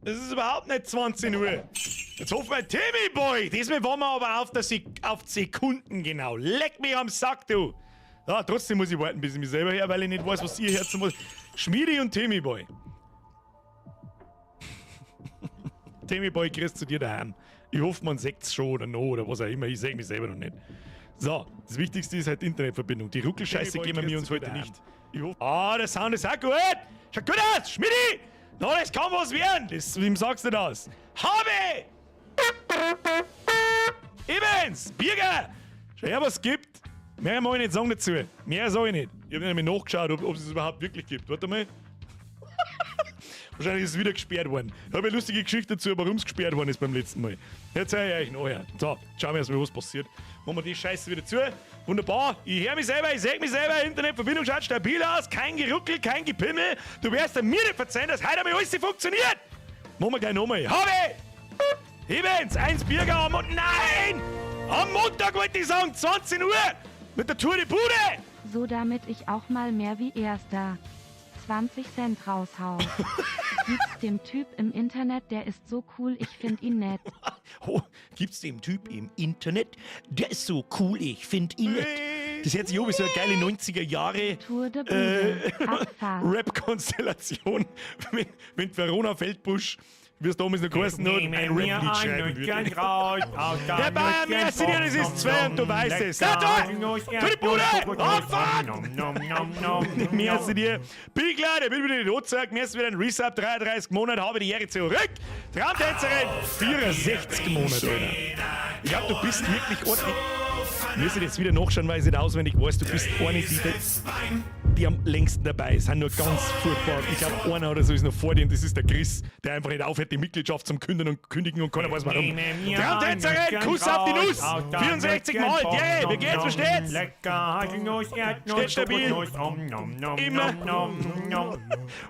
Es ist überhaupt nicht 20 Uhr. Jetzt hoffen wir, Timmy Boy. Diesmal waren wir aber auf Sekunden genau. Leck mich am Sack, du. Ja, trotzdem muss ich warten, bis ich mich selber her, weil ich nicht weiß, was ihr herzen muss. Schmiedi und Timmy Boy. Timmy Boy, kriegst zu dir daheim. Ich hoffe, man sieht's schon oder noch oder was auch immer. Ich sehe mich selber noch nicht. So, das Wichtigste ist halt Internetverbindung. Die Ruckelscheiße geben wir uns heute nicht. Der Sound ist auch gut. Schaut gut aus, Schmiedi. Na, das kann was werden. Wem sagst du das? Habe! Evans! Birger! Schau her, was es gibt. Mehr mag ich nicht sagen dazu. Mehr sage ich nicht. Ich habe nämlich nachgeschaut, ob es überhaupt wirklich gibt. Warte mal. Wahrscheinlich ist es wieder gesperrt worden. Ich habe eine lustige Geschichte dazu, warum es gesperrt worden ist beim letzten Mal. Jetzt zeige ich euch nachher. So, schauen wir erstmal, was passiert. Machen wir die Scheiße wieder zu. Wunderbar. Ich höre mich selber, ich sehe mich selber. Internetverbindung schaut stabil aus. Kein Geruckel, kein Gepimmel. Du wirst mir nicht verzeihen, dass heute einmal alles funktioniert. Machen wir gleich nochmal. Habe! Evans, 1 Birger am Montag. Nein! Am Montag wollte ich sagen, 20 Uhr. Mit der Tour de Bude. So damit ich auch mal mehr wie Erster 20 Cent raushau. Gibt's dem Typ im Internet, der ist so cool, ich find ihn nett. Oh, gibt's dem Typ im Internet? Der ist so cool, ich find ihn nett. Das hört sich an wie so eine geile 90er Jahre Tour de Bude. Rap-Konstellation, wenn Verona Feldbusch, wie es damals noch geheißen hat, ein Rap-Lied schreiben würde. Der Bayern, merci dir, das ist 2 und du weißt es. Da, tu die Bude! Merci dir. Bigler, der will wieder die Rotzeit, merci wieder ein Resub, 33 Monate, habe die Ehre zurück. Traumtänzerin, 64 Monate, Alter. Ich glaube, du bist wirklich ordentlich. Ich muss jetzt wieder nachschauen, weil ich nicht auswendig weiß, du bist eine, die am längsten dabei ist. Sind nur ganz furchtbar. Ich glaube, einer oder so ist noch vor dir und das ist der Chris, der einfach nicht aufhört, die Mitgliedschaft zum Kündigen und keiner weiß warum. Traumtänzerin, Kuss auf die Nuss! 64 Mal, yeah, wie geht's, versteht's? Steht stabil. Immer.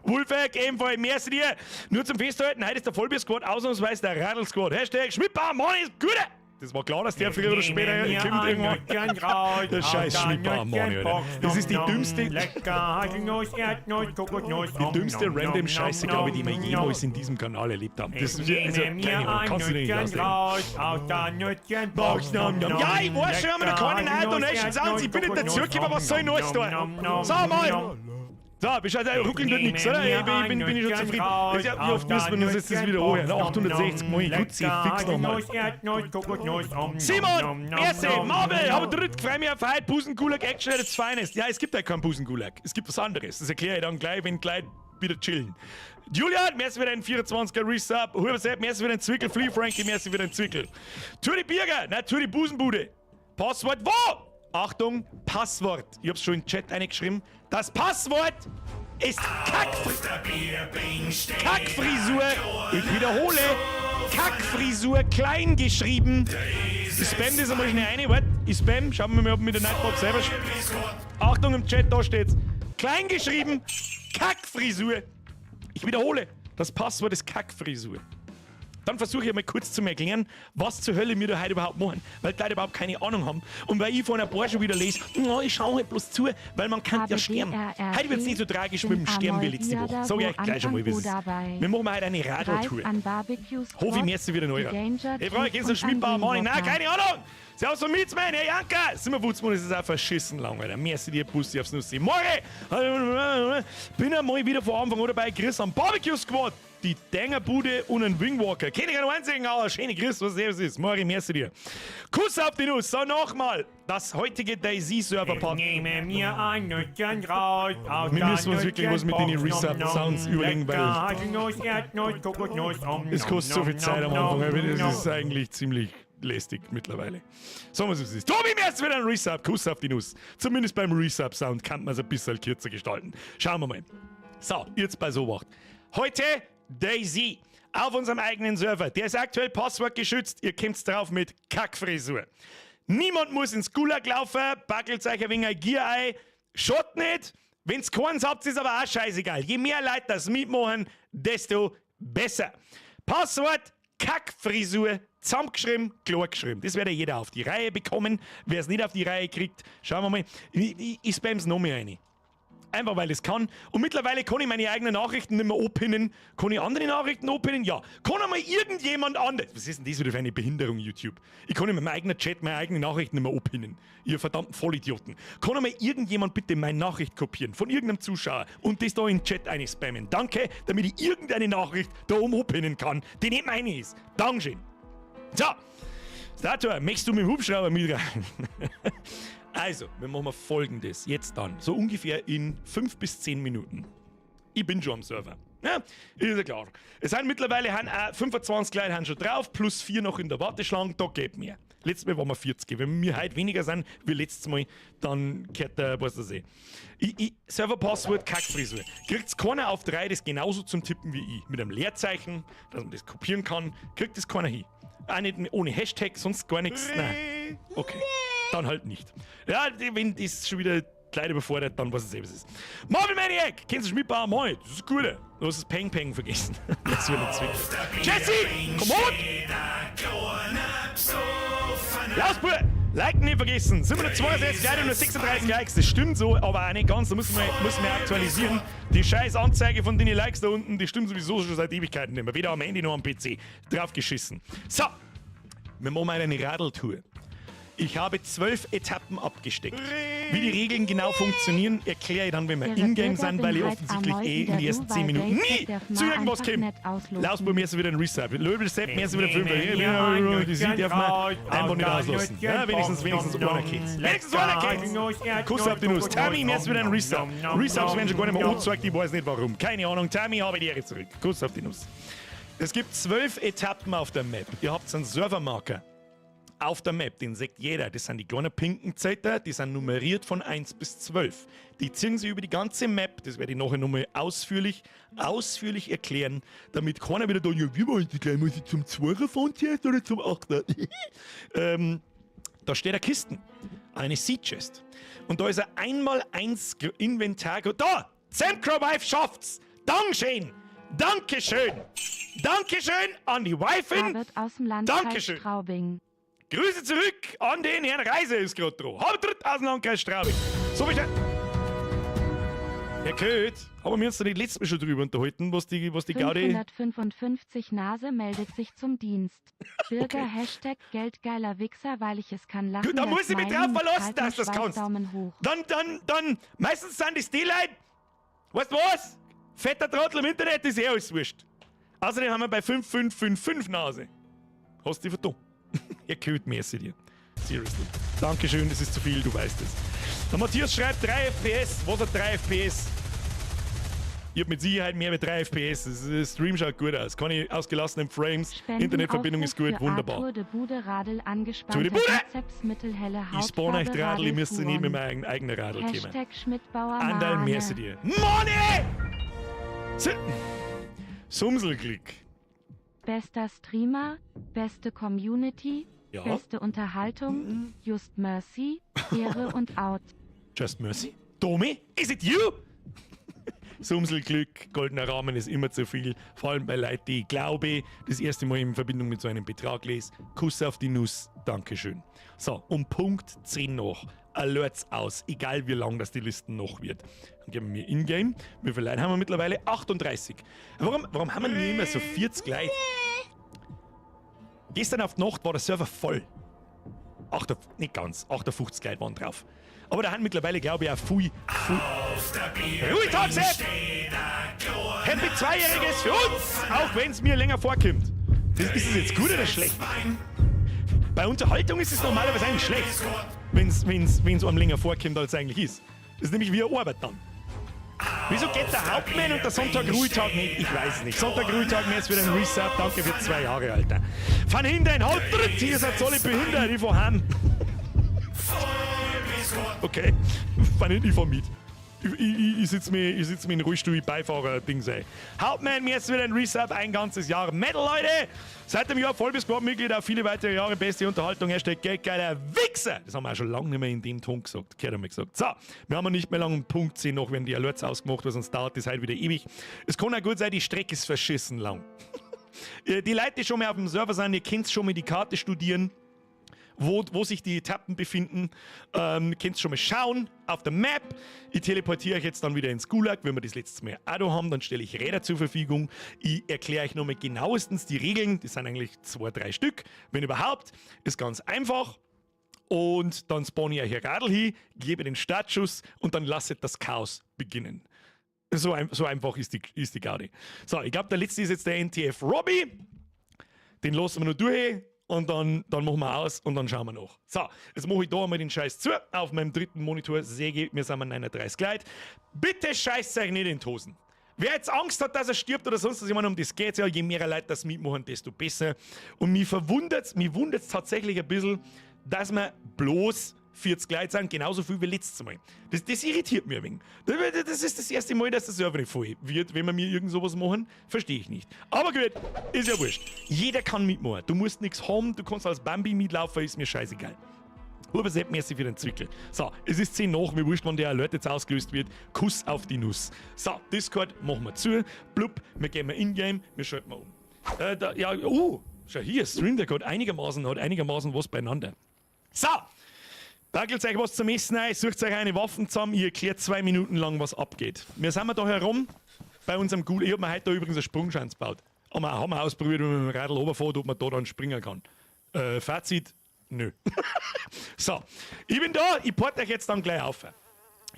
Wolfeck, ebenfalls, merci dir. Nur zum Festhalten, heute ist der Vollbier-Squad, ausnahmsweise der Radl-Squad. Hashtag Schmidtbauer, Mann ist Gute! Das war klar, dass der früher oder später kommt irgendwann. Der scheiß Schmidbauer, Mann, Alter. Das ist die dümmste random Scheiße, glaube ich, die wir jemals in diesem Kanal erlebt haben. Das ist also, keine Ahnung, kannst du dir nicht ausdenken. Ja, ich weiß schon, wir haben keine Night Donation Sounds, ich bin nicht dazugekommen, was soll ich noch tun? Sag mal! So, Bescheid, ruckeln wird nichts, oder? Ich bin schon zufrieden. Wie oft müssen wir uns jetzt das wieder anhören? 860 Mal, gut, sie fix nochmal. Simon, merci, Marvel, aber dritt, freue mich auf heute, Busengulag, Action at its finest. Ja, es gibt halt keinen Busengulag, es gibt was anderes. Das erkläre ich dann gleich, wenn gleich wieder chillen. Julian, merci für deinen 24er Resub. Hubersepp, merci für deinen Zwickel. Flea Frankie, merci für deinen Zwickel. Turi Birger, nein, Turi Busenbude. Passwort, wo? Achtung, Passwort. Ich hab's schon in den Chat eingeschrieben. Das Passwort ist Kackfrisur. Ich wiederhole. Kackfrisur, klein geschrieben. Ich spam das einmal schnell rein. Warte, ich spam. Schauen wir mal, ob mir der Nightbot selber... Achtung, im Chat, da steht's. Klein geschrieben. Kackfrisur. Ich wiederhole. Das Passwort ist Kackfrisur. Dann versuche ich mal kurz zu erklären, was zur Hölle wir da heute überhaupt machen, weil die Leute überhaupt keine Ahnung haben. Und weil ich von ein paar schon wieder lese, no, ich schaue halt bloß zu, weil man kann ja sterben. Heute wird es nicht so tragisch mit dem Sterben wie letzte Woche. Sag ich euch gleich schon mal, wie es ist. Wir machen heute eine Radltour. Hoffe ich, merci wieder neu. Hey Freunde, geht's zum Schmidbauer Morning? Nein, keine Ahnung! Servus von Mietsmann, hey Janka! Sind wir Wutzmann, das ist auch verschissen lang, Alter. Merci dir, Bussi aufs Nussi. Morgen! Bin einmal wieder von Anfang an dabei, Chris am Barbecue Squad. Die Dängerbude und ein Wingwalker. Kenn ich keinen einzigen, aber schöne Chris, was das ist. Morgen, merci dir. Kuss auf die Nuss. So, nochmal. Das heutige Daisy-Server-Part. Wir müssen uns wirklich was mit den Resub-Sounds überlegen, weil es kostet so viel Zeit am Anfang. Das ist eigentlich ziemlich lästig mittlerweile. Sagen wir, was es ist. Tobi, jetzt wieder ein Resub. Kuss auf die Nuss. Zumindest beim Resub-Sound kann man es ein bisschen kürzer gestalten. Schauen wir mal. So, jetzt bei Sowacht. Heute Daisy auf unserem eigenen Server. Der ist aktuell passwortgeschützt. Ihr kommt drauf mit Kackfrisur. Niemand muss ins Gulag laufen. Backelt euch ein wenig ein Gier ein. Schaut nicht. Wenn's keins habt, ist aber auch scheißegal. Je mehr Leute das mitmachen, desto besser. Passwort Kackfrisur. Zusammengeschrieben, klar geschrieben. Das wird ja jeder auf die Reihe bekommen. Wer es nicht auf die Reihe kriegt, schauen wir mal. Ich spam's noch mehr rein. Einfach weil ich es kann. Und mittlerweile kann ich meine eigenen Nachrichten nicht mehr anpinnen. Kann ich andere Nachrichten anpinnen? Ja. Kann einmal irgendjemand anderes. Was ist denn das wieder für eine Behinderung, YouTube? Ich kann in meinem eigenen Chat meine eigenen Nachrichten nicht mehr anpinnen. Ihr verdammten Vollidioten. Kann einmal irgendjemand bitte meine Nachricht kopieren von irgendeinem Zuschauer und das da in den Chat einspammen? Danke, damit ich irgendeine Nachricht da oben anpinnen kann, die nicht meine ist. Dankeschön. So. Stator, möchtest du mit dem Hubschrauber mit rein? Also, wir machen Folgendes. Jetzt dann. So ungefähr in 5 bis 10 Minuten. Ich bin schon am Server. Ja, ist ja klar. Es sind mittlerweile 25 Leute haben schon drauf, plus 4 noch in der Warteschlange. Da geht mehr. Letztes Mal waren wir 40. Wenn wir heute weniger sind wie letztes Mal, dann gehört der, was das Serverpasswort, Kackfrisur. Kriegt's keiner auf 3 das genauso zum Tippen wie ich. Mit einem Leerzeichen, dass man das kopieren kann, kriegt das keiner hin. Auch nicht ohne Hashtag, sonst gar nichts. Nein. Okay. Dann halt nicht. Ja, wenn das schon wieder Leute überfordert, dann was es eben ist. Marvel Maniac! Kennst du das mitbauen? Mal. Das ist gut. Du hast das Peng Peng vergessen. Das wird nicht zwicken. Jesse! Komm on! Lausbur! Liken nicht vergessen. 762 Leute und nur 36 Likes. Das stimmt so, aber auch nicht ganz. Da muss man aktualisieren. Die scheiß Anzeige von den Likes da unten, die stimmt sowieso schon seit Ewigkeiten nicht mehr. Weder am Handy noch am PC. Drauf geschissen. So! Wir machen mal eine Radeltour. Ich habe 12 Etappen abgesteckt. Wie die Regeln genau funktionieren, erkläre ich dann, wenn wir in-game sind, weil ich offensichtlich in die ersten 10 Minuten nie zu irgendwas komme. Lausbur, mir ist wieder ein Reset. Löbelsepp, mir ist wieder 5. Die sieht darf man einfach nicht auslassen. Ja, wenigstens einer kennt's. Wenigstens einer kennt's. Kuss auf die Nuss. Tammy, mir ist wieder ein Reset. Resubs werden schon gar nicht mehr angezeigt, ich weiß nicht warum. Keine Ahnung. Tammy, habe ich die Ehre zurück. Kuss auf die Nuss. Es gibt 12 Etappen auf der Map. Ihr habt einen Servermarker auf der Map, den sagt jeder. Das sind die kleinen pinken Zeiter, die sind nummeriert von 1 bis 12. Die ziehen sie über die ganze Map, das werde ich nachher nochmal ausführlich erklären, damit keiner wieder da, ja, wie wollen Sie gleich, muss ich zum 2er fahren zuerst oder zum 8er? Da steht eine Kiste, eine Seed-Chest. Und da ist ein 1x1 Inventar. Da! Samcrow-Wife schafft's! Dankeschön! Dankeschön! Dankeschön an die Wifin! David aus dem Landkreis Dankeschön! Straubing. Grüße zurück an den Herrn Reise ist gerade dran. Hauptritt aus dem Landkreis Straubing. So wie Herr Köth, aber wir uns da nicht letztes Mal schon drüber unterhalten, was die Gaudi... 555 Nase meldet sich zum Dienst. Bürger Okay. Hashtag Geldgeiler Wichser, weil ich es kann lachen. Gut, da muss ich mich drauf verlassen, dass du das kannst. Daumen hoch. Dann, meistens sind das die Leute, weißt du was? Fetter Trottel im Internet ist alles wurscht. Außerdem haben wir bei 5555 Nase. Hast du die verdammt? Ihr Köth, merci dir. Seriously. Dankeschön, das ist zu viel, du weißt es. Der Matthias schreibt 3 FPS. Was hat 3 FPS? Ich hab mit Sicherheit mehr wie 3 FPS. Der Stream schaut gut aus. Kann ich ausgelassenen Frames. Internetverbindung ist gut, wunderbar. Arthur de Bude Radl angespannter Zu de Bude! Bizeps, mittelhelle Ich spawn euch Hautfarbe, Radl, ihr müsst nicht mit Radeltouren. meinem eigenen Radl kommen. Hashtag Schmidtbauer Andal, Mahane. merci dir. Money! Sumselglück. Bester Streamer, beste Community, Ja. beste Unterhaltung, Just Mercy, Ehre und Out. Just Mercy? Tommy? Is it you? Sumselglück, goldener Rahmen ist immer zu viel. Vor allem bei Leuten, die ich glaube, das erste Mal in Verbindung mit so einem Betrag lese. Kuss auf die Nuss, Dankeschön. So, um Punkt 10 noch. Alerts aus, egal wie lang das die Listen noch wird. Dann geben wir in-game. Wie viele Leute haben wir mittlerweile? 38. Warum haben wir nie immer so 40 Leute? Gestern auf die Nacht war der Server voll. Nicht ganz, 58 Leute waren drauf. Aber da haben mittlerweile, glaube ich, auch viel. Ruhetags-App! Happy Zweijähriges für uns! Auch wenn es mir länger vorkommt. Ist es jetzt gut oder schlecht? Bei Unterhaltung ist es normalerweise eigentlich schlecht, wenn es einem länger vorkommt, als es eigentlich ist. Das ist nämlich wie eine Arbeit dann. Wieso geht der Hauptmann und der Sonntag-Ruhetag nicht? Ich weiß es nicht. Sonntag-Ruhetag mehr ist wieder ein Reset. Danke für 2 Jahre, Alter. Von hinten, halt tritt! Ihr seid alle behindert, ich fahr heim. Okay, fahr nicht, ich fahr mit. Ich sitze mir in den Rollstuhl, Beifahrer-Ding sei. Hauptmann, mir ist wieder ein Resub, ein ganzes Jahr. Metal, Leute! Seit dem Jahr voll bis Mitglied auf viele weitere Jahre. Beste Unterhaltung, Hashtag Geldgeiler Wichser! Das haben wir auch schon lange nicht mehr in dem Ton gesagt. Gehört einmal gesagt. So, wir haben nicht mehr lange einen Punkt 10 noch, wenn die Alerts ausgemacht, weil sonst dauert das halt wieder ewig. Es kann auch gut sein, die Strecke ist verschissen lang. Die Leute, die schon mal auf dem Server sind, ihr könnt schon mal die Karte studieren. wo sich die Etappen befinden. Könnt schon mal schauen auf der Map. Ich teleportiere euch jetzt dann wieder ins Gulag, wenn wir das letztes Mal auch da haben. Dann stelle ich Räder zur Verfügung. Ich erkläre euch nochmal genauestens die Regeln. Das sind eigentlich 2, 3 Stück. Wenn überhaupt, ist ganz einfach. Und dann spawne ich euch ein Radl hin, gebe den Startschuss und dann lasset das Chaos beginnen. So einfach ist die Gaudi. So, ich glaube, der letzte ist jetzt der NTF Robbie. Den lassen wir noch durch und dann machen wir aus und dann schauen wir noch. So, jetzt mache ich da einmal den Scheiß zu. Auf meinem dritten Monitor sehe ich, wir sind 39 Leute. Bitte scheißt euch nicht in die Hosen. Wer jetzt Angst hat, dass er stirbt oder sonst was, ich meine, um das geht ja, je mehr Leute das mitmachen, desto besser. Und mich wundert es tatsächlich ein bisschen, dass wir bloß 40 Leute sind, genauso viel wie letztes Mal. Das irritiert mich ein wenig. Das ist das erste Mal, dass der Server nicht voll wird, wenn wir mir irgend sowas machen. Verstehe ich nicht. Aber gut, ist ja wurscht. Jeder kann mitmachen. Du musst nichts haben, du kannst als Bambi mitlaufen, ist mir scheißegal. Hubersepp, merci für den Zwickel. So, es ist 10 nach, mir wurscht, wann der Alert jetzt ausgelöst wird. Kuss auf die Nuss. So, Discord machen wir zu. Blub, wir gehen mal in-game, wir schalten mal um. Schau hier, streamt der gerade einigermaßen was beieinander. So, packelt euch was zum Essen ein, sucht euch eine Waffe zusammen, ihr erklärt 2 Minuten lang, was abgeht. Wir sind da herum, bei unserem Gul. Ich habe mir heute da übrigens einen Sprungschanz gebaut. Haben wir ausprobiert, wenn man mit dem Radl runterfährt, ob man da dann springen kann. Fazit, nö. So, ich bin da, ich porte euch jetzt dann gleich auf.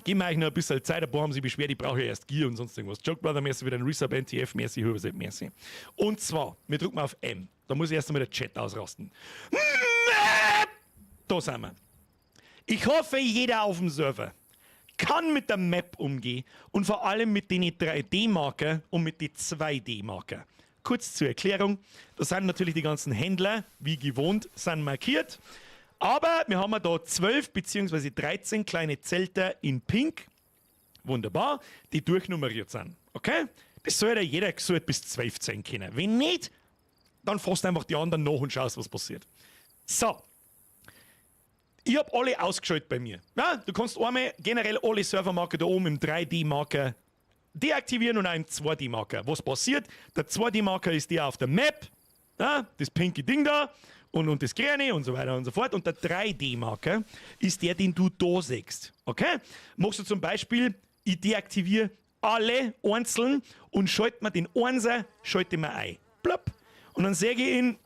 Geben wir euch noch ein bisschen Zeit, ein paar haben sich beschwert, ich brauche ja erst Gear und sonst irgendwas. Joke Brother, merci wieder ein Resub, NTF, merci, Hubersepp, merci. Und zwar, wir drücken auf M. Da muss ich erst einmal der Chat ausrasten. Da sind wir. Ich hoffe, jeder auf dem Server kann mit der Map umgehen und vor allem mit den 3D-Marker und mit den 2D-Marker. Kurz zur Erklärung, da sind natürlich die ganzen Händler, wie gewohnt, sind markiert. Aber wir haben da 12 bzw. 13 kleine Zelte in Pink. Wunderbar, die durchnummeriert sind. Okay? Das soll ja jeder bis 12 zählen können. Wenn nicht, dann fasst einfach die anderen nach und schaust, was passiert. So. Ich habe alle ausgeschaltet bei mir. Ja, du kannst einmal generell alle Servermarker da oben im 3D-Marker deaktivieren und einen 2D-Marker. Was passiert? Der 2D-Marker ist der auf der Map, ja, das pinke Ding da und das grüne und so weiter und so fort. Und der 3D-Marker ist der, den du da siehst. Okay? Machst du zum Beispiel, ich deaktiviere alle einzeln und schalte mir den Einser, schalte mir ein. Plopp. Und dann sehe ich ihn,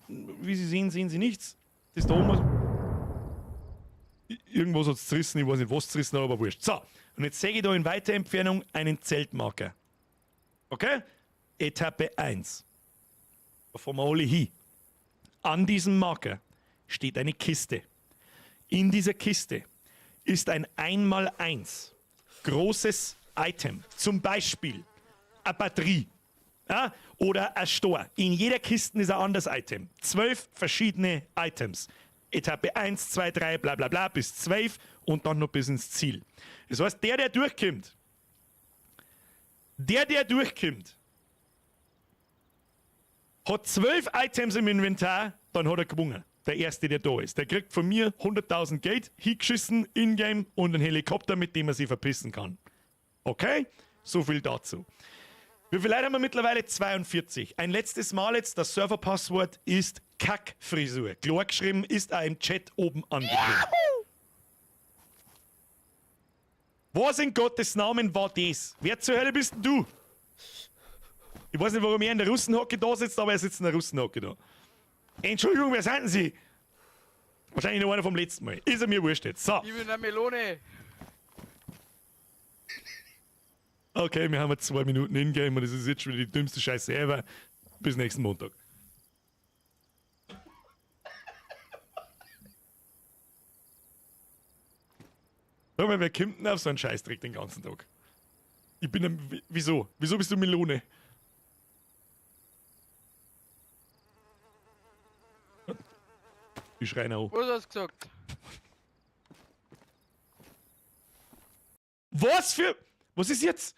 wie Sie sehen, sehen Sie nichts. Das da oben. Irgendwas hat es zerrissen, ich weiß nicht, was zerrissen hat, aber wurscht. So, und jetzt sehe ich da in weiter Entfernung einen Zeltmarker. Okay? Etappe 1. Da fahren wir alle hin. An diesem Marker steht eine Kiste. In dieser Kiste ist ein 1x1 großes Item. Zum Beispiel eine Batterie, ja, oder ein Stor. In jeder Kiste ist ein anderes Item. 12 verschiedene Items. Etappe 1, 2, 3, bla bla bla, bis 12 und dann noch bis ins Ziel. Das heißt, der durchkommt, hat 12 Items im Inventar, dann hat er gewonnen. Der erste, der da ist. Der kriegt von mir 100.000 Geld, hingeschissen, in-game und einen Helikopter, mit dem er sich verpissen kann. Okay? So viel dazu. Wie viele Leute haben wir mittlerweile? 42. Ein letztes Mal jetzt, das Serverpasswort ist Kackfrisur. Klar geschrieben, ist auch im Chat oben angegeben. Was in Gottes Namen war das? Wer zur Hölle bist denn du? Ich weiß nicht, warum er in der Russenhocke da sitzt, aber er sitzt in der Russenhocke da. Entschuldigung, wer sind Sie? Wahrscheinlich noch einer vom letzten Mal. Ist er mir wurscht jetzt. So. Ich bin eine Melone. Okay, wir haben jetzt 2 Minuten in-game und das ist jetzt schon die dümmste Scheiße ever. Bis nächsten Montag. Sag mal, wer kommt denn auf so einen Scheißdreck den ganzen Tag? Ich bin ein... Wieso? Wieso bist du Melone? Ich schreie auch. Was hast du gesagt? Was für... Was ist jetzt?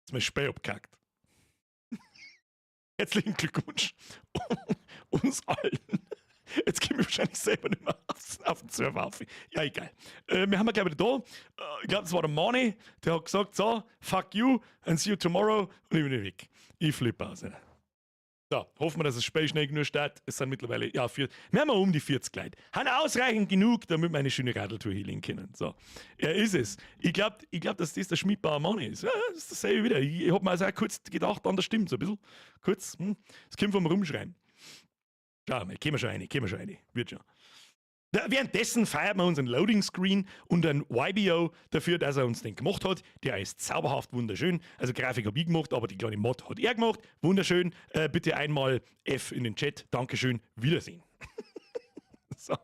Jetzt mein Spey abgekackt. Herzlichen Glückwunsch. Uns allen. Jetzt gehen wir wahrscheinlich selber nicht mehr auf den Server auf. Ja, egal. Wir haben, glaube ich, da. Ich glaube, das war der Mani. Der hat gesagt, so, fuck you and see you tomorrow. Und ich bin weg. Ich flippe aus. So, hoffen wir, dass das Spiel schnell genug startet. Es sind mittlerweile, ja, wir haben um die 40 Leute. Haben ausreichend genug, damit wir eine schöne Radeltour hinlegen können. So, ja, ist es. Ich glaub, dass das der schmiedbare Mann ist. Ja, das ist dasselbe wieder. Ich hab mir also auch kurz gedacht, an der Stimme so ein bisschen. Kurz, das kommt vom Rumschreien. Schau mal, gehen wir schon rein. Wird schon. Währenddessen feiert man unseren Loading Screen und ein YBO dafür, dass er uns den gemacht hat. Der ist zauberhaft wunderschön. Also Grafik habe ich gemacht, aber die kleine Mod hat er gemacht. Wunderschön. Bitte einmal F in den Chat. Dankeschön. Wiedersehen. So,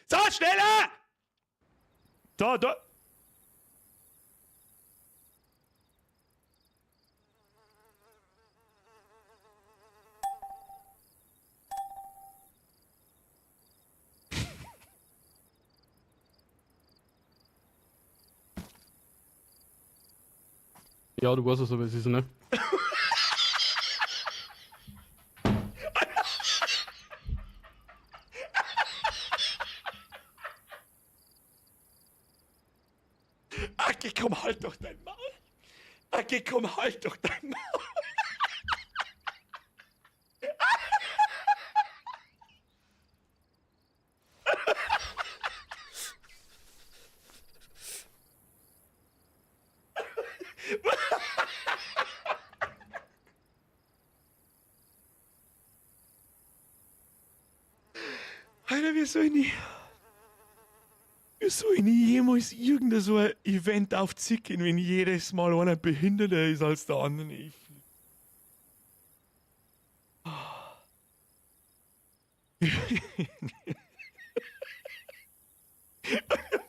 schneller! Da. Ja, du weißt es, aber es ist, ne? Aki, komm, halt doch dein Maul. Aki, komm, halt doch dein Maul. Alter, wie soll ich jemals irgendein so ein Event aufzicken, wenn jedes Mal einer behinderter ist als der andere?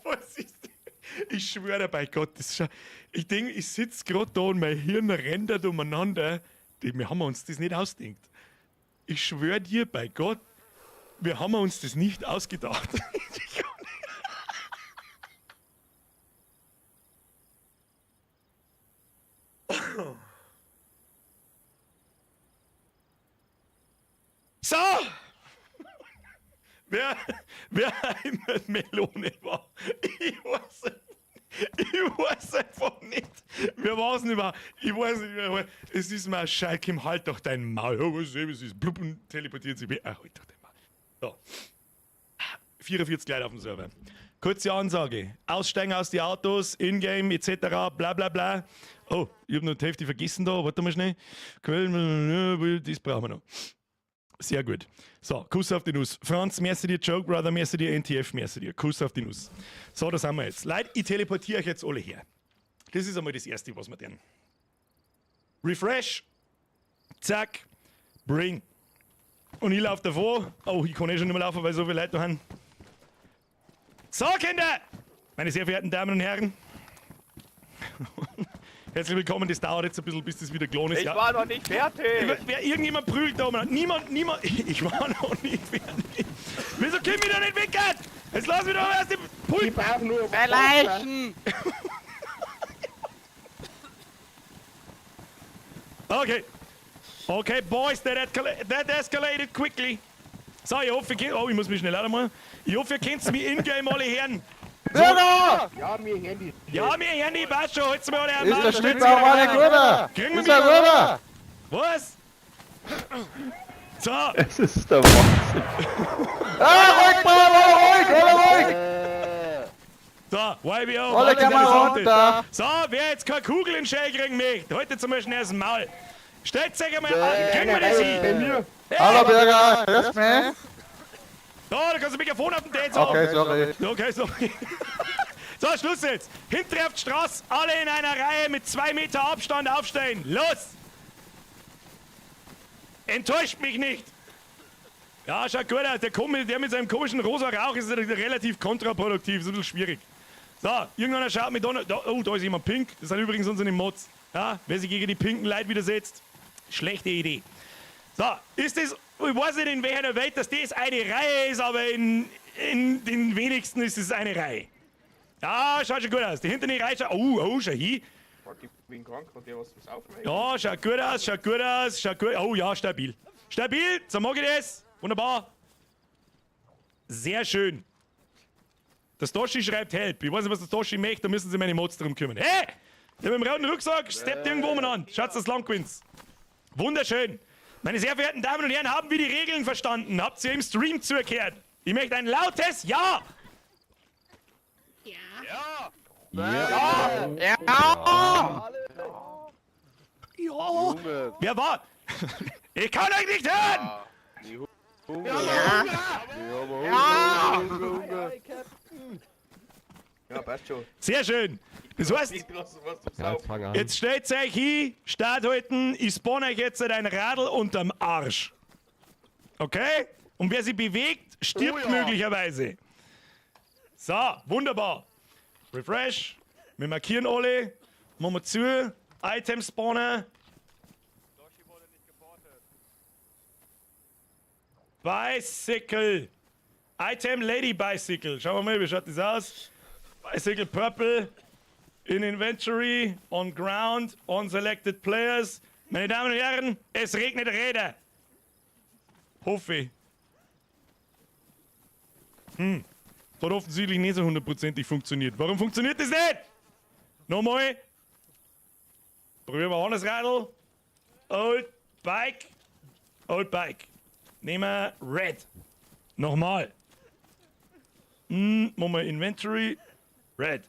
Was ist das? Ich schwöre bei Gott, ich denke, ich sitze gerade da und mein Hirn rendert umeinander. Wir haben uns das nicht ausgedacht. Ich schwöre dir bei Gott, wir haben uns das nicht ausgedacht. So! Wer immer Melone war, ich weiß einfach nicht. Wer war es nicht mehr? Ich weiß nicht mehr. Es ist mal Scheiß, Kim, halt doch dein Maul. Oh, was ist? Blub und teleportiert sich. Halt doch dein Maul. So. 44 Leute auf dem Server. Kurze Ansage. Aussteigen aus die Autos, Ingame etc. bla bla bla. Oh, ich habe noch die Hälfte vergessen da. Warte mal schnell. Das brauchen wir noch. Sehr gut. So, Kuss auf die Nuss. Franz, merci dir, Joke Brother, merci dir, NTF, merci dir. Kuss auf die Nuss. So, das haben wir jetzt. Leute, ich teleportiere euch jetzt alle her. Das ist einmal das Erste, was wir tun. Refresh. Zack. Bring. Und ich laufe davor. Oh, ich kann schon nicht mehr laufen, weil so viele Leute da haben. So, Kinder! Meine sehr verehrten Damen und Herren. Herzlich willkommen, das dauert jetzt ein bisschen, bis das wieder klar ist. Ich war noch nicht fertig! Wer irgendjemand prügelt da oben? Niemand! Ich war noch nicht fertig! Wieso können wir da nicht weg? Jetzt lass mich doch erst den Pult! Ich brauch nur Leichen! Okay, boys, that escalated quickly. So, ich hoffe, ich muss mich schnell machen. Ich hoffe, ihr könnt mich in-game alle hören. So. Ja, mir Handy. Ja, mir Handy, passt schon. Holt's mir alle an. Ist der Schlitz auch mal rüber? Kriegen wir Ist er rüber? Was? So. Es ist der Wahnsinn. Ruhig! So, YBO. Alle gehen mal runter. So, wer jetzt keine Kugel in den Shell kriegen möchte, heute zum Beispiel erst Maul. Stellt euch einmal an, kriegen wir das hin? Hallo Bürger, hörst du mich? Da kannst du das Mikrofon auf dem Date Okay, sorry. Okay, sorry. So, Schluss jetzt. Hinter auf die Straße, alle in einer Reihe mit 2 Meter Abstand aufstehen. Los! Enttäuscht mich nicht. Ja, schaut gut aus. Der mit seinem komischen rosa Rauch ist relativ kontraproduktiv. Ist ein bisschen schwierig. So, irgendeiner schaut mich da. Oh, da ist jemand pink. Das sind übrigens unsere Mods. Ja, wer sich gegen die pinken Leute widersetzt. Schlechte Idee. So, ist das, ich weiß nicht in welcher Welt, dass das eine Reihe ist, aber in den wenigsten ist es eine Reihe. Ja, schaut schon gut aus. Die hinter die Reihe schaut, oh, schau hin. Ich bin krank, hat der was aufnehmen? Ja, schaut gut aus. Oh ja, stabil. Stabil, so mag ich das. Wunderbar. Sehr schön. Das Toshi schreibt Help. Ich weiß nicht, was das Toshi möchte, da müssen sich meine Mods drum kümmern. Hey! Der mit dem roten Rucksack steppt irgendwo an. Schaut, das lang gewinnt. Wunderschön. Meine sehr verehrten Damen und Herren, haben wir die Regeln verstanden? Habt ihr im Stream zugehört? Ich möchte ein lautes Ja! Ja! Junge. Wer war? Ich kann euch nicht hören! Junge. Ja, passt schon. Sehr schön. Das heißt, Ich lasse was zum Ja, jetzt Saufen. fang an. jetzt stellt euch hin, Start halten, ich spawn euch jetzt ein Radl unterm Arsch. Okay? Und wer sich bewegt, stirbt möglicherweise. So, wunderbar. Refresh. Wir markieren alle. Machen wir zu. Item Spawner. Bicycle. Item Lady Bicycle. Schauen wir mal, wie schaut das aus? Bicycle Purple. In Inventory. On Ground. On Selected Players. Meine Damen und Herren, es regnet Räder. Hoffe ich. Das hat offensichtlich nicht so hundertprozentig funktioniert. Warum funktioniert das nicht? Nochmal. Probieren wir anders Radl. Old Bike. Old Bike. Nehmen wir Red. Nochmal. Machen wir Inventory. Red.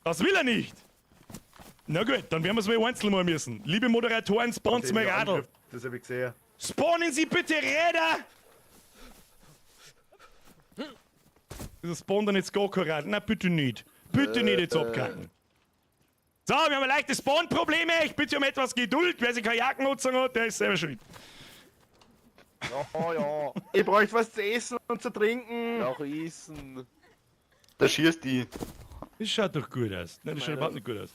Das will er nicht. Na gut, dann werden wir es mal einzeln mal müssen. Liebe Moderatoren, spawnt mal Radl. Das habe ich gesehen. Spawnen Sie bitte Räder! Wieso spawnt dann jetzt gar kein Radl? Na bitte nicht. Bitte nicht jetzt abkacken. So, wir haben leichte Spawn-Probleme. Ich bitte um etwas Geduld. Wer sich keine Jackennutzung hat, der ist selber schuld. Ja, ja. Ich bräuchte was zu essen und zu trinken. Auch Essen. Da schießt die. Das schaut doch gut aus. Nein, das schaut überhaupt nicht gut aus.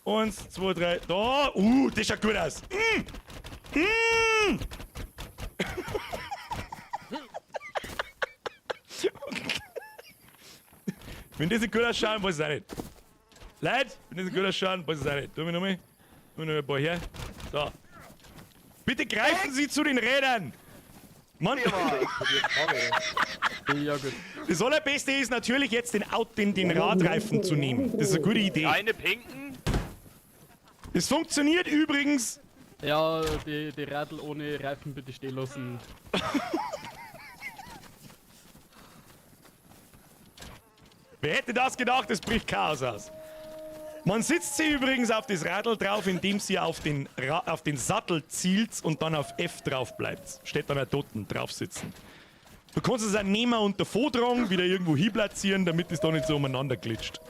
1, 2, 3, da. Das schaut gut aus. Wenn das nicht gut ausschauen, weiß ich auch nicht. Leute, wenn das nicht gut ausschauen, weiß ich auch nicht. Tun wir nochmal. Tun wir noch ein paar her. So. Bitte greifen Sie zu den Rädern. Mann, Ja, gut. das Allerbeste ist natürlich jetzt den Radreifen zu nehmen. Das ist eine gute Idee. Eine pinken? Es funktioniert übrigens. Ja, die Radl ohne Reifen bitte stehen lassen. Wer hätte das gedacht, es bricht Chaos aus. Man sitzt sie übrigens auf das Radl drauf, indem sie auf den Sattel zielt und dann auf F drauf bleibt. Steht dann dort drauf sitzen. Du kannst es auch nehmen und davor tragen, wieder irgendwo hin platzieren, damit es da nicht so umeinander glitscht.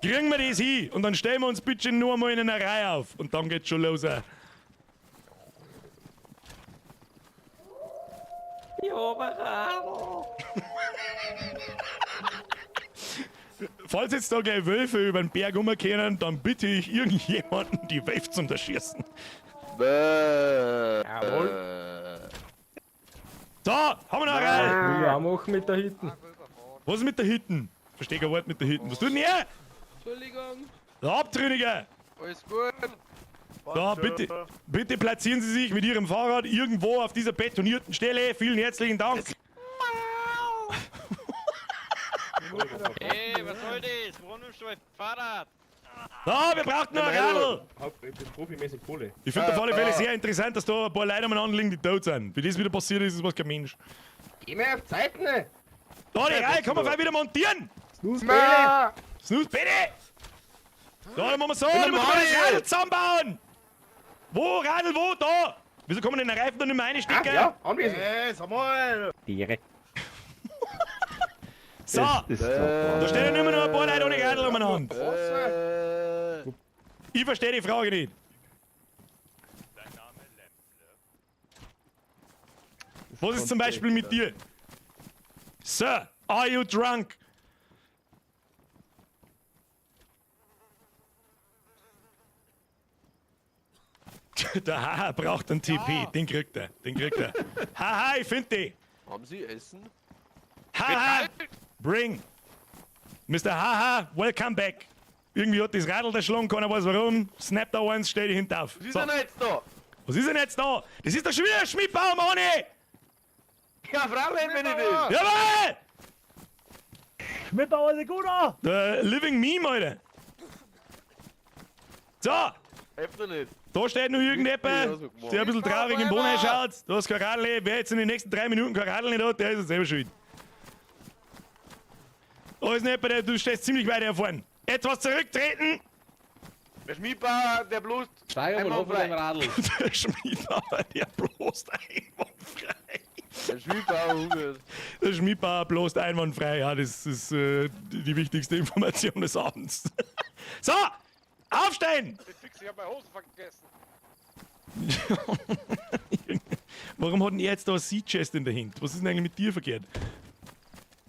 Kriegen wir das hin und dann stellen wir uns bitte nur mal in einer Reihe auf und dann geht's schon los. Falls jetzt da gleich Wölfe über den Berg rumkehren, dann bitte ich irgendjemanden, die Wölfe zu unterschießen. So, haben wir noch einen. Will ich auch machen mit da hinten. Was ist mit der Hitten? Versteh kein Wort mit der Hitten. Was tut denn her? Entschuldigung. Der Abtrünnige! Alles gut. Da, bitte platzieren Sie sich mit Ihrem Fahrrad irgendwo auf dieser betonierten Stelle. Vielen herzlichen Dank. Hey, was soll das? Warum nimmst du mein Fahrrad? Da, wir brauchen noch ein Radl. Ich bin profimäßig Kohle. Ich finde auf alle Fälle sehr interessant, dass da ein paar Leute umeinander liegen, die tot sind. Wie das wieder passiert ist, ist was kein Mensch. Geh mir auf Zeit, ne? Da, die Reihe kann man gleich wieder montieren. Snooze, Snooze, bitte! Da, dann machen wir so, dann müssen wir das Radl zusammenbauen! Wo, Radl, wo? Da! Wieso kann man den Reifen da nicht mehr reinstecken? Ja, anwesend. Sag mal. So, da stehen immer noch ein paar Leute ohne Radl umeinander. Ich verstehe die Frage nicht. Was ist zum Beispiel mit dir? Sir, are you drunk? Der Haha braucht einen TP, den kriegt er, Haha, ich finde die. Haben Sie Essen? Haha, bring. Mr. Haha, welcome back. Irgendwie hat das Radl erschlagen, keiner weiß warum. Snap da eins, stell dich hinten auf. Was ist So. denn jetzt da? Was ist denn jetzt da? Das ist doch schon wieder ein Schmidbaum, Manni! Ja, Frau, wenn ich das. Jawohl! Schmidbauer Segura! Der Living Meme, Alter. So, Öffne nicht. da steht noch irgendjemand, der ein bisschen traurig im Boden schaut. Du hast kein Radl, wer jetzt in den nächsten 3 Minuten kein Radl nicht hat, der ist es selber schuld. Da ist nicht du stehst ziemlich weit hier vorne. Etwas zurücktreten. Der Schmiedbauer, der bloß Steig mal auf mit dem Radl. Der Schmiedbauer, der bloßt einwandfrei. Der Schmiedbauer hungert. Der Schmiedbauer bloßt einwandfrei. Ja, das ist die wichtigste Information des Abends. So, aufstehen! Ich hab meine Hosen vergessen. Warum hat denn er jetzt da ein Sea-Chest in der Hand? Was ist denn eigentlich mit dir verkehrt?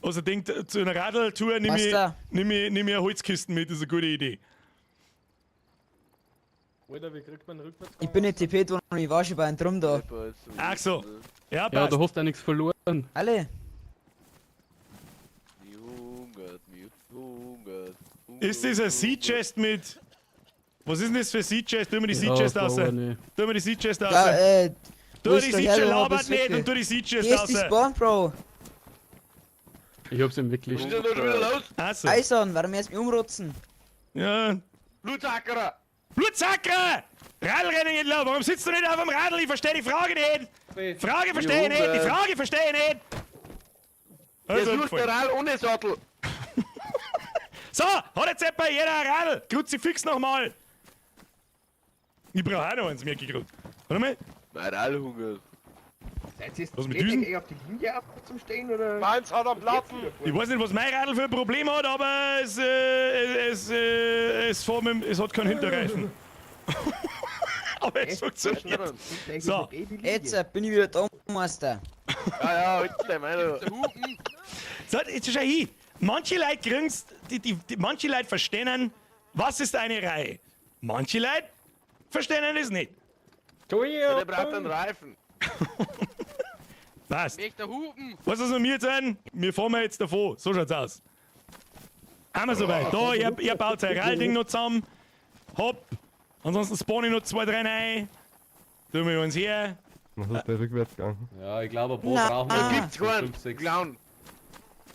Also denkt, zu einer Radltour nimm ich eine Holzkisten mit, das ist eine gute Idee. Alter, wie kriegt man rückwärts? Ich bin nicht tippet, und ich war schon bei einem Drum da. Ach so. Ja, Ja, passt. du hast ja nichts verloren. Alle? Mir hungert, mir hungert. Ist das ein Sea-Chest mit... Was ist denn das für ein Sea-Chest? Tu mir die Sea-Chest raus. Tu mir die Sea-Chest raus. Ja, Tu die Sea-Chest labert nicht und tu die Hier Sea-Chest ist die raus. Spawn, Bro. Ich hab's ihm wirklich. Ist der da schon wieder los? Ach so. Eison, warum erst mich umrotzen? Ja. Blutsackerer! Blutsacker! Radlrennen geht los. Warum sitzt du nicht auf dem Radl? Ich verstehe die Frage nicht. Frage verstehe ich nicht. Die Frage verstehe ich nicht. Der Also, sucht der Rall ohne Sattel. so, hat jetzt etwa jeder ein Radl? Kruzifix nochmal. Ich brauche auch noch eins, merke ich gerade. Warte mal. Mein Rall hungert. Seid ihr jetzt Was mit spät Düsen? gleich auf die Linie ab zum Stehen oder? Meins hat am Platten. Ich weiß nicht, was mein Radl für ein Problem hat, aber es hat keinen Hinterreifen. aber es funktioniert. So. Jetzt bin ich wieder da, Meister. Ja, ja, halt dich, Meinung. So, jetzt schau hin. Manche Leute kriegen's, manche Leute verstehen, was ist eine Reihe. Manche Leute verstehen es nicht. Der braucht einen Reifen. Passt. Möchte hupen. Was ist mit mir jetzt an? Wir fahren jetzt davon. So schaut's aus. Einmal soweit. Da, ihr baut sein Radlding noch zusammen. Hopp. Ansonsten spawn ich noch 2, 3 rein. Tun wir uns her. Was ist der Rückwärtsgang? Ja, ich glaube, ein paar Na, brauchen ah. wir. Gibt's keinen. 5, 6. Clown.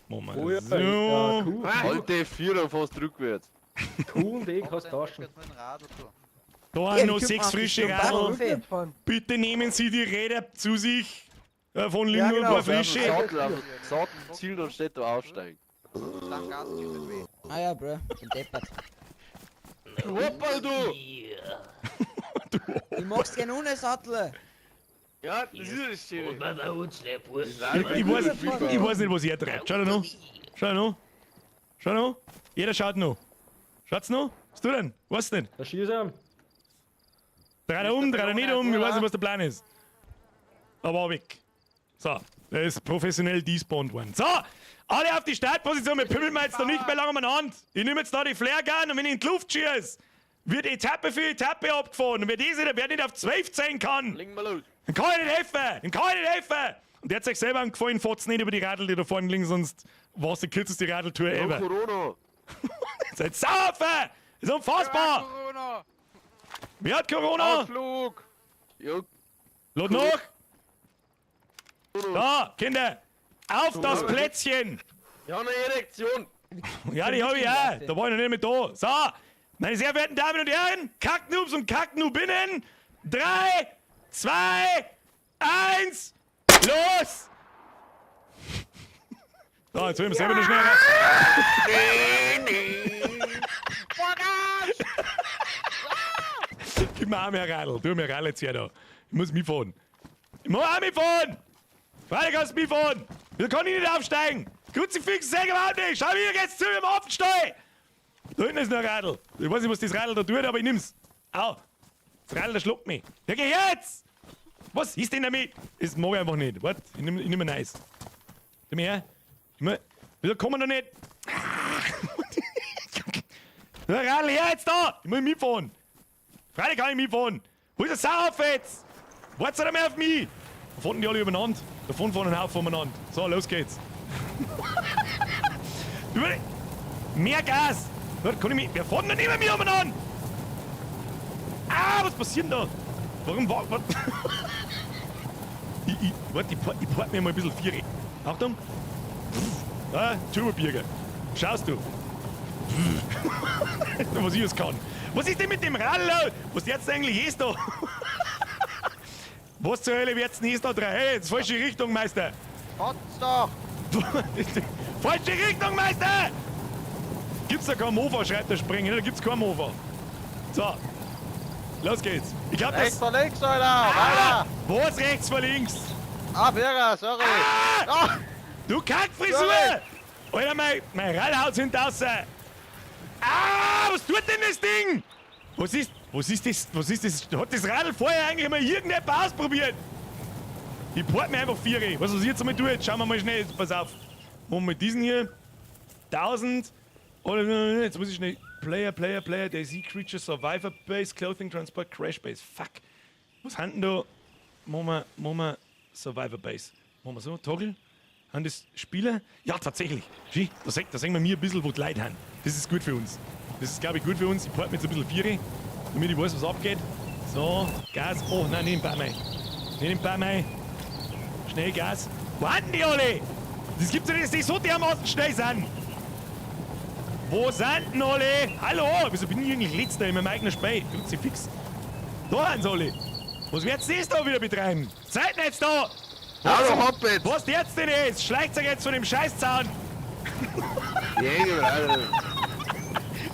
Moment. Oh ja, So. ja, cool. Alte Vierer fast rückwärts. Da Ja, haben noch wir 6 können frische auch die Radl. Sturmbahn Bitte nehmen Sie die Räder zu sich. Von Ja, Lingo ein genau. paar frische. Sattel zielt und steht da aussteigen. Ah ja, Bro, bin deppert. Hoppal, du! Ich mag's gerne ohne Sattel. Ja, das ist ja das Schöne. Ich weiß nicht, was ihr treibt. Schau da noch. Schau noch. Schau noch. Jeder schaut noch. Schaut's noch? Was du denn? Was denn? Da schießt er. Drei da um, drei da nicht um. Ich weiß nicht, was der Plan ist. Aber auch weg. So. Der ist professionell despawned worden. So. Alle auf die Startposition. Wir pümmeln wir jetzt da nicht mehr lange umeinander. Ich nehme jetzt da die Flaregun und wenn ich in die Luft schieße, wird Etappe für Etappe abgefahren. Und wer nicht auf 12 zählen kann, Legen wir los. dann kann ich nicht helfen. Dann kann ich nicht helfen. Und der hat sich selber angefallen, fährt's nicht über die Radl, die da vorne liegen, sonst war es die kürzeste Radltour Ja, ever. Corona. Seid saufen! Das ist unfassbar! Corona. Wer hat Corona? Ausflug. Ja, Lad noch! Da, Kinder! Auf das Plätzchen! ich habe eine Erektion. Ja, die habe ich auch. Da war ich noch nicht mit da. So, meine sehr verehrten Damen und Herren, Kacknoobs und Kacknoobinnen, 3, 2, 1, los! So, jetzt will ich selber noch schnell rein. Gib mir auch mehr Radl. Tu mir Radl jetzt her da. Ich muss mitfahren. Ich muss auch mitfahren! Freilich kannst du mitfahren! Wieso kann ich nicht aufsteigen? Kruzifix, sag überhaupt nicht! Schau mir jetzt zu im Apfelstall! Da hinten ist noch ein Radl. Ich weiß nicht, was das Radl da tut, aber ich nimm's. Au! Das Radl, das schluckt mich. Ja, geh jetzt! Was ist denn damit? Das mag ich einfach nicht. Warte, ich nehm ein Nice. Komm her. Wieso kommen wir da nicht? Der Radl her jetzt da! Ich muss mitfahren. Freilich kann ich mitfahren. Wo ist der Sau auf jetzt? Wartet doch mehr auf mich! Da fahren die alle übereinander. Da fahren einen Haufen umeinander. So, los geht's. Mehr Gas! Warte, kann ich mich. Wir fahren doch nicht mehr umeinander! Ah, was passiert denn da? Warum war. Warte, ich port mir mal ein bisschen Viere. Achtung! Ah, Turbobierger. Schaust du? Was ich jetzt kann. Was ist denn mit dem Radl? Was jetzt eigentlich ist da? Was zur Hölle wird's denn ist da dran? Hey, jetzt falsche Richtung, Meister. Kotz doch! Falsche Richtung, Meister! Gibt's da keinen Mofa, schreibt der Springer, da gibt's keinen Mofa. So, los geht's. Ich glaub, Rechts das... vor links, Alter! Was rechts vor links? Ah, Bürger, sorry! Ah! Du Kackfrisur! Sorry. Alter, mein Radhaut sind draußen. Ah, was tut denn das Ding? Was ist das? Hat das Radl vorher eigentlich mal irgendjemand ausprobiert? Ich port mir einfach 4. Was jetzt einmal tue, jetzt schauen wir mal schnell. Pass auf. Machen wir diesen hier. 1000. Oder, jetzt muss ich schnell. Player, they see Creature, Survivor Base, Clothing, Transport, Crash Base. Fuck. Was haben denn da? Machen wir Survivor Base. Machen wir so, Toggle. Haben das Spieler? Ja, tatsächlich. Schau, da sehen wir mir ein bisschen, wo die Leute haben. Das ist gut für uns. Das ist, glaube ich, gut für uns. Ich port mir jetzt ein bisschen 4, damit ich weiß, was abgeht. So, Gas. Oh, nein, nicht im Baumei. Nicht im Baumei. Schnell Gas. Wo haben die alle? Das gibt's ja nicht, dass die so dermaßen schnell sind. Wo sind denn alle? Hallo? Wieso bin ich eigentlich letzter in meinem eigenen Spiel? Grüezi fix. Da sind sie alle. Was wird's das da wieder betreiben? Seid ihr jetzt da? Hallo, Hoppet! Was jetzt denn ist? Schleicht euch jetzt von dem Scheißzaun. Alter.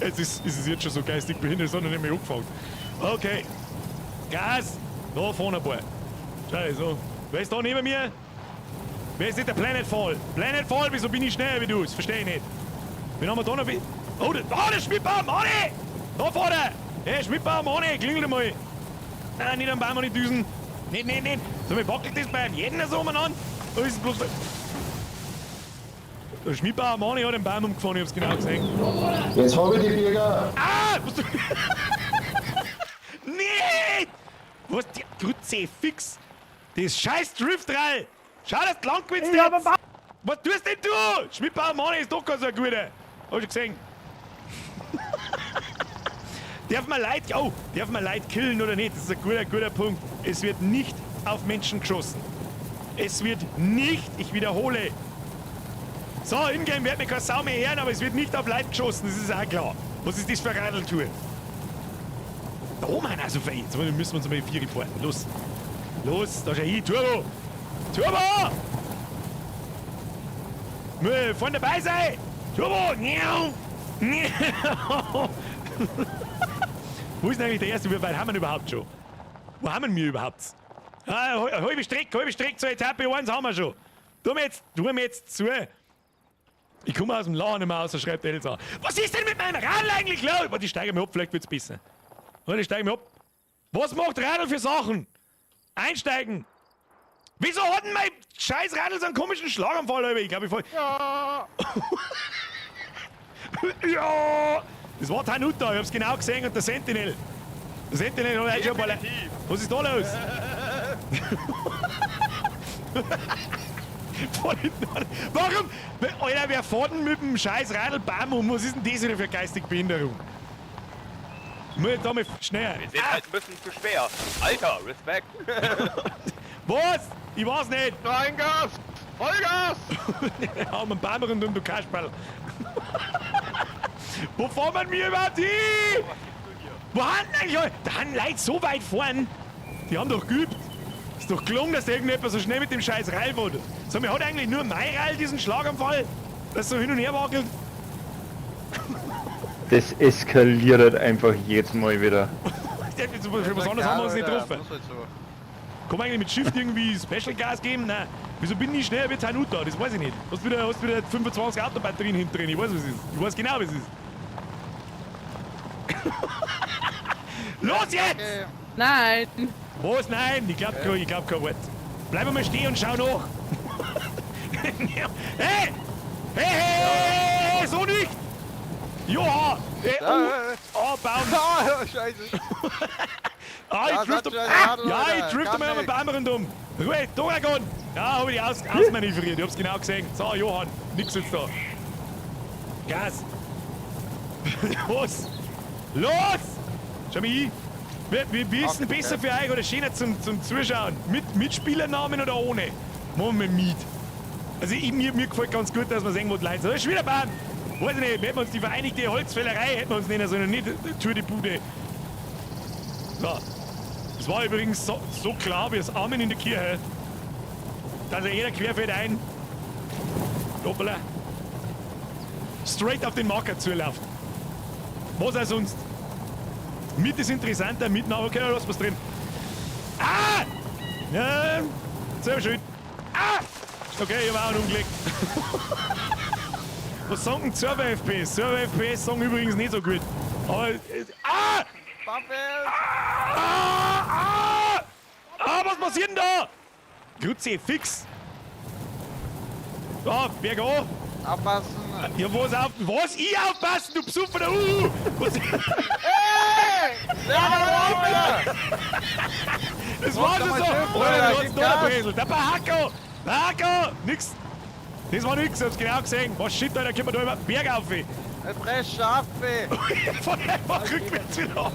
Jetzt ist es jetzt schon so geistig behindert, sondern nicht mehr angefangen. Okay. Gas. Da vorne ein paar. Schau so. Wer ist da neben mir? Wer ist nicht der Planetfall? Planetfall, wieso bin ich schneller wie du? Das verstehe ich nicht. Wen haben wir da noch? Oh, der Schmidtbaum, Arne! Da vorne! Hey, Schmidtbaum, Arne, klingelt mal. Nein, nicht am Baum, nicht düsen. Nicht. So, mir wackelt das beim jeden so umeinander. Da ist es bloß... Der Schmidtbaum, Arne hat den Baum umgefahren, ich hab's genau gesehen. Jetzt habe ich die Bürger. Ah! Was du... Nee! Was die Grütze fix? Das scheiß Driftrall! Schau, dass du langgewinnst jetzt! Was tust denn du? Schmidtbaum, Arne ist doch gar so ein guter. Hab ich gesehen. Darf man Leute killen oder nicht? Das ist ein guter Punkt. Es wird nicht auf Menschen geschossen. Es wird nicht, ich wiederhole. So, in-game wird mir keine Sau mehr hören, aber es wird nicht auf Leute geschossen, das ist auch klar. Was ist das für eine Radeltour? Da oben einer so viel. Jetzt müssen wir uns mal 4 reporten. Los, da ist er hin. Turbo! Von dabei sein! Turbo! Wo ist denn eigentlich der erste? Wie weit haben wir überhaupt schon? Wo haben wir überhaupt? Ah, halbe Strecke zur Etappe 1 haben wir schon. Tu mir jetzt zu. Ich komme aus dem Laden nicht mehr raus, schreibt der Elsa. Was ist denn mit meinem Radl eigentlich los? Warte, ich steige mir ab, vielleicht wird's besser. Warte, ich steige mir ab. Was macht Radl für Sachen? Einsteigen! Wieso hat denn mein scheiß Radl so einen komischen Schlaganfall, Alter? Ich glaube, ich voll... Ja! Ja! Das war Tanuta, ich hab's genau gesehen und der Sentinel. Der Sentinel hat schon ein paar Leute. Was ist da los? Warum? Alter, wer fährt denn mit dem scheiß Radlbaum um? Was ist denn das wieder für geistige Behinderung? Muss ich da mal schneller. Wir sind halt ein bisschen zu schwer. Alter, Respekt. Was? Ich weiß nicht. Nein, Gas! Vollgas! Hau mir einen Baum rund du Kasperl. Wo fahren wir mir überhaupt hin? Wo haben denn eigentlich... Da haben Leute so weit vorn. Die haben doch geübt. Ist doch gelungen, dass der irgendjemand so schnell mit dem scheiß Rall wurde. So, mir hat eigentlich nur mein Rall diesen Schlaganfall, das so hin und her wackelt. Das eskaliert halt einfach jedes Mal wieder. Was anderes haben wir uns nicht getroffen. Muss halt so. Kann man eigentlich mit Shift irgendwie Special Gas geben? Nein. Wieso bin ich schneller wie Tanuta? Das weiß ich nicht. Hast wieder 25 Autobatterien hinten drin. Ich weiß, was es ist. Ich weiß genau, was es ist. Los jetzt! Okay. Nein! Was? Nein, ich glaub kein Wort. Bleib mal stehen und schau nach. Hey! Hey! So nicht! Joa! Hey, oh, Baum! Ah, scheiße! Ich drifte mal am Baum um. Ruhe, Doragon! Ja, hab ich ausmanövriert, ich hab's genau gesehen. So, Johann, nix jetzt da. Gas! Los! Los! Schau mich hin! Wie ist denn besser für euch oder schöner zum Zuschauen? Mit Spielernamen oder ohne? Machen wir mit. Also mir gefällt ganz gut, dass man sehen, wo die Leute sind. Da ist wieder Baum! Weiß ich nicht, hätten wir uns die Vereinigte Holzfällerei, hätten wir uns nennen sollen, nicht Tour de Bude. So. Das war übrigens so klar wie das Amen in der Kirche. Dass jeder querfällt ein. Hoppala. Straight auf den Marker zulaufen. Was auch sonst. Mit ist interessanter, mit na okay, lass was drin. Ah! Ja, sehr schön. Ah! Okay, ich war auch umgelegt. Was sagen denn Server-FPS? Server-FPS sagen übrigens nicht so gut. Aber. Ah! Buffel! Was passiert denn da? Grütze, fix. Da, Berg an. Aufpassen! Ja, was? Ich aufpassen, du Psuffer! Was? Hey! Das war schon so! Schiff, Oder Alter, du hast gib noch Gas. ein bisschen. Der Bahako! Bahako! Nix! Das war nix, ich hab's genau gesehen. Was shit, Alter, können wir da über den Berg auf? Ein Fresh Schaffe! Von einfach rückwärts wieder auf.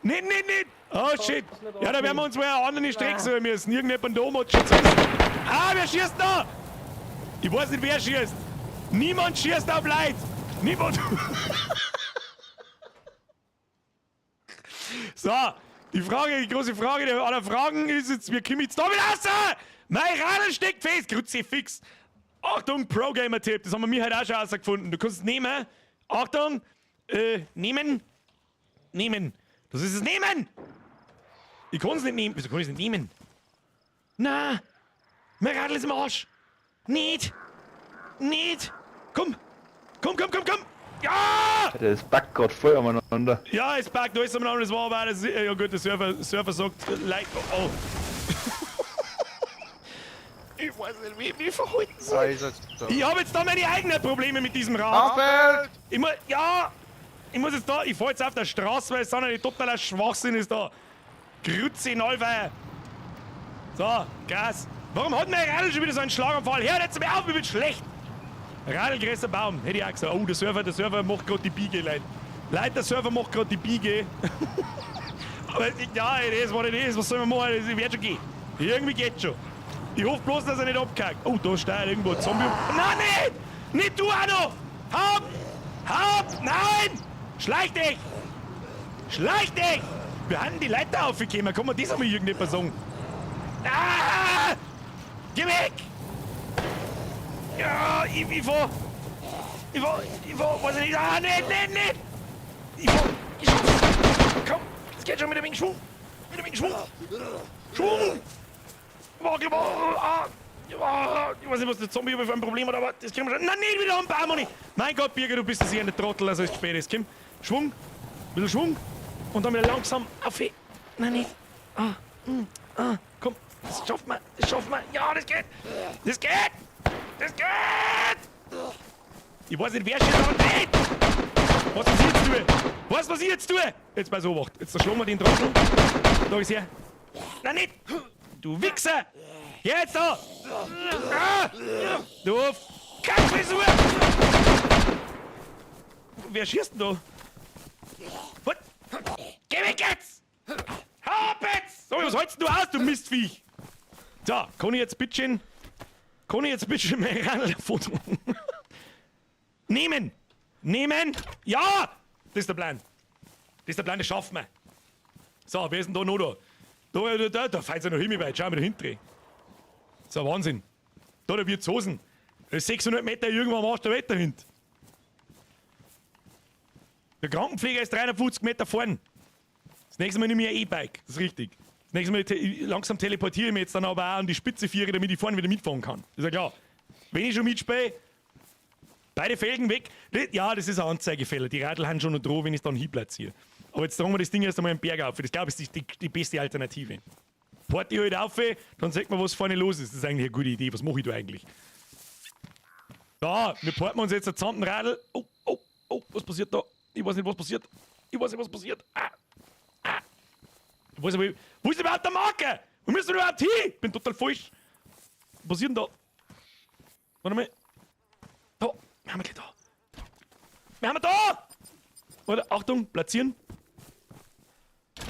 Nicht! Oh shit! Ja, da werden wir uns mal eine andere Strecke suchen müssen. Irgendjemand da muss schießen. Ah, wer schießt da? Ich weiß nicht, wer schießt. Niemand schießt auf Leid. Niemand. So, die große Frage aller Fragen ist jetzt, wir kommen jetzt da wieder raus! Mein Radl steckt fest, Grütze fix. Achtung, Pro-Gamer-Tipp, das haben wir mir heute auch schon rausgefunden. Du kannst es nehmen. Achtung, nehmen. Das ist es nehmen! Ich kann es nicht nehmen. Wieso kann ich es nicht nehmen? Na, mein Radl ist im Arsch. Nicht. Komm. Ja! Das backt gerade voll umeinander. Ja, es packt alles umeinander, das war aber auch das, ja gut, der Surfer sagt, like, oh. Ich weiß nicht, wie verhalten Da soll. ist es. So. Ich habe jetzt da meine eigenen Probleme mit diesem Rad. Aufhält! Ich muss jetzt da, ich fahr jetzt auf der Straße, weil es dann nicht totaler Schwachsinn ist da. Grütze in Allweil. So, Gas. Warum hat mein Radl schon wieder so einen Schlaganfall? Hör jetzt mir auf, mir wird schlecht. Radl, größer Baum, hätte ich auch gesagt. Oh, der Server macht gerade die Biege, Leute. Der Server macht gerade die Biege. Aber ja, das war nicht das, was soll man machen? Das wird schon gehen. Irgendwie geht's schon. Ich hoffe bloß, dass er nicht abkackt. Oh, da steht irgendwo ein Zombie. Nein, nicht! Nicht du, Anno! Haupt! Nein! Schleich dich! Wir haben die Leiter aufgekommen. Kann man das einmal irgendjemand sagen? Ah! Geh weg! Ja, ich fahr, weiß ich nicht. Ah, nicht! Ich fahr. Komm, es geht schon mit ein wenig Schwung. Schwung! Wackel, ich weiß nicht, was der Zombie für ein Problem hat, aber das können wir schon. Nein, nicht wieder am Baum, Mann! Mein Gott, Birger, du bist sicher eine Trottel, also es spät ist. Komm, Schwung, ein bisschen Schwung und dann wieder langsam auf. Nein, nicht. Komm, das schafft man. Ja, das geht! Ich weiß nicht, wer steht da nicht! Was ich jetzt tue? Jetzt bei so Wacht. Jetzt schlagen wir den Trottel. Da ist er. Nein, nicht! Du Wichser! Geh jetzt da! Du Kackfrisur! Wer schießt denn da? Was? Geh weg jetzt! Hau ab jetzt! So, was hältst du aus, du Mistviech? So, kann ich jetzt bitte mein Radl davon tragen? Nehmen! Ja! Das ist der Plan. Das schaffen wir. So, wer ist denn da noch da? Da fällt es ja noch himmelweit. Schau mal da hinten. So, Wahnsinn. Da wird's Hosen. 600 Meter irgendwann machst du weiter hin. Der Krankenpfleger ist 350 Meter vorn. Das nächste Mal nehme ich ein E-Bike. Das ist richtig. Das nächste Mal langsam teleportiere ich mich jetzt dann aber auch an die Spitze führe, damit ich vorne wieder mitfahren kann. Ist ja klar. Wenn ich schon mitspiele, beide Felgen weg. Ja, das ist ein Anzeigefehler. Die Radl haben schon noch droh, wenn ich es dann hinplatziere. Aber jetzt tragen wir das Ding erst einmal im Berg auf. Das glaube ich ist die beste Alternative. Porti halt auf, dann sagt man, was vorne los ist. Das ist eigentlich eine gute Idee. Was mache ich da eigentlich? Da, wir porten uns jetzt ein Zandenradl. Oh, was passiert da? Ich weiß nicht, was passiert. Ich weiß aber, wo ist überhaupt der Marker? Wo müssen wir überhaupt hin? Ich bin total falsch. Was passiert denn da? Warte mal. Da, wir haben wir da! Warte, Achtung, platzieren.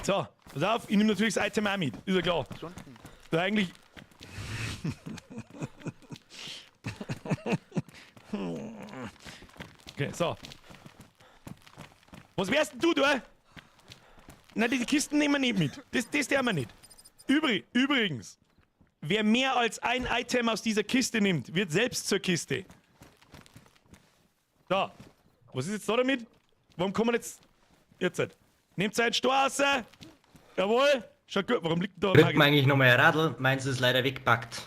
So, pass auf, ich nehme natürlich das Item auch mit. Ist ja klar. Da eigentlich... Okay, so. Was wärst denn du da? Nein, die Kisten nehmen wir nicht mit. Das tun wir nicht. Übrigens, wer mehr als ein Item aus dieser Kiste nimmt, wird selbst zur Kiste. So. Was ist jetzt da damit? Warum kommen wir jetzt... Jetzt halt. Nehmt einen Stor raus. Jawohl. Schaut gut. Warum liegt da... Rückt mir eigentlich noch mal ein Radl, meins ist leider weggepackt.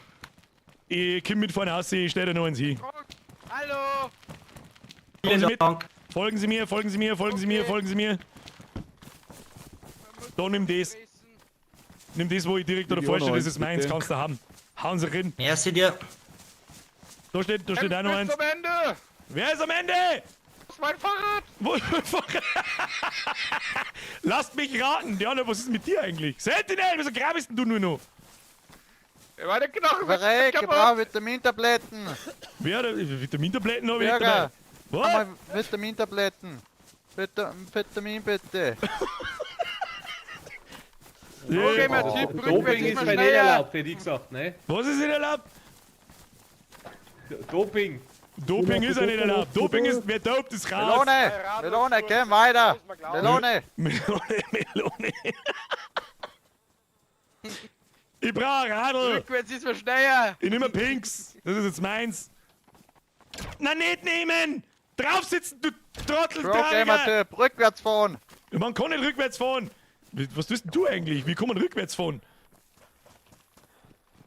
Ich komm mit vorne raus, ich stell da noch eins hin. Hallo! Vielen Dank. Folgen Sie mir, folgen Sie mir, folgen Sie mir, folgen Sie mir. Da, nimm das. Nimm das, wo ich direkt da vorstelle, das ist meins, kannst du haben. Hauen Sie rein. Merci dir. Da steht auch noch eins. Bis zum Ende! Wer ist am Ende? Das ist mein Fahrrad! Wo ist mein Fahrrad? Lasst mich raten. Diana, was ist mit dir eigentlich? Sentinel, wieso grabst denn du nur noch? Meine Knochen sind Ich brauche Vitamintabletten. Wer, Vitamintabletten habe ich dabei. Bürger, Was? mal Vitamintabletten. Vitamin bitte. Wo gehen wir Typ rückwärts immer schneller? hätte ich gesagt, ne? Was ist nicht erlaubt? Doping. Doping ist ja nicht erlaubt. Doping ist, wer dopt, ist raus. Melone, geh weiter. Melone. Melone. Ich brauch ein Radl. Rückwärts ist man schneller! Ich nehme Pinks. Das ist jetzt meins. Na, nicht nehmen! Drauf sitzen, du Bro, geh Trotteltrager! mal Typ, rückwärts fahren. Man kann nicht rückwärts fahren. Was tust denn du eigentlich? Wie kann man rückwärts fahren?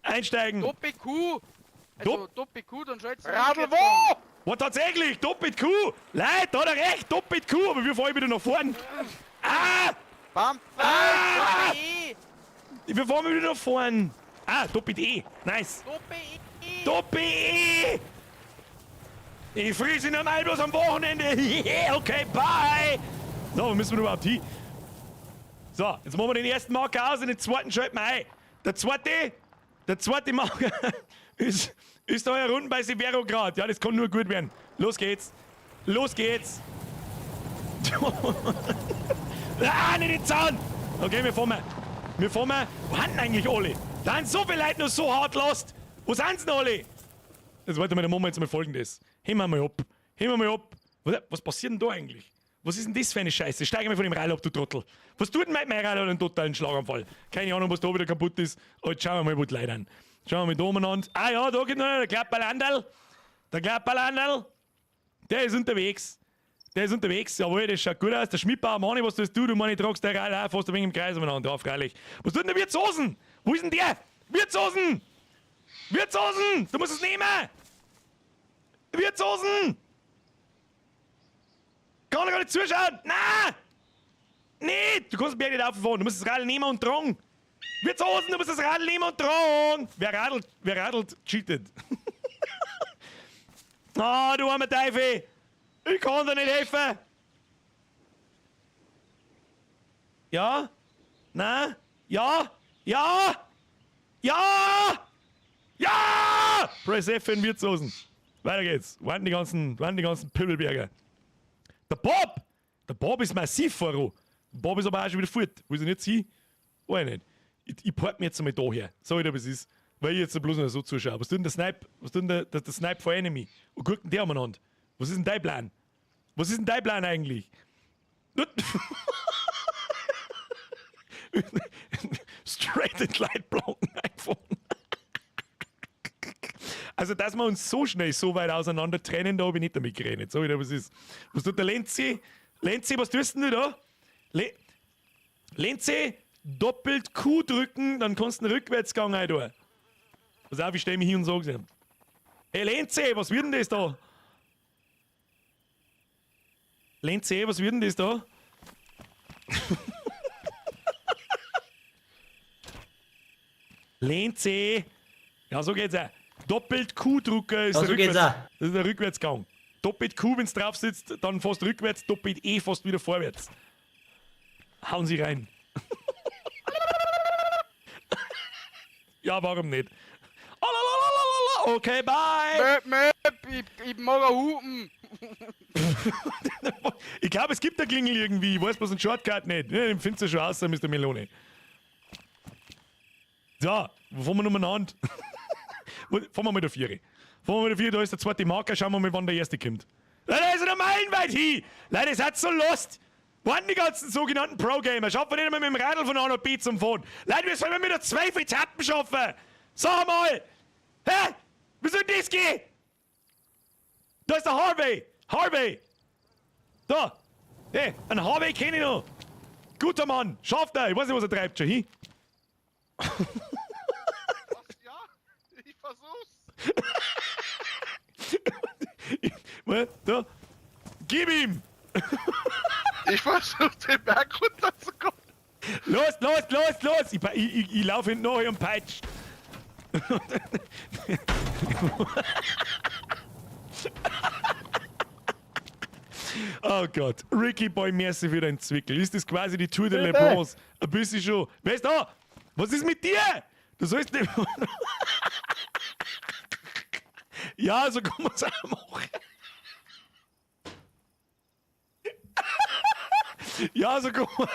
Einsteigen. Doppel-Q! Also Dop- Doppel-Q, dann schalt's Radl rückwärts wo? Was tatsächlich? Doppelt Q. Leute, da hat er recht. Doppelt Q. Aber wir fahren wieder nach vorn. Ah! Bam. Ah! Wir fahren wieder nach vorn. Ah, Doppelt E. Nice. Doppel-I! Doppel E. Ich friese ihn einmal bloß am Wochenende. Yeah, okay, bye. So, wo müssen wir überhaupt hin? So, jetzt machen wir den ersten Marker aus und den zweiten schalten wir ein. Der zweite Marker ist da herunten bei Severograd. Ja, das kann nur gut werden. Los geht's. Los geht's. Ah, nicht den Zaun. Okay, wir fahren. Wo sind denn eigentlich alle? Da sind so viele Leute noch so hart lost. Wo sind sie denn alle? Jetzt warte mal, dann machen wir jetzt mal Folgendes. Heben wir mal ab. Was passiert denn da eigentlich? Was ist denn das für eine Scheiße? Steig mal von dem Rad ab, du Trottel. Was tut denn mein Rad einen totalen Schlaganfall? Keine Ahnung, was da wieder kaputt ist. Aber jetzt schauen wir mal, wo die Leute an. Schauen wir mal da umeinander. Ah ja, da geht noch der Klapperlandal. Der Klapperlandal. Der ist unterwegs. Jawohl, das schaut gut aus. Der Schmidbauer, Mani, was tust du? Du, Manni, tragst der Rad auch fast ein wenig im Kreis umeinander. Ja, freilich. Was tut denn der Wirtshosen? Wo ist denn der? Wirtshosen! Du musst es nehmen! Wirtshosen! Kann er gar nicht zuschauen! Nein! Nicht! Du kannst den Berg nicht auffahren. Du musst das Radl nehmen und tragen. Wirtshosen, du musst das Radl nehmen und tragen. Wer radelt, cheatet. Ah, du armer Teufel! Ich kann dir nicht helfen! Ja? Nein? Ja? Ja? Ja! Ja! Press F in Wirtshosen. Weiter geht's. Warten die ganzen Pöbelberger. Der Bob ist massiv voran. Der Bob ist aber auch schon wieder fort. Wo ist er jetzt hin? Weiß ich nicht. Ich port mir jetzt einmal da her. Sag ich dir, was ist. Weil ich jetzt bloß noch so zuschaue. Was tut denn der Snipe? Was tut denn der Snipe for Enemy? Und guckt denn der umeinander? Was ist denn dein Plan? Was ist denn dein Plan eigentlich? Straight and light blown iPhone. Also, dass wir uns so schnell so weit auseinander trennen, da habe ich nicht damit gerechnet. Sag ich dir, was ist. Was tut der Lenzi? Lenzi, was tust denn du da? Lenzi, doppelt Q drücken, dann kannst du einen Rückwärtsgang ein tun. Pass auf, ich stelle mich hin und sage es. Hey Lenzi, was wird denn das da? Lenzi, was wird denn das da? Lenzi! Ja, so geht's auch. Doppelt Q drücken ist, Ja, so geht's auch. Das ist der Rückwärtsgang. Doppelt Q, wenn du drauf sitzt, dann fast rückwärts, doppelt E fast wieder vorwärts. Hauen Sie rein. Ja, warum nicht? Okay, bye! Ich mag hupen! Ich glaube, es gibt eine Klingel irgendwie. Ich weiß bloß einen Shortcut nicht. Ja, den findest du schon aus, Mr. Melone. So, fahren wir nochmal fahren wir mit der 4. Fahren wir mit der 4, da ist der zweite Marker, schauen wir mal, wann der erste kommt. Da ist er noch meilenweit hin! Leute, ihr seid so lost! Wo sind die ganzen sogenannten Pro-Gamer? Schaffen wir nicht einmal mit dem Radl von A nach B zum Fahren. Leute, wir sollen mit der 2 Etappen schaffen! Sag mal! Hä? Wie soll das gehen? Da ist der Harvey! Harvey! Da! Hey, einen Harvey kenne ich noch! Guter Mann! Schafft er! Ich weiß nicht, was er treibt schon, hin? Ja, ich versuch's. Da! Gib ihm! Ich versuch den Berg runterzukommen. Los! Ich laufe hinten nach und peitsch. Oh Gott. Ricky Boy, merci für deinen Zwickel. Ist das quasi die Tour de Le Bronze? Ein bisschen schon. Wer ist da? Was ist mit dir? Du sollst nicht... Ja, so kann man es auch machen. Ja, so kann man...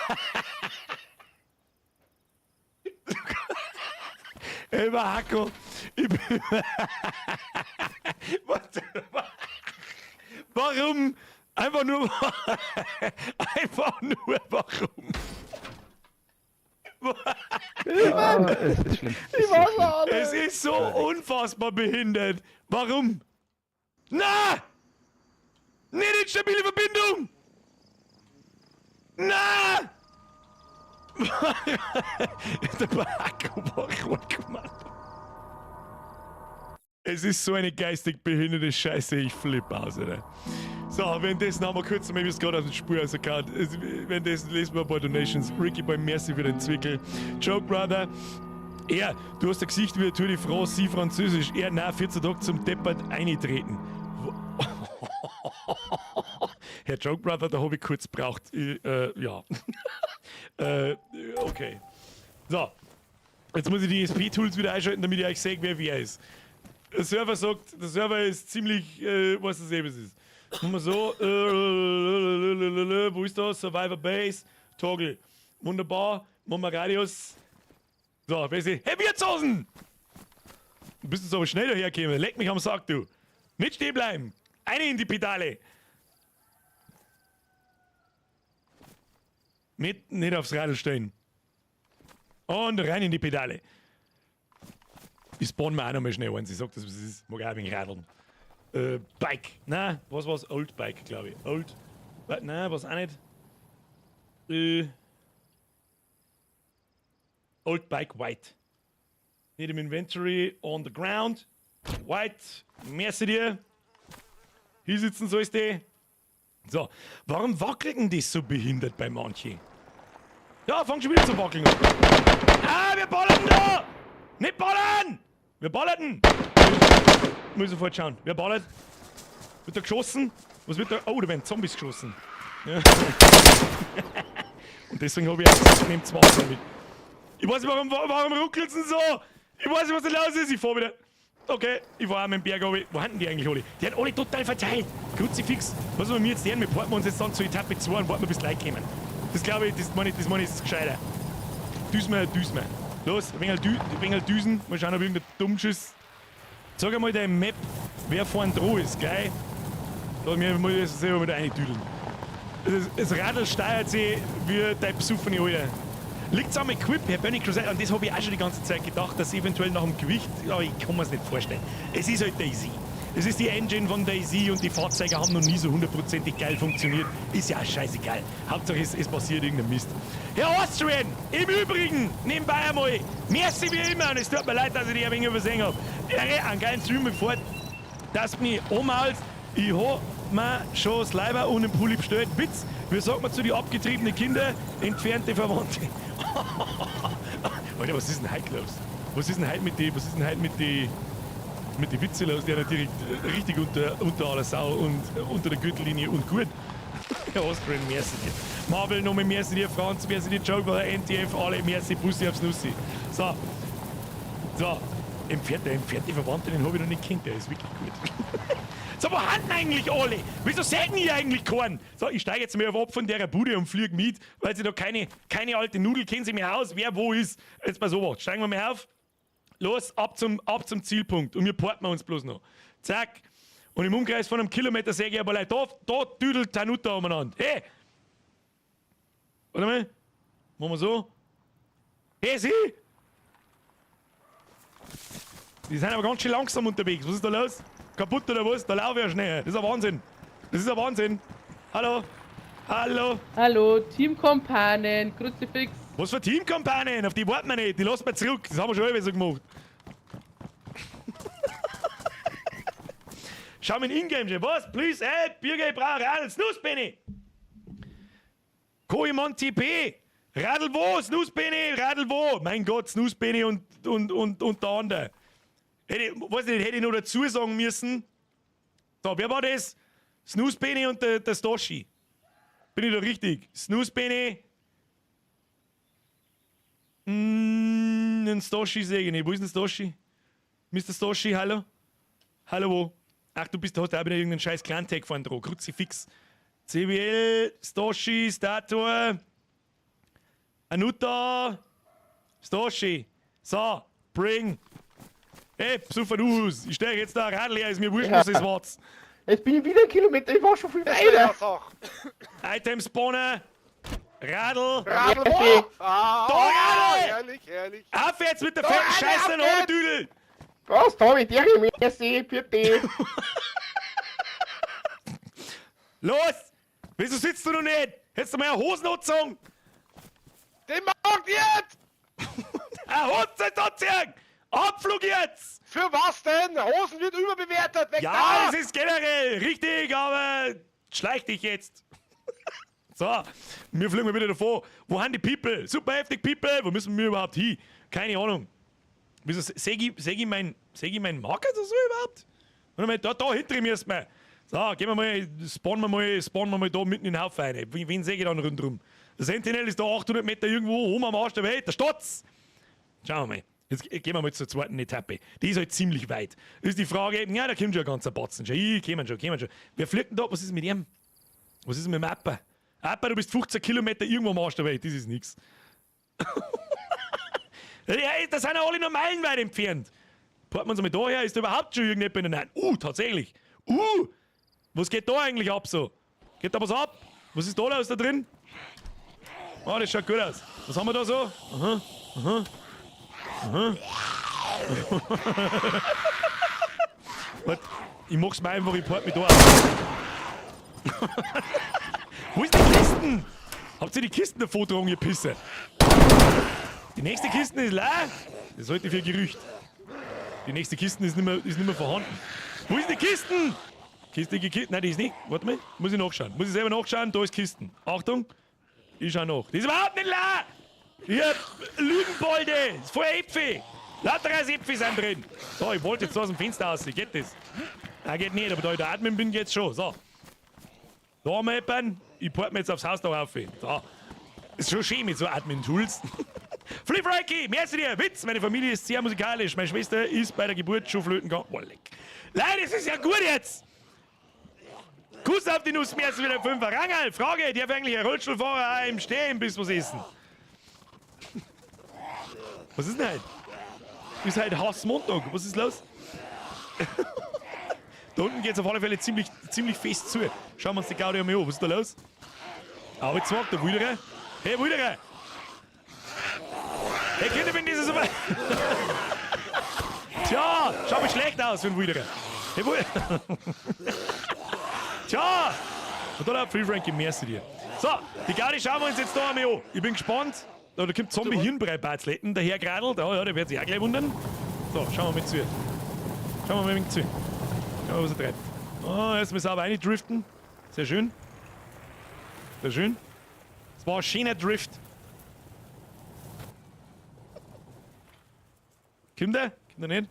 Ey, Hacko, ich bin... Warum? Einfach nur warum? Es ist schlimm. Es ist so unfassbar behindert. Warum? Na! Nicht instabile Verbindung! Na! Der Baracko war rot gemacht. Es ist so eine geistig behinderte Scheiße, ich flippe aus, Alter. So, währenddessen haben wir kurz mal, wie es gerade aus dem Spur also gerade. Währenddessen lesen wir ein paar Donations. Ricky Boy, merci für den Zwickel. Joke Brother. Er, du hast ein Gesicht wie eine Tour de France, sie Französisch. Er, na, 14 Tage zum Deppert eintreten. Herr Joke Brother, da habe ich kurz braucht. Ja. Okay. So. Jetzt muss ich die ESP-Tools wieder einschalten, damit ich euch sehe, wer ist. Der Server sagt, der Server ist ziemlich, was das eben ist. Machen wir so, wo ist das? Survivor Base, Toggle. Wunderbar, machen wir Radius. So, wer ist die? Hey, Wirtshausen! Du bist jetzt aber schneller hergekommen, leck mich am Sack, du. Nicht stehen bleiben, eine in die Pedale. Nicht aufs Radl stehen. Und rein in die Pedale. Ich spawn mir auch noch mal schnell eins. Ich sag das, was es ist. Mag auch ein wenig radeln. Bike. Nein, was war's? Old Bike, glaube ich. Old. Nein, was auch nicht. Old Bike White. Nicht im Inventory. On the ground. White. Merci dir. Hier sitzen sollst du. So. Warum wackeln das so behindert bei manchen? Ja, fang schon wieder zu wackeln. Ah, wir ballern da! Nicht ballern! Wir ballerten! Muss ich sofort schauen. Wer ballert? Wird da geschossen? Was wird da? Oh, da werden Zombies geschossen. Ja. Und deswegen habe ich auch nehmt das Wasser mit. Ich weiß nicht, warum ruckelt es denn so? Ich weiß nicht, was da los ist. Ich fahr wieder. Okay, ich fahr auch mit dem Berg runter. Wo hatten die eigentlich alle? Die hat alle total verteilt. Kruzifix. Was sollen wir jetzt lernen? Wir porten uns jetzt dann zur Etappe 2 und warten, bis die Leute kommen. Das glaube ich, das meine ich ist gescheiter. Düsen wir. Los, ein wenig düsen. Mal schauen, ob irgendein Dummschiss. Sag einmal der Map, wer vorn dran ist, gell? Lass mich mal das selber wieder reintüdeln. Das Radl steuert sich wie dein besoffene Alter. Liegt's am Equip, Herr Bernie Crusade, an das habe ich auch schon die ganze Zeit gedacht, dass eventuell nach dem Gewicht, aber ich kann mir es nicht vorstellen. Es ist halt Daisy. Es ist die Engine von Daisy und die Fahrzeuge haben noch nie so hundertprozentig geil funktioniert. Ist ja scheißegal. Hauptsache es passiert irgendein Mist. Herr Austrian, im Übrigen, nebenbei einmal, merci wie immer und es tut mir leid, dass ich dich ein wenig übersehen habe. Einen geilen Stream bevor, dass du mich umhalst. Ich hab mir schon das Leiber und den Pulli bestellt. Witz, wie sagt man zu den abgetriebenen Kindern? Entfernte Verwandte. Alter, was ist denn heute los? Was ist denn heute mit die Witze los? Die natürlich richtig unter aller Sau und unter der Gürtellinie und gut. Ja, Austrian, merci dir. Marvel, nochmal merci dir. Franz, merci dir. Joker, NTF, alle, merci. Bussi aufs Nussi. So. Entfernte Verwandte, den habe ich noch nicht kennt. Der ist wirklich gut. So, wo haben eigentlich alle? Wieso sägen die eigentlich keinen? So, ich steige jetzt mal ab von der Bude und fliege mit, weil sie da keine alte Nudel kennen sie mir aus, wer wo ist. Jetzt mal so was. Steigen wir mal auf. los, ab zum Zielpunkt. Und wir porten uns bloß noch. Zack. Und im Umkreis von einem Kilometer sehe ich aber Leute, da düdelt Tanuta umeinander. Hey! Warte mal. Machen wir so. Hey, sie! Die sind aber ganz schön langsam unterwegs. Was ist da los? Kaputt oder was? Da laufe ich ja schnell. Das ist ein Wahnsinn. Das ist ein Wahnsinn. Hallo? Hallo? Hallo, Teamkompanen, Kruzifix. Was für Teamkampagnen? Auf die warten wir nicht. Die lassen wir zurück. Das haben wir schon immer so gemacht. Schau mir in Ingame schon. Was? Please help. Bürger, ich brauche Radl. Snooze-Benny. Koimon TP. Radl wo? Snooze-Benny. Radl wo? Mein Gott, Snooze-Benny und der andere. Hätte ich noch dazu sagen müssen. So, wer war das? Snooze-Benny und der Stoshi. Bin ich da richtig? Snooze-Benny. Den Stoshi sehe ich nicht. Wo ist denn Stoshi? Mr. Stoshi, hallo? Hallo, wo? Ach, du hast da wieder irgendeinen scheiß Clan-Tag vorne dran. Kruzifix. CWL, Stoshi, Stator. Anuta. Stoshi. So, bring. Hey, super du aus. Ich stehe jetzt da Radl her, ist mir wurscht, was es war. Jetzt bin ich wieder 1 Kilometer, ich war schon viel weiter. Item Spawner. Radl. Radl, wo? Ah, Da, Radl! herrlich, herrlich. Auf jetzt mit der fetten Scheiße in den Düdel. Was, da mit dir, merci, bitte. Los! Wieso sitzt du noch nicht? Hättest du mal eine Hosen angezogen? Den mag jetzt! Eine Hose anziehen! Abflug jetzt! Für was denn? Hosen wird überbewertet, weg Ja, da! das ist generell richtig, aber schleich dich jetzt. So, wir fliegen mal wieder davor. Wo haben die People? Super heftig People. Wo müssen wir überhaupt hin? Keine Ahnung. Wieso seh ich meinen Marker so überhaupt? Warte mal, da hinter mir ist man. So, gehen wir mal, spawnen wir mal da mitten in den Haufen rein. Wen sehe ich dann rundherum? Der Sentinel ist da 800 Meter irgendwo oben am Arsch der Welt. Der Stotz! Schauen wir mal. Jetzt gehen wir mal zur zweiten Etappe. Die ist halt ziemlich weit. Das ist die Frage, ja, da kommt schon ein ganzer Batzen. Kommen schon. Wer fliegt denn da? Was ist mit ihm? Was ist mit dem Appa? Appa, du bist 15 Kilometer irgendwo am Arsch der Welt. Das ist nix. Ja, da sind ja alle noch meilenweit entfernt. Porten wir uns mal daher, ist da überhaupt schon irgendjemand in der Nähe? Tatsächlich. Was geht da eigentlich ab so? Geht da was ab? Was ist da los da drin? Oh, das schaut gut aus. Was haben wir da so? Aha. Warte, ich mach's mir einfach, ich port mich da auf. Wo ist die Kisten? Habt ihr die Kisten davor getragen, ihr Pisser? Die nächste Kiste ist leer. Das halte ich für Gerücht. Die nächste Kiste ist nicht mehr vorhanden. Wo ist die Kisten? Kiste. Nein, die ist nicht. Warte mal. Muss ich nachschauen. Muss ich selber nachschauen. Da ist Kisten. Achtung. Ich schau nach. Die ist überhaupt nicht leer. Hier, Lügenbolde. Das ist voll Äpfel. Lauter Äpfel sind drin. So, ich wollte jetzt so aus dem Fenster raus. Geht das? Nein, geht nicht. Aber da ich da atmen bin, geht's schon. So. Da haben wir jemanden. Ich port mir jetzt aufs Haus da rauf. So. Ist schon schön mit so Admin-Tools. Flip Frankie, merci dir. Witz, meine Familie ist sehr musikalisch. Meine Schwester ist bei der Geburt schon flöten gegangen. Oh, leck. Leute, das ist ja gut jetzt. Kuss auf die Nuss, merci wieder 5er. Rangal, Frage, darf eigentlich ein Rollstuhlfahrer auch im Stehen bis was essen? Was ist denn halt? Ist halt Hassmontag. Was ist los? Da unten geht es auf alle Fälle ziemlich fest zu. Schauen wir uns die Gaudi mal an. Was ist da los? Aber jetzt sagt der Wüderer. Hey, Wüderer! Hey, Kinder, wenn dieses so weit. Tja, schau mal schlecht aus für einen Wüderer. Hey, Wüderer! Tja! Und da Free Frankie, merci dir. So, die Gaudi schauen wir uns jetzt da einmal an. Ich bin gespannt. Da kommt Zombie-Hirnbrei-Batzletten daher geradelt. Ja, der wird sich auch gleich wundern. So, schauen wir mal zu. Schauen wir mal ein wenig zu. Schauen wir mal, was er treibt. Oh, jetzt müssen wir aber reindriften. Sehr schön. Sehr schön. Das war ein schöner Drift. Kommt der? Kommt der nicht?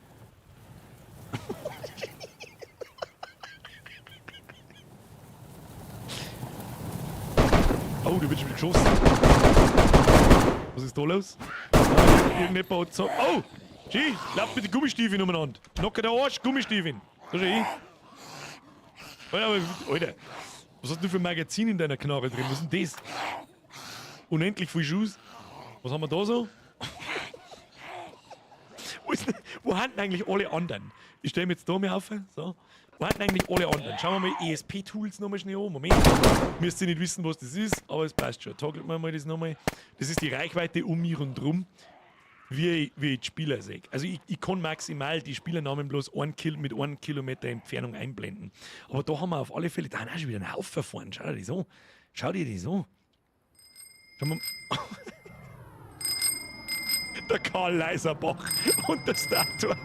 Oh, du bist schon geschossen. Was ist da los? Irgendjemand hat so. Oh! Gee, lauft mit den Gummistiefeln umeinander. Knocker der Arsch, Gummistiefeln. Da schau ich. Alter, was hast du für ein Magazin in deiner Knarre drin? Was ist denn das? Unendlich viel Schuss. Was haben wir da so? Wo ist denn? Wo haben denn eigentlich alle anderen? Ich stelle mir jetzt da mal auf. So. Wo haben denn eigentlich alle anderen? Schauen wir mal ESP-Tools nochmal schnell an. Moment. Müsst ihr nicht wissen, was das ist, aber es passt schon. Toggeln wir mal das nochmal. Das ist die Reichweite um mich und drum, wie ich die Spieler sehe. Also ich kann maximal die Spielernamen bloß mit 1 Kilometer Entfernung einblenden. Aber da haben wir auf alle Fälle, da haben auch schon wieder einen Haufen vorne. Schau dir die so. Schau dir die so. Schau mal. Der Karl Leiserbach und der Statue.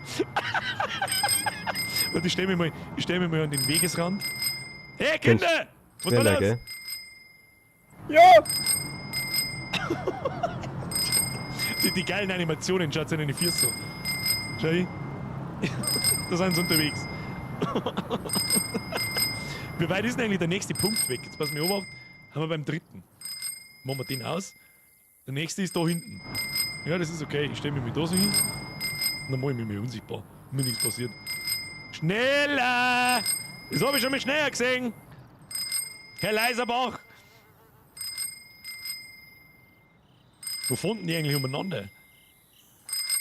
Und ich stell mich mal an den Wegesrand. Hey Kinder! Was war das? Gell? Ja! Die geilen Animationen, schaut in die Füße so. Schau hin. Da sind sie unterwegs. Wie weit ist denn eigentlich der nächste Punkt weg? Jetzt pass mir auf, haben wir beim 3. Machen wir den aus. Der nächste ist da hinten. Ja, das ist okay. Ich stelle mich da so hin. Und dann mache ich mich mal unsichtbar. Mir nichts passiert. Schneller! Das habe ich schon mal schneller gesehen. Herr Leiserbach. Wo fanden die eigentlich umeinander? Dann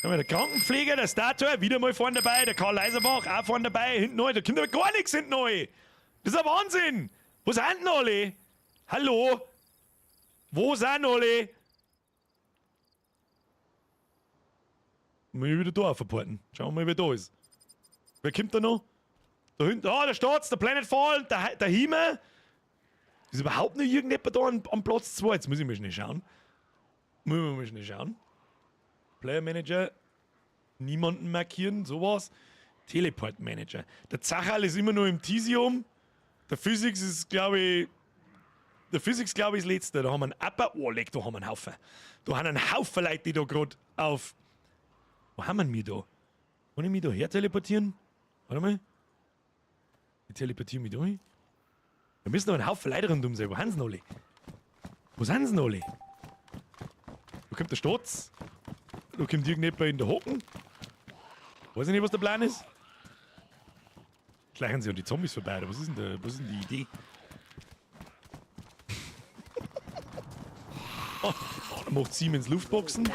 haben wir der Krankenpfleger, der Statue, wieder mal vorne dabei, der Karl Leiserbach, auch vorne dabei, hinten neu, da kommt aber gar nichts hinten neu. Das ist ein Wahnsinn. Wo sind denn alle? Hallo? Wo sind alle? Muss ich wieder da aufporten. Schauen wir mal, wer da ist. Wer kommt da noch? Da hinten, da steht's, der Planet Fall, der Himmel. Ist überhaupt nicht irgendjemand da am Platz 2? Jetzt muss ich mal schnell schauen. Player Manager, niemanden markieren, sowas. Teleport Manager. Der Zachal ist immer noch im Tisium. Der Physics ist, glaube ich, ist letzter. Da haben wir einen Upper. Oh, leck, da haben wir einen Haufen. Da haben einen Haufen Leute, die da gerade auf. Wo haben wir mich da? Kann ich mich da her teleportieren? Warte mal. Ich teleportiere mich da hin. Da müssen noch ein Haufen Leute rundum sein. Wo haben sie noch alle? Wo sind sie noch alle? Da kommt der Sturz. Da kommt irgendjemand in der Hocken. Weiß ich nicht, was der Plan ist. Schleichen sie an die Zombies vorbei. Was ist denn die Idee? Oh, da macht Siemens Luftboxen.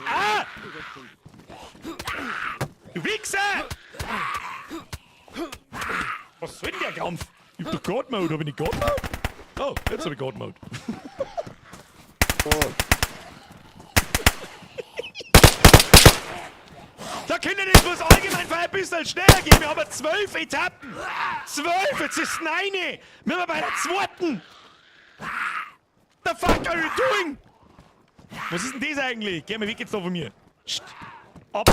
Ah! Du Wichser! Was soll denn der Kampf? Ich hab doch God Mode. Hab ich nicht God Mode? Oh, jetzt hab ich God Mode. Da können das bloß allgemein für ein bisschen schneller gehen. Wir haben 12 Etappen. 12, jetzt ist es 9. Wir sind bei der 2. The fuck are you doing? Was ist denn das eigentlich? Geh mal weg jetzt da von mir. Psst. Ab.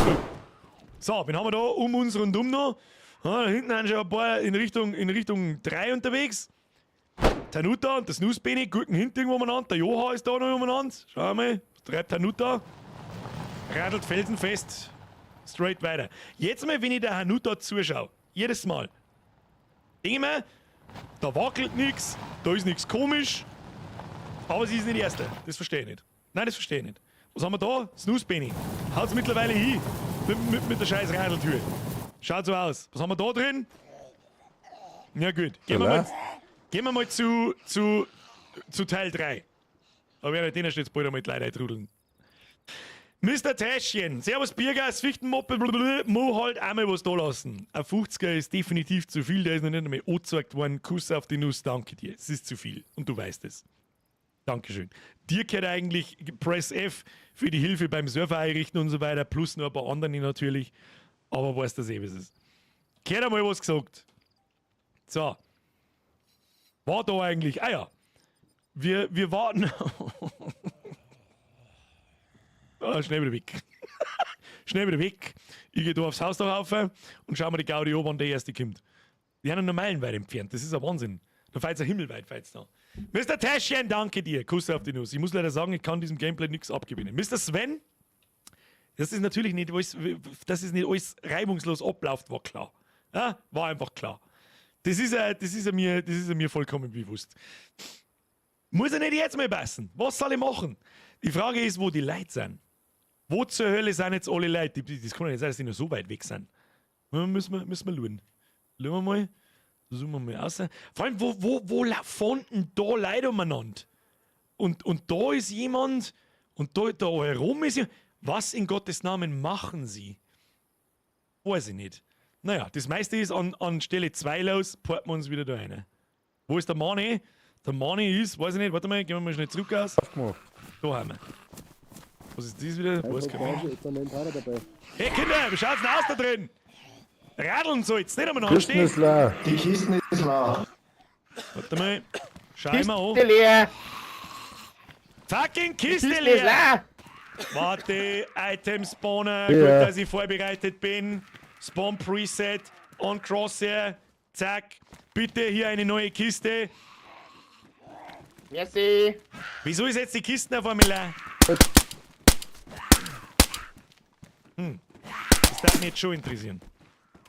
So, wen haben wir da um uns rundum noch? Ah, da hinten sind schon ein paar in Richtung 3 unterwegs. Tanuta und der Snooze-Benny gucken hinten irgendwo umeinander. Der Joha ist da noch umeinander. Schau mal, was treibt Tanuta? Radelt felsenfest. Straight weiter. Jetzt mal, wenn ich der Hanuta zuschaue, jedes Mal, denke ich mir, da wackelt nichts, da ist nichts komisch, aber sie ist nicht die Erste. Das verstehe ich nicht. Nein, das verstehe ich nicht. Was haben wir da? Snooze-Benny. Haut's mittlerweile hin mit der scheiß Radeltür. Schaut so aus. Was haben wir da drin? Ja gut. Gehen wir mal zu Teil 3. Aber wir werden den jetzt bald einmal die Leute trudeln. Mr. Täschchen, Servus Biergas, Fichtenmoppe, Mo halt einmal was da lassen. Ein 50er ist definitiv zu viel, der ist noch nicht einmal angezeigt worden. Kuss auf die Nuss, danke dir. Es ist zu viel und du weißt es. Dankeschön. Dir gehört eigentlich Press F für die Hilfe beim Server einrichten und so weiter, plus noch ein paar andere natürlich. Aber weißt du eh, was es ist. Gehört einmal was gesagt. So. War da eigentlich? Ah ja. Wir warten. Ah, schnell wieder weg. Schnell wieder weg. Ich gehe da aufs Haus rauf und schau mir die Gaudi an, wann der erste kommt. Die haben einen meilenweit entfernt. Das ist ein Wahnsinn. Da fällt's ein himmelweit, fällt's da. Mr. Täschchen, danke dir. Kuss auf die Nuss. Ich muss leider sagen, ich kann diesem Gameplay nichts abgewinnen. Mr. Sven, das ist natürlich nicht alles, dass es nicht alles reibungslos abläuft, war klar. Ja, war einfach klar. Das ist mir vollkommen bewusst. Muss er nicht jetzt mehr passen? Was soll ich machen? Die Frage ist, wo die Leute sind. Wo zur Hölle sind jetzt alle Leute? Das kann ja nicht sein, dass die noch so weit weg sind. Müssen wir schauen. Schauen wir mal. Zoomen wir mal raus. Vor allem, wo fahren denn da Leute umeinander? Und da ist jemand, und da herum ist jemand. Was in Gottes Namen machen sie? weiß ich nicht. Naja, das meiste ist an Stelle 2 los, porten wir uns wieder da rein. Wo ist der Mani? Der Mani ist, weiß ich nicht, warte mal, gehen wir mal schnell zurück aus. Da haben wir. Was ist das wieder? Hey Kinder, wie schaut's denn aus da drin? Radeln soll's, nicht einmal anstehen. Die Kisten ist leer. Warte mal, schau ich mal Kiste an. leer. Fucking Kiste Kiste ist leer! leer. Warte, Item Spawner, gut, dass ich vorbereitet bin. Spawn Preset, on Crosshair, zack. Bitte hier eine neue Kiste. Merci. Wieso ist jetzt die Kisten auf einmal leer? Das darf mich jetzt schon interessieren.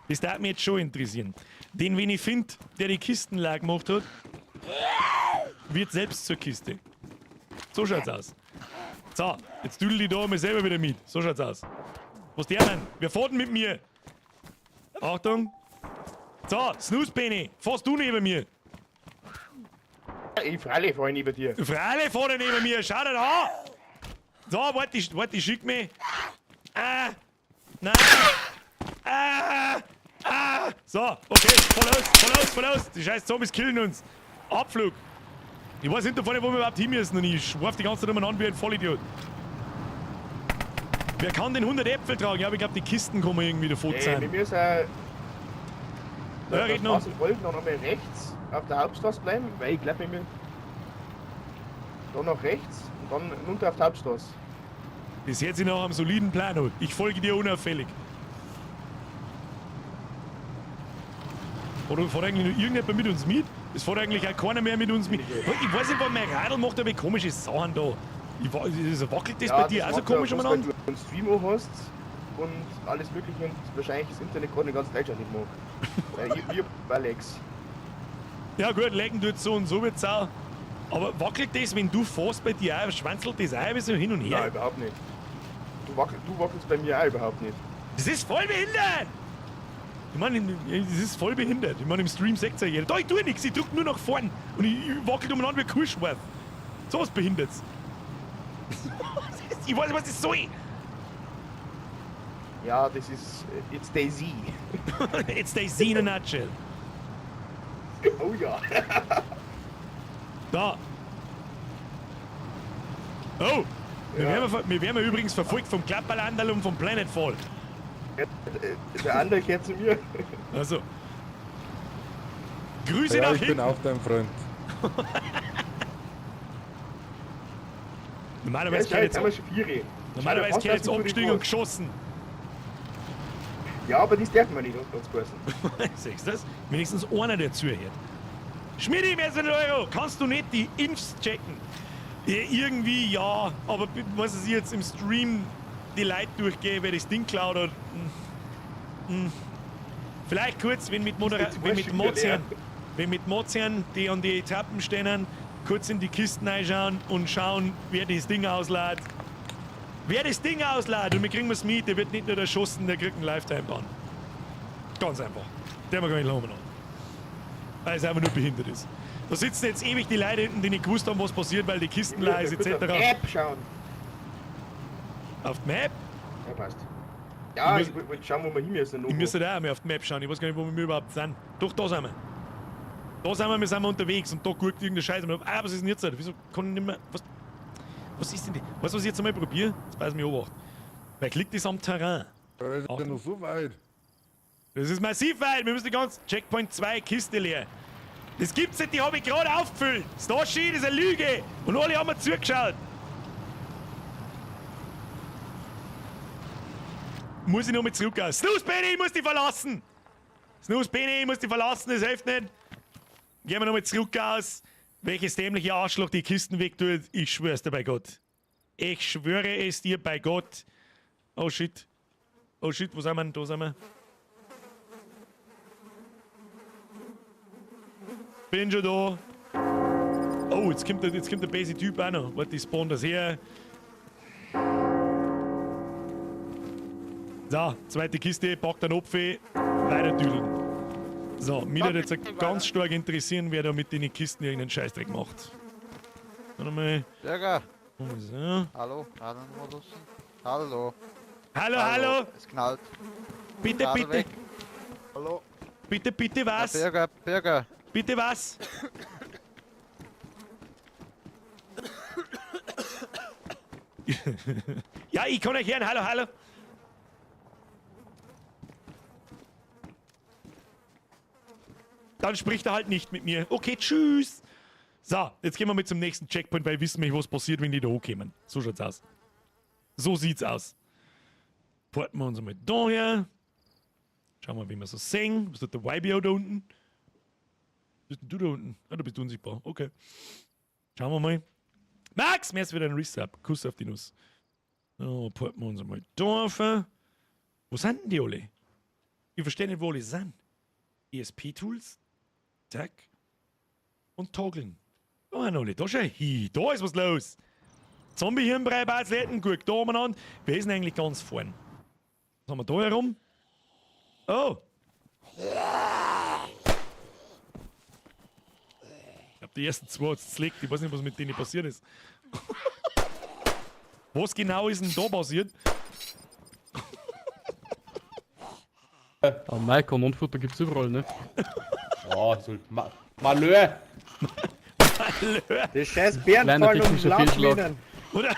Das darf mich jetzt schon interessieren. Den, wen ich finde, der die Kisten leer gemacht hat, wird selbst zur Kiste. So schaut's aus. So, jetzt düdel die da mal selber wieder mit. So schaut's aus. Was der denn? Wer fährt denn mit mir? Achtung. So, Snooze Benny, fährst du neben mir? Ich freilich fahr neben dir. Freilich fährt er neben mir, schau dir da an! So, warte, ich schick mich. Nein! So, okay, voll aus! Die scheiß Zombies killen uns. Abflug. Ich weiß nicht davon, wo wir überhaupt hin müssen und ich schwarf die ganze Zeit umeinander wie ein Vollidiot. Wer kann denn 100 Äpfel tragen? Ja, aber ich glaube, die Kisten kommen irgendwie davon Wir sein. müssen red noch. wollten noch einmal rechts auf der Hauptstraße bleiben, weil ich glaube, wir dann nach rechts und dann runter auf die Hauptstraße. Das hört sich nach einem soliden Plan an. Ich folge dir unauffällig. Oder fährt eigentlich noch irgendjemand mit uns mit? Es fährt eigentlich auch keiner mehr mit uns mit. Ich weiß nicht, was mein Radl macht, aber komische Sachen da. Wackelt das bei dir auch so komisch umeinander? Weil du einen Stream auch hast und alles mögliche und wahrscheinlich das Internet gerade in ganz Deutschland nicht mag. Weil ich hab Alex. Ja gut, lecken tut so und so wird's auch. Aber wackelt das, wenn du fährst bei dir auch, schwanzelt das auch ein bisschen hin und her? Nein, überhaupt nicht. Du wackelst bei mir auch überhaupt nicht. Das ist voll behindert! Ich meine, das ist voll behindert. Ich meine, im Stream sagt ja jeder, da, ich tue nichts, ich drück nur nach vorn und ich wackel umeinander wie ein Kuhschweif. So was behindert's. Ich weiß nicht, was das soll. Ja, das ist. It's Daisy. It's Daisy in a nutshell. Oh ja. Da. Oh! Wir werden übrigens verfolgt vom Klapperlandal und vom Planetfall. Der andere gehört zu mir. Also. Grüße nach hinten. auch dein Freund. Normalerweise Ja, geht jetzt haben wir jetzt, schon 4. normalerweise geht jetzt abgestiegen und geschossen. Ja, aber das darf man nicht uns passen. Siehst du das? Wenigstens einer, der zuhört. Schmidi, mehr als €1. Kannst du nicht die Infs checken? Ja, irgendwie ja, aber was ich jetzt im Stream die Leute durchgehe, wer das Ding klaut hat. Vielleicht kurz, wenn mit Mozian, die an die Etappen stehen, kurz in die Kisten reinschauen und schauen, wer das Ding auslädt. Wer das Ding auslädt und wir kriegen es mit, der wird nicht nur erschossen, der kriegt einen Lifetime-Ban. Ganz einfach. Der wir gar nicht haben. Weil es einfach nur behindert ist. Da sitzen jetzt ewig die Leute hinten, die nicht gewusst haben, was passiert, weil die Kisten leer ist, etc. Auf die App schauen. Auf die Map? Ja, passt. Ja, ich wollte schauen, wo wir hin müssen. Ich müsste da auch mal auf die Map schauen. Ich weiß gar nicht, wo wir überhaupt sind. Doch, da sind wir. Da sind wir sind unterwegs und da guckt irgendeine Scheiße. Was ist denn jetzt? Wieso kann ich nicht mehr. Was ist denn die? Weißt du, was ich jetzt einmal probiere? Jetzt weiß ich mich beobachten. Weil liegt das am Terrain. Das ist ja noch so weit. Das ist massiv weit. Wir müssen die ganze Checkpoint 2 Kiste leer. Das gibt's nicht, die habe ich gerade aufgefüllt. Starship ist eine Lüge. Und alle haben mir zugeschaut. Muss ich noch mal zurück aus. Snooze Benny, ich muss dich verlassen. Snooze Benny, ich muss dich verlassen, das hilft nicht. Gehen wir noch mal zurück aus. Welches dämliche Arschloch die Kisten wegtut, ich schwör's dir bei Gott. Ich schwöre es dir bei Gott. Oh shit. Oh shit, wo sind wir? Da sind wir. Bin schon da. Oh, jetzt kommt der basic Typ auch noch. Warte, ich spawn das her. So, zweite Kiste, packt den Opfer, weiter düdeln. So, mich würde jetzt ganz stark interessieren, wer da mit den Kisten irgendeinen Scheißdreck macht. Warte mal. Bürger, So. hallo, Radlmodus. Hallo. Hallo, hallo! Es knallt. Bitte, Radl bitte. weg. Hallo? Bitte, bitte was? Bürger. Bitte was? Ja, ich kann euch hören. Hallo, hallo. Dann spricht er halt nicht mit mir. Okay, tschüss. So, jetzt gehen wir mit zum nächsten Checkpoint, weil wir wissen nicht, was passiert, wenn die da hochkommen. So schaut's aus. So sieht's aus. Porten wir uns einmal da her. Schauen wir, wie wir so singen. Was ist der YBO da unten? Bist denn du da unten? Ah, du bist unsichtbar. Okay. Schauen wir mal. Max, mir ist wieder ein Resub. Kuss auf die Nuss. So, porten wir uns einmal da rauf. Wo sind denn die alle? Ich verstehe nicht, wo alle sind. ESP-Tools. Zack. Und toggeln. Da sind alle. Da schau hin. Da ist was los. Zombie-Hirnbrei, Basletten, gut, da umeinander. Wir sind eigentlich ganz vorn. Was haben wir da herum? Oh! Ich hab die ersten zwei jetzt zerlegt. Ich weiß nicht, was mit denen passiert ist. Was genau ist denn da passiert? Mike, Kanonenfutter gibt's überall, ne? Oh, so Malheur. Die scheiß Kleiner Bärenfallen und technischer Fehlschlag. Laubminen. Oder?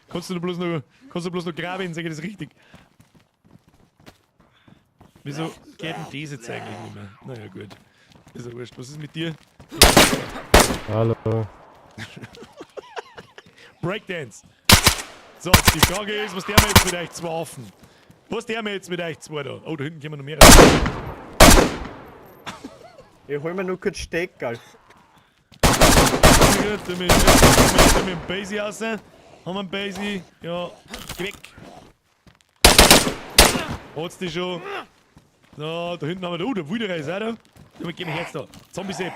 Kannst du bloß noch graben, sag ich das richtig. Wieso geht denn das jetzt eigentlich nicht mehr? Naja, gut. Ist ja wurscht. Was ist mit dir? Hallo. Breakdance. So, die Frage ist, was der mir jetzt mit euch zwei offen? Was der mir jetzt mit euch zwei da? Oh, da hinten kommen noch mehr. Ich hol mir nur kurz Steckerl. Gut, da mit dem Basie raus. Haben wir einen Basie? Ja, geh weg. Hat's die schon? So, da hinten haben wir, der Wilderer ist auch da. Damit gehen wir jetzt da. Zombie-Sepp.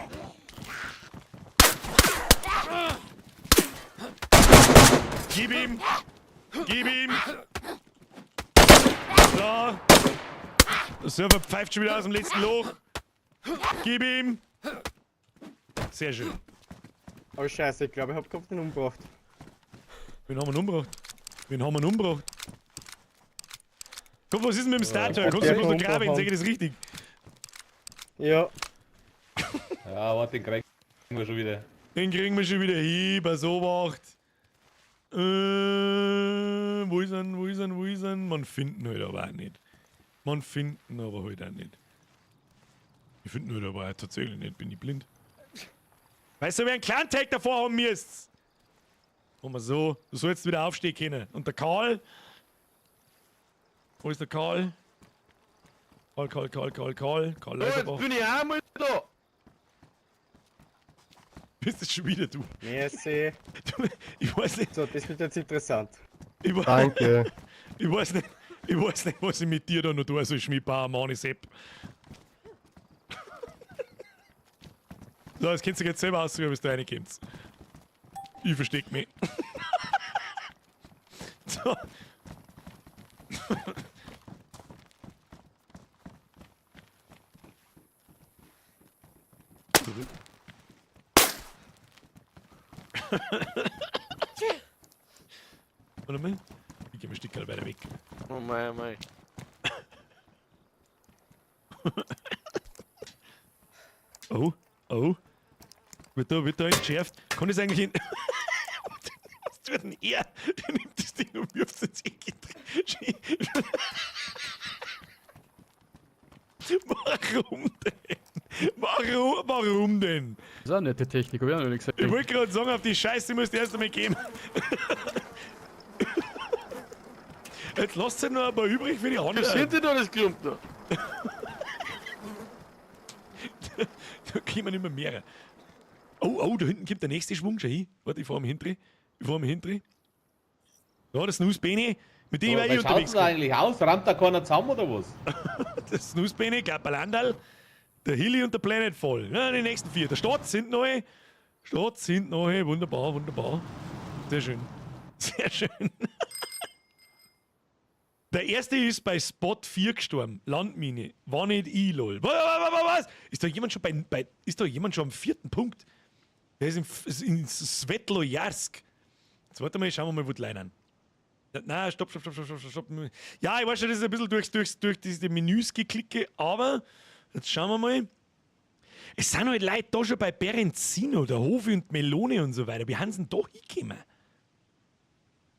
Gib ihm! Gib ihm! So. Der Server pfeift schon wieder aus dem letzten Loch. Gib ihm! Sehr schön. Oh scheiße, ich glaube, ich hab gerade den umgebracht. Wen haben wir umgebracht? Guck, was ist denn mit dem Starter? Kannst du bloß noch graben, sag ich das richtig? Ja. Ja, warte, den kriegen wir schon wieder. Den kriegen wir schon wieder hin, bei so Wacht. Wo ist er? Man findet ihn halt aber auch nicht. Wir finden ihn halt aber auch tatsächlich nicht, bin ich blind. Weißt du, wer einen kleinen Tag davor haben müsst? Und mal so, du sollst wieder aufstehen können. Und der Karl? Wo ist der Karl? Karl Leiserbach. Bin ich auch mal da. Bist das schon wieder du? Merci. Ich weiß nicht. So, das wird jetzt interessant. Danke. Ich weiß nicht, was ich mit dir da noch tue, so Schmiedbauer, Mani Sepp. So, das könnt ihr jetzt selber aussuchen, bis da reinkommt. Ich versteck mich. So. Zurück. Warte mal. Ich geh ein Stück weiter weg. Oh mein. Oh. Wird da entschärft? Kann ich eigentlich in. Was tut denn er? Der nimmt das Ding und wirft es ins Eck. Warum denn? Warum denn? Das ist auch eine nette Technik, hab ich auch noch nicht gesagt. Ich wollte gerade sagen, auf die Scheiße musst du erst einmal gehen. Jetzt lasst ihr noch ein paar übrig für die anderen. Was sind denn da das Klump da? Da kommen immer mehr. Oh, da hinten kommt der nächste Schwung schon hin. Warte, ich fahr am Hintri. Ja, das Snooze-Bene. Mit dem war ich unterwegs. Wie schaut's eigentlich aus? Rammt da keiner zusammen oder was? Das Snooze-Bene, Klapperlandal, der Hilly und der Planet voll. Ja, die nächsten 4. Der Start sind noch. Wunderbar. Sehr schön. Der erste ist bei Spot 4 gestorben. Landmine. War nicht ich, lol. Was? Ist da jemand schon am 4. Punkt? Der ist in Svetlojarsk. Jetzt warte mal, schauen wir mal, wo die Leinen. Nein, stopp. Ja, ich weiß schon, das ist ein bisschen durch diese Menüs geklicke, aber jetzt schauen wir mal. Es sind halt Leute da schon bei Berenzino, der Hofi und Melone und so weiter. Wie haben sie denn da hingekommen?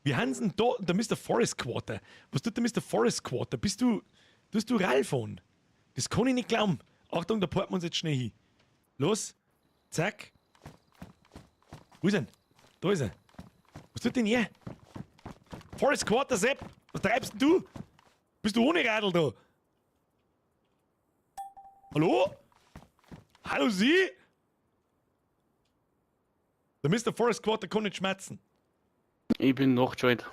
Wie haben sie denn da, der Mr. Forest Quarter? Was tut der Mr. Forest Quarter? Tust du Ralf an? Das kann ich nicht glauben. Achtung, da porten wir uns jetzt schnell hin. Los, zack. Wo ist er? Da ist er. Was tut denn hier? Forest Quarter, Sepp, was treibst denn du? Bist du ohne Radl da? Hallo? Hallo Sie? Der Mr. Forest Quarter kann nicht schmerzen. Ich bin Nachtschalt.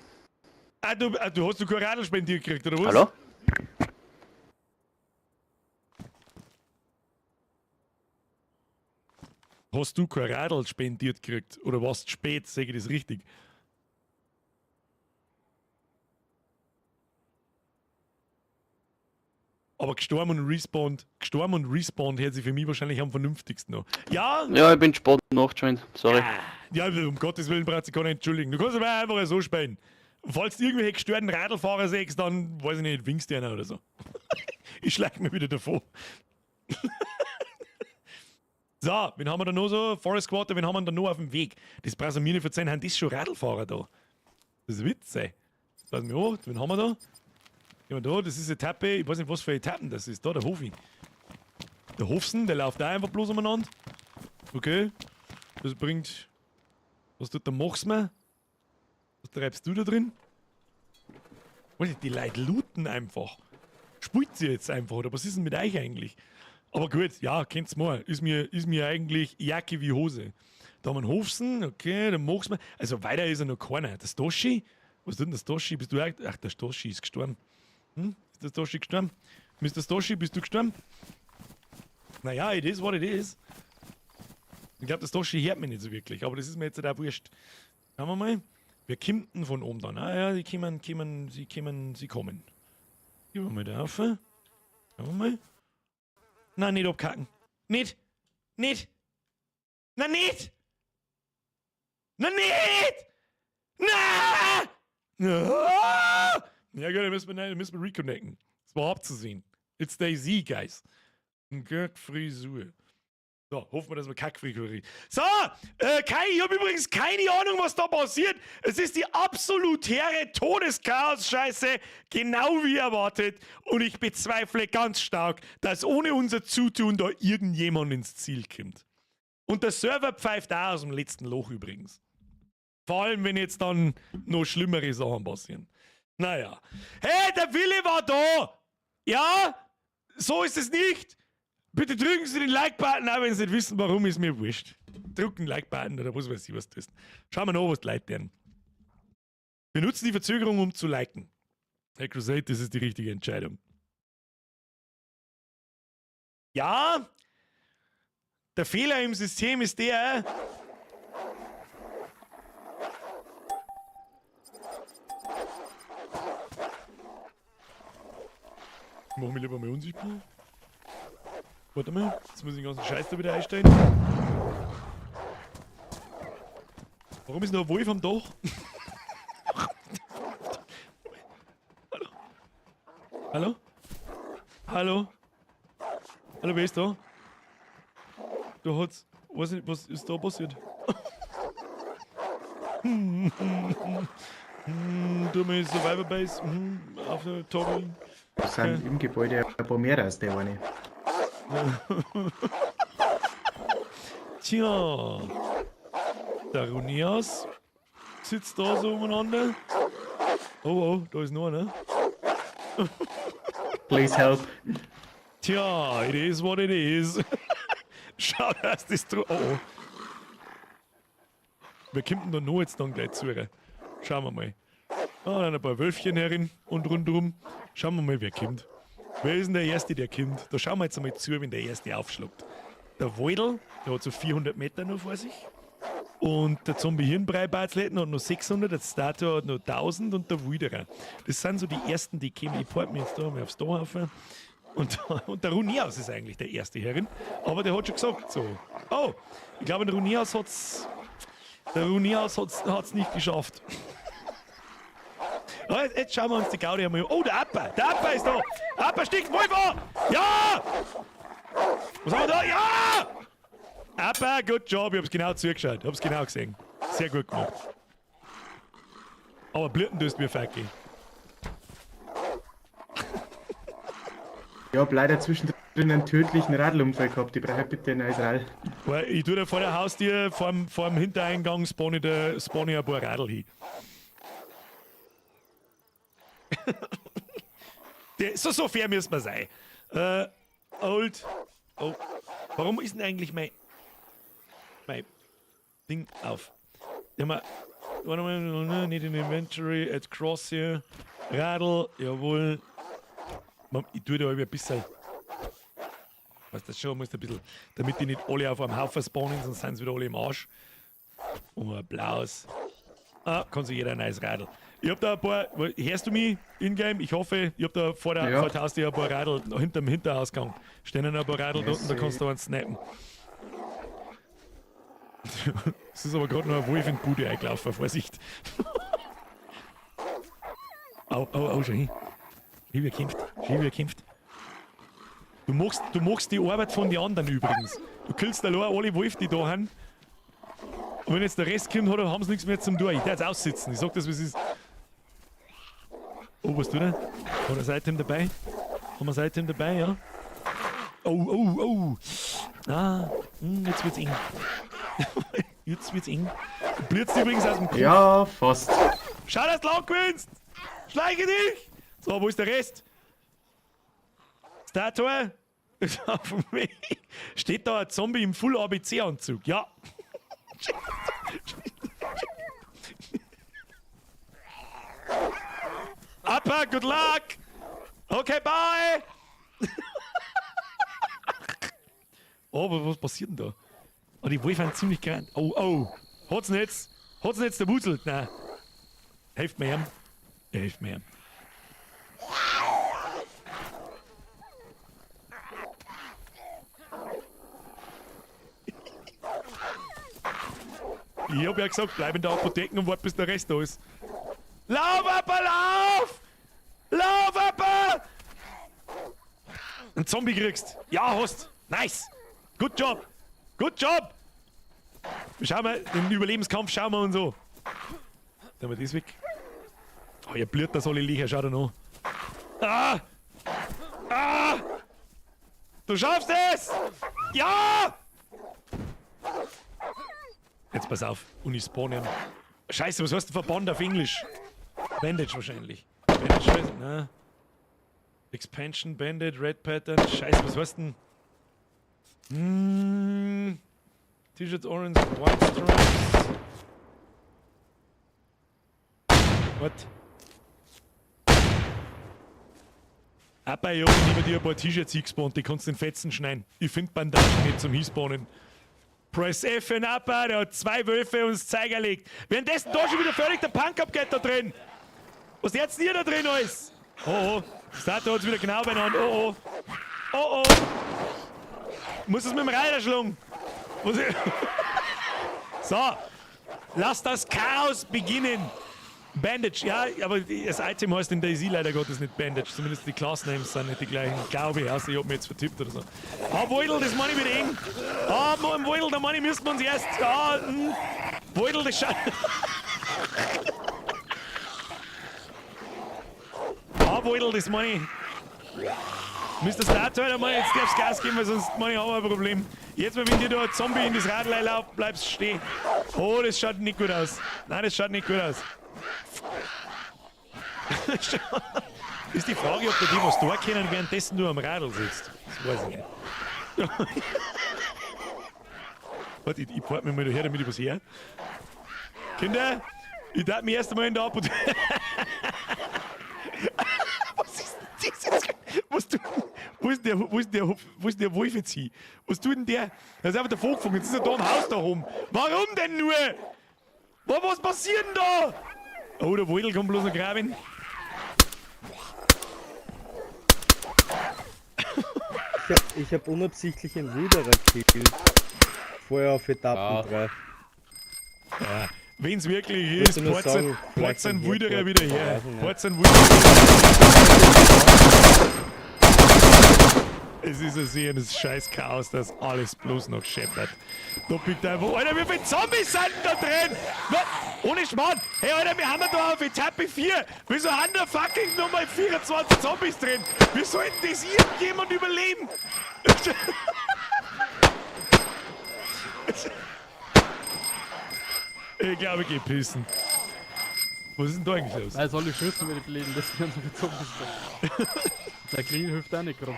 Du hast kein Radl spendiert gekriegt, oder was? Hallo? Hast du kein Radl spendiert gekriegt? Oder warst du spät? Sag ich das richtig? Aber gestorben und respawned hört sich für mich wahrscheinlich am vernünftigsten noch. Ja? Ja, ich bin spät Nachtschalt. Sorry. Ja, um Gottes Willen brauchst du gar nicht entschuldigen. Du kannst aber einfach so spielen. Und falls du irgendwelche gestörten Radlfahrer siehst, dann, weiß ich nicht, winkst du einer oder so. Ich schlag mir wieder davor. So, wen haben wir da noch so? Forest Quarter, wen haben wir da noch auf dem Weg? Das brauchst du mir nicht verzeihen, haben das schon Radlfahrer da? Das ist witzig. Lass mich hoch, wen haben wir da? Ja, da, das ist eine Etappe, ich weiß nicht, was für Etappen das ist. Da, der Hofi. Der Hofsen, der läuft da einfach bloß umeinander. Okay. Das bringt. Was tut der Machsmer? Was treibst du da drin? Weiß nicht, die Leute looten einfach. Spielt sie jetzt einfach, oder was ist denn mit euch eigentlich? Aber gut, ja, kennt's mal. Ist mir eigentlich Jacke wie Hose. Da haben wir einen Hofsen, okay, der Machsmer. Also weiter ist er noch keiner. Der Stoshi? Was tut denn der Stoshi? Bist du auch? Ach, der Stoshi ist gestorben. Ist der Stoshi gestorben? Mr. Stoshi, bist du gestorben? Naja, it is what it is. Ich glaube, der Stoshi hört mich nicht so wirklich, aber das ist mir jetzt auch wurscht. Schauen wir mal. Wer kommt denn von oben dann? Ah ja, sie kommen. Gehen wir mal da rauf. Schauen wir mal. Nein, nicht abkacken. Nicht! Nein, nicht! Nein, nicht! Nein! Ja gut, dann müssen wir reconnecten. Das war abzusehen. It's Daisy, guys. Frisur. So, hoffen wir, dass wir Kackfrisur kriegen. So, Kai, ich habe übrigens keine Ahnung, was da passiert. Es ist die absolutäre Todeschaos-Scheiße, genau wie erwartet. Und ich bezweifle ganz stark, dass ohne unser Zutun da irgendjemand ins Ziel kommt. Und der Server pfeift auch aus dem letzten Loch übrigens. Vor allem, wenn jetzt dann noch schlimmere Sachen passieren. Naja. Hey, der Wille war da! Ja? So ist es nicht! Bitte drücken Sie den Like-Button, auch wenn Sie nicht wissen, warum, ist mir wurscht. Drücken den Like-Button oder was weiß ich, was das ist. Schauen wir noch, was die Leute werden. Wir nutzen die Verzögerung, um zu liken. Hey Crusade, das ist die richtige Entscheidung. Ja, der Fehler im System ist der... Ich mach mich lieber mal unsichtbar. Warte mal, jetzt muss ich den ganzen Scheiß da wieder einstellen. Warum ist noch ein Wolf am Dach? Hallo? Hallo? Hallo? Hallo, wer ist da? Da hat's... Weiß nicht, was ist da passiert? Du mal Survivor Base auf der Toggle. Da sind im Gebäude ein paar mehr als der eine. Tja, der Runias sitzt da so umeinander. Oh, da ist noch einer. Please help. Tja, it is what it is. Schau, dass das oh. Wer kommt denn da noch jetzt dann gleich zu? Schauen wir mal. Dann ein paar Wölfchen herin und rundherum. Schauen wir mal, wer kommt. Wer ist denn der Erste, der kommt? Da schauen wir jetzt einmal zu, wenn der Erste aufschlägt. Der Woidel, der hat so 400 Meter noch vor sich. Und der Zombie-Hirnbrei-Batzletten hat noch 600, der Stator hat noch 1000 und der Wilderer. Das sind so die Ersten, die kommen. Ich port mir jetzt da mal aufs Dorf. Und der Runias ist eigentlich der Erste herin. Aber der hat schon gesagt so. Oh, ich glaube, der Runias hat's nicht geschafft. Jetzt schauen wir uns die Gaudi einmal an. Oh, der Appa ist da. Appa sticht Wolf an. Ja! Was haben wir da? Ja! Appa, good job. Ich hab's genau zugeschaut. Hab's genau gesehen. Sehr gut gemacht. Aber blüten tust mir Facki. Ich hab leider zwischendrin einen tödlichen Radlunfall gehabt. Ich brauche bitte ein neues Rad. Weil ich tue da vor der Haustür, vor dem Hintereingang, spawne ich ein paar Radl hin. So fair müssen wir sein. Old. Oh. Warum ist denn eigentlich mein Ding auf? Ja, mal. Warte mal, need an inventory at cross hier. Radl, jawohl. Ich tue da ein bisschen. Weißt du schon, muss ein bisschen. Damit die nicht alle auf einem Haufen spawnen, sonst sind sie wieder alle im Arsch. Und ein blaues. Kann sich jeder ein neues Radl. Ich hab da ein paar. Hörst du mich in-game? Ich hoffe, ich hab da vor der Haustür ein paar Radl hinterm Hinterausgang. Stehen ein paar Radl da unten, da kannst du eins snappen. Es ist aber gerade noch ein Wolf in die Bude eingelaufen, Vorsicht. Au, schon hin. Wie er kämpft. Du machst die Arbeit von den anderen übrigens. Du killst allein alle Wolf, die da haben. Und wenn jetzt der Rest kommt, haben sie nichts mehr zum tun. Ich darf jetzt aussitzen. Ich sag das, was ist. Oh, was tut er? Hat er Seitdem dabei? Haben wir Seitdem dabei, ja? Oh. Jetzt wird's eng. Jetzt wird's eng. Du blitzt übrigens aus dem Kopf. Ja, fast. Schau, dass du lang gewinnst! Schleiche dich! So, wo ist der Rest? Statue? Auf dem Weg. Steht da ein Zombie im Full ABC-Anzug? Ja. Upper, good luck! Okay, bye! Oh, was passiert denn da? Oh, die Wolf sind ziemlich gern. Oh. Hat's denn jetzt der Wusel? Nein. Helft mir ihm. Hilft mir. Ich hab ja gesagt, bleib in der Apotheke und wart bis der Rest da ist. Lauf, Appa, lauf! Lauf, Appa! Ein Zombie kriegst. Ja, hast. Nice. Good job. Schauen wir, den Überlebenskampf schauen wir und so. Dann haben wir das weg. Oh, ihr blüht das alle Licher, schau dir an. Du schaffst es! Ja! Jetzt pass auf, und ich spawne ihn. Scheiße, was heißt denn Verband auf Englisch? Bandage wahrscheinlich. Bandage, na. Expansion, Bandage, Red Pattern. Scheiße, was heißt denn? T-Shirts, Orange, White Stripes. What? Ich hab dir ein paar T-Shirts hingespawnt, die kannst du in Fetzen schneiden. Ich find Bandagen nicht zum Hinspawnen. Press F in Appa, der hat 2 Wölfe und das Zeiger legt. Währenddessen da schon wieder völlig der Punk-Up-Get da drin. Was ist jetzt hier da drin alles? Oh. Stato hat's wieder genau beieinander. Oh. Muss es mit dem Reiter schlagen. So. Lass das Chaos beginnen. Bandage, ja, aber das Item heißt in DayZ leider Gottes nicht Bandage. Zumindest die Class-Names sind nicht die gleichen. Glaube ich, also ich hab mich jetzt vertippt oder so. Voidel, das Money wird eng. Voidel, der Money müssten wir uns erst. Voidel, das schaut. Voidel, das Money. Müsst das Statue einmal jetzt darf's Gas geben, weil sonst Money haben wir ein Problem. Jetzt, wenn dir da ein Zombie in das Radl lauft, bleibst stehen. Oh, das schaut nicht gut aus. Nein, das schaut nicht gut aus. Ist die Frage, ob du die was da können, währenddessen du am Radl sitzt. Das weiß ich nicht. Warte, ich fahre mich mal daher, damit ich was her. Kinder, ich darf mich erst einmal in der Apotheke. Was ist denn das jetzt? Wo ist der Wolf jetzt hin? Was tut denn der? Der ist einfach davon geflogen. Jetzt ist er da im Haus da rum. Warum denn nur? Was passiert denn da? Oh, der Voidel kommt bloß noch graben. Ich hab unabsichtlich einen Wilderer gekillt. Vorher auf Etappen 3. Ja, Wenn's wirklich ist, nur sagen, fahrt sein vielleicht Wilderer ein wieder her. Weiß ich nicht. Fahrt sein Wilderer. Es ist ein sehendes scheiß Chaos, das alles bloß noch scheppert. Da bitte einfach, Alter, wie viele Zombies sind da drin? Ohne Schmarrn. Hey, Alter, wir haben da auf Etappe 4. Wieso haben da fucking nochmal 24 Zombies drin? Wie soll denn das irgendjemand überleben? Ich glaube, ich geh pissen. Was ist denn da eigentlich los? Nein, soll ich schützen, wenn ich beleben, das werden so viele Zombies da. Der Klingel hilft auch nicht rum.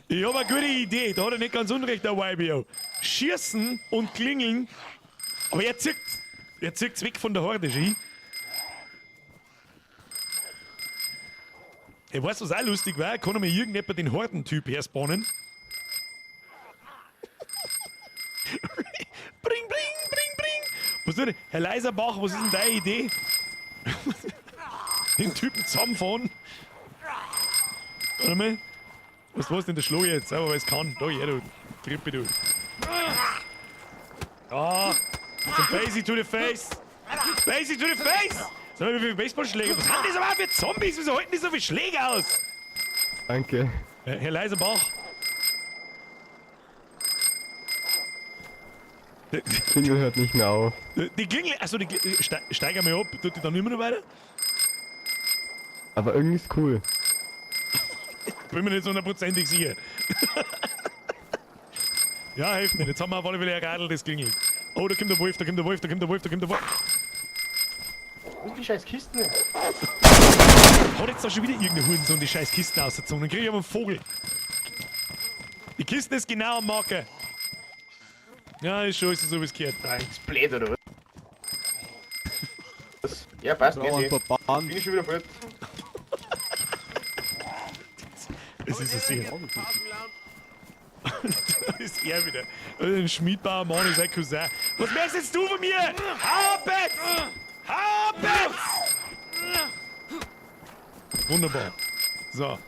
Ich habe eine gute Idee, da hat er nicht ganz unrecht, der YBO. Schießen und klingeln, aber er zieht's weg von der Horde, schau. Ich weiß, was auch lustig war, kann mir irgendjemand den Hordentyp herspawnen? Bring, bring, bring, bring! Was tut der? Herr Leiserbach, was ist denn deine Idee? Den Typen zusammenfahren? Warte mal. Was denn der Schlag jetzt? Aber weil es kann. Da, ja, du. Trippe, du. Ah! Some Basic to the face! Basic to the face! Sag mal, wie viele Baseballschläge? Was haben die so überhaupt für Zombies? Wieso halten die so viele Schläge aus? Danke. Herr Leiserbach. Klingel hört nicht mehr auf. Die Klingel. Achso, steigen wir ab. Tut die dann immer noch weiter? Aber irgendwie ist cool. Bin mir nicht so hundertprozentig sicher. Ja, hilft nicht. Jetzt haben wir auf alle Fälle ein Radl, das klingelt. Oh, da kommt der Wolf, da kommt der Wolf, da kommt der Wolf, da kommt der Wolf. Wo sind die scheiß Kisten? Hat jetzt da schon wieder irgendeine Hurensohn die scheiß Kisten ausgezogen. Dann krieg ich aber einen Vogel. Die Kiste ist genau am Marker. Ja, ist schon, ist so wie es gehört. Nein, ist blöd, oder was? Ja, passt, geht eh. Bin ich schon wieder voll. Es ist ein sehr. Da ist er wieder. Ein schmiedbarer Mann ist ein Cousin. Was möchtest du von mir? Habet! Habet! Wunderbar. So.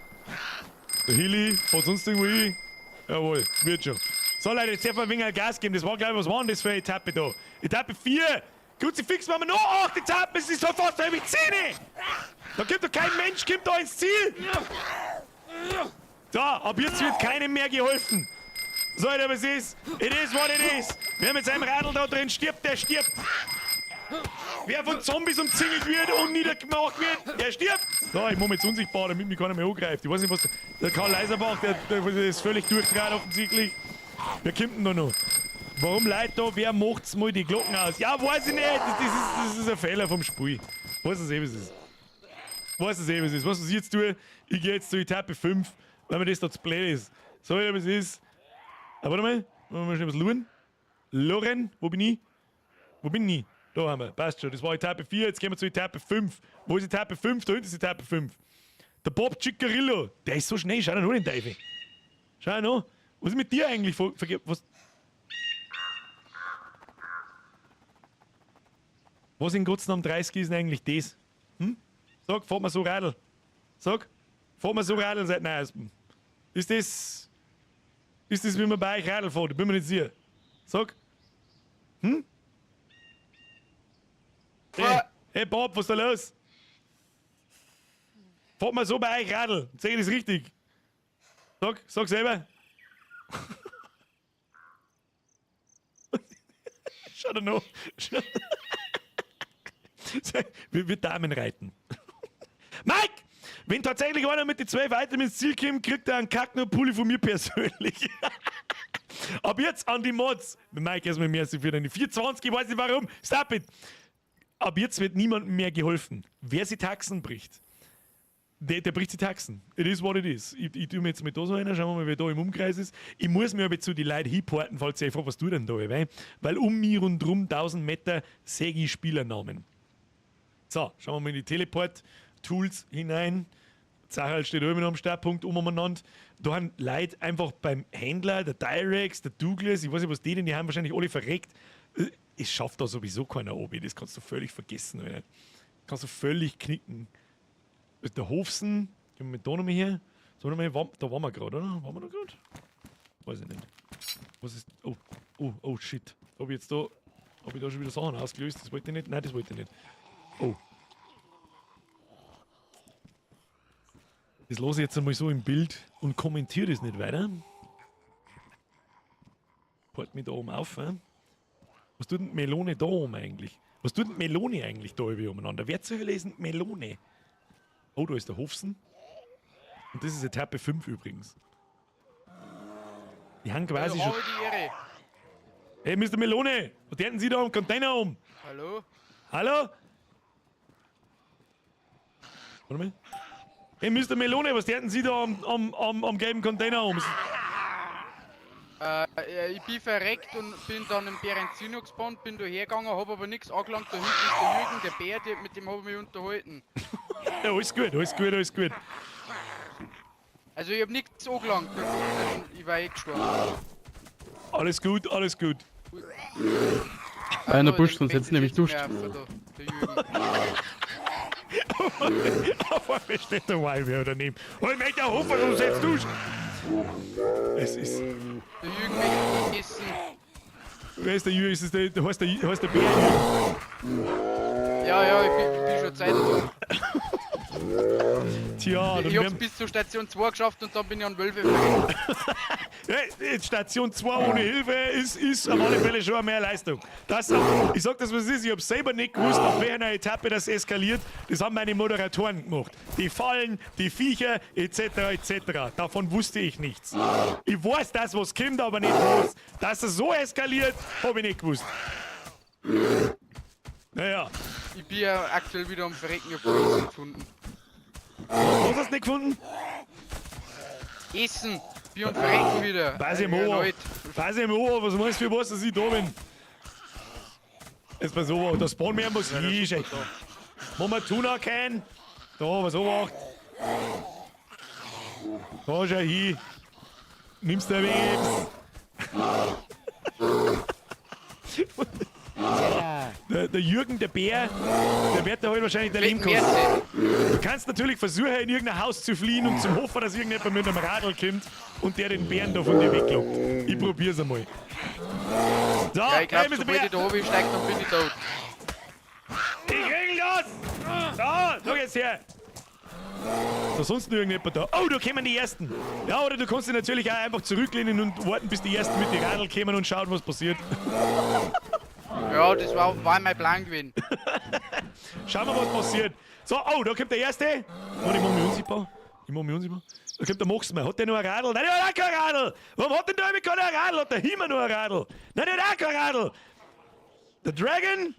Der Hilly fährt sonst irgendwo hin. Jawohl, wird schon. So Leute, jetzt darf man ein wenig Gas geben. Das war gleich, was war denn das für eine Etappe da? Etappe 4! Kruzifix machen wir noch 8 Etappen, es ist schon fast halb 10! Da kommt doch kein Mensch, kommt da ins Ziel! So, ab jetzt wird keinem mehr geholfen. So, Alter, was ist? It is what it is. Wer mit seinem Radl da drin stirbt, der stirbt. Wer von Zombies umzingelt wird und niedergemacht wird, der stirbt. So, ich mache mich jetzt unsichtbar, damit mich keiner mehr angreift. Ich weiß nicht, was der Karl Leiserbach, der ist völlig durchgedreht offensichtlich. Wer kommt denn da noch? Warum Leute da? Wer macht's mal die Glocken aus? Ja, weiß ich nicht. Das ist ein Fehler vom Spiel. Weiß es eh, was es ist. Weiß es eh, was es ist. Was ich jetzt tue, ich gehe jetzt zur Etappe 5, weil mir das da zu blöd ist. So, wie es ist. Aber warte mal, wollen wir mal schnell was schauen. Loren, wo bin ich? Wo bin ich? Da haben wir, passt schon. Das war Etappe 4, jetzt gehen wir zur Etappe 5. Wo ist Etappe 5? Da hinten ist Etappe 5. Der Bob Ciccarillo, der ist so schnell. Schau dir nur den Teufel. Schau noch. Was ist mit dir eigentlich? Was in Gottes Namen 30 ist denn eigentlich das? Hm? Sag, fahrt mal so Radl. Sag, fahrt mal so Radl seit Neuestem. Ist das, wie man bei euch Radl fährt? Bin mir nicht sicher. Sag. Hm? Hey Bob, was ist da los? Fahrt mal so bei euch Radl. Sag ich das richtig? Sag selber. Schau dir noch. Wir Damen reiten. Mike! Wenn tatsächlich einer mit den 12 Items ins Ziel kommt, kriegt er einen Kackner-Pulli von mir persönlich. Ab jetzt an die Mods. Mike, erstmal merci für deine 420, ich weiß nicht warum. Stop it! Ab jetzt wird niemandem mehr geholfen. Wer sie Taxen bricht, der bricht die Taxen. It is what it is. Ich tue mir jetzt mit da so einer, schauen wir mal, wer da im Umkreis ist. Ich muss mir aber zu die Leute hinporten, falls ihr fragt, was du denn da, weil um mich rundherum 1000 Meter sehe ich Spielernamen. So, schauen wir mal in die Teleport-Tools hinein. Zachal steht oben am Startpunkt umeinander. Da haben Leute einfach beim Händler, der Direx, der Douglas, ich weiß nicht, was die denn, die haben wahrscheinlich alle verreckt. Es schafft da sowieso keiner oben, das kannst du völlig vergessen, Alter. Kannst du völlig knicken. Der Hofsen, gehen wir mit da nochmal her. So, nochmal, da waren wir gerade, oder? Waren wir da gerade? Weiß ich nicht. Was ist. Oh shit. Hab ich jetzt da Habe ich da schon wieder Sachen ausgelöst? Das wollte ich nicht. Nein, das wollte ich nicht. Oh. Das lasse ich jetzt einmal so im Bild und kommentiere das nicht weiter. Halt mich da oben auf. Was tut denn die Melone da oben eigentlich? Was tut denn die Melone eigentlich da über umeinander? Wer zur Hölle ist denn die Melone? Oh, da ist der Hofsen. Und das ist Etappe 5 übrigens. Die haben quasi schon... Hey, Mr. Melone, was hätten Sie da am Container um? Hallo? Hallo? Warte mal. Hey, Mr. Melone, was hätten Sie da am gelben Container um? Ich bin verreckt und bin dann im Berenzino gespannt, bin da hergegangen, habe aber nichts angelangt. Da hinten ist der Jürgen, der Bär, mit dem habe ich mich unterhalten. Ja, alles gut, alles gut, alles gut. Also ich habe nichts angelangt, ich war gestorben. Alles gut, alles gut. Einer Busch, sonst hättest du nämlich duscht. Der Jürgen. Auf einmal steht der Weiber daneben. Oh, ich möchte auch hoffen, sonst jetzt duscht. Es ist... Der Jürgen möchte essen. Wer ist der Jürgen? Ist das der heißt der Bär Jürgen? Ja, ich bin schon Zeit da. Tja, Ich hab's bis zur Station 2 geschafft und dann bin ich an Wölfe verreckt. Hey, Station 2 ohne Hilfe ist auf alle Fälle schon eine mehr Leistung. Ich sag das, was es ist. Ich hab selber nicht gewusst, auf welcher Etappe das eskaliert. Das haben meine Moderatoren gemacht. Die Fallen, die Viecher, etc. etc. Davon wusste ich nichts. Ich weiß das, was kommt, aber nicht was. Dass es so eskaliert, habe ich nicht gewusst. Naja. Ich bin ja aktuell wieder am Verrecken, ich hab Essen gefunden. Was hast du nicht gefunden? Essen! Ich bin am Verrecken wieder. Weiß ich mal. Weiß ich mal, was meinst du, für was dass ich da bin? Jetzt mal so, das Spawnmeer muss hinschicken. Wo man tun kann. Da, was macht. Da schau hin. Nimmst du Webs. Der Jürgen, der Bär, der wird da halt wahrscheinlich dein Leben kosten. Du kannst natürlich versuchen, in irgendein Haus zu fliehen und zum hoffen, dass irgendjemand mit einem Radl kommt und der den Bären da von dir weglockt. Ich probier's einmal. So, Ja, ich glaub, hey, Mr. sobald ich da oben steige, dann bin ich tot. Ich regel das! So, schau jetzt her! Da sonst noch irgendjemand da. Oh, da kommen die Ersten. Ja, oder du kannst dich natürlich auch einfach zurücklehnen und warten, bis die Ersten mit den Radl kommen und schauen, was passiert. Ja, das war mein Plan gewesen. Schauen wir, was passiert. So, oh, da kommt der Erste. Oh, ich mach mich unsichtbar. Da kommt der Moxmer. Hat der noch ein Radl? Nein, der hat auch kein Radl. Warum hat denn der mit kein Radl? Hat der Himmer noch ein Radl? Nein, der hat auch kein Radl. Der Dragon?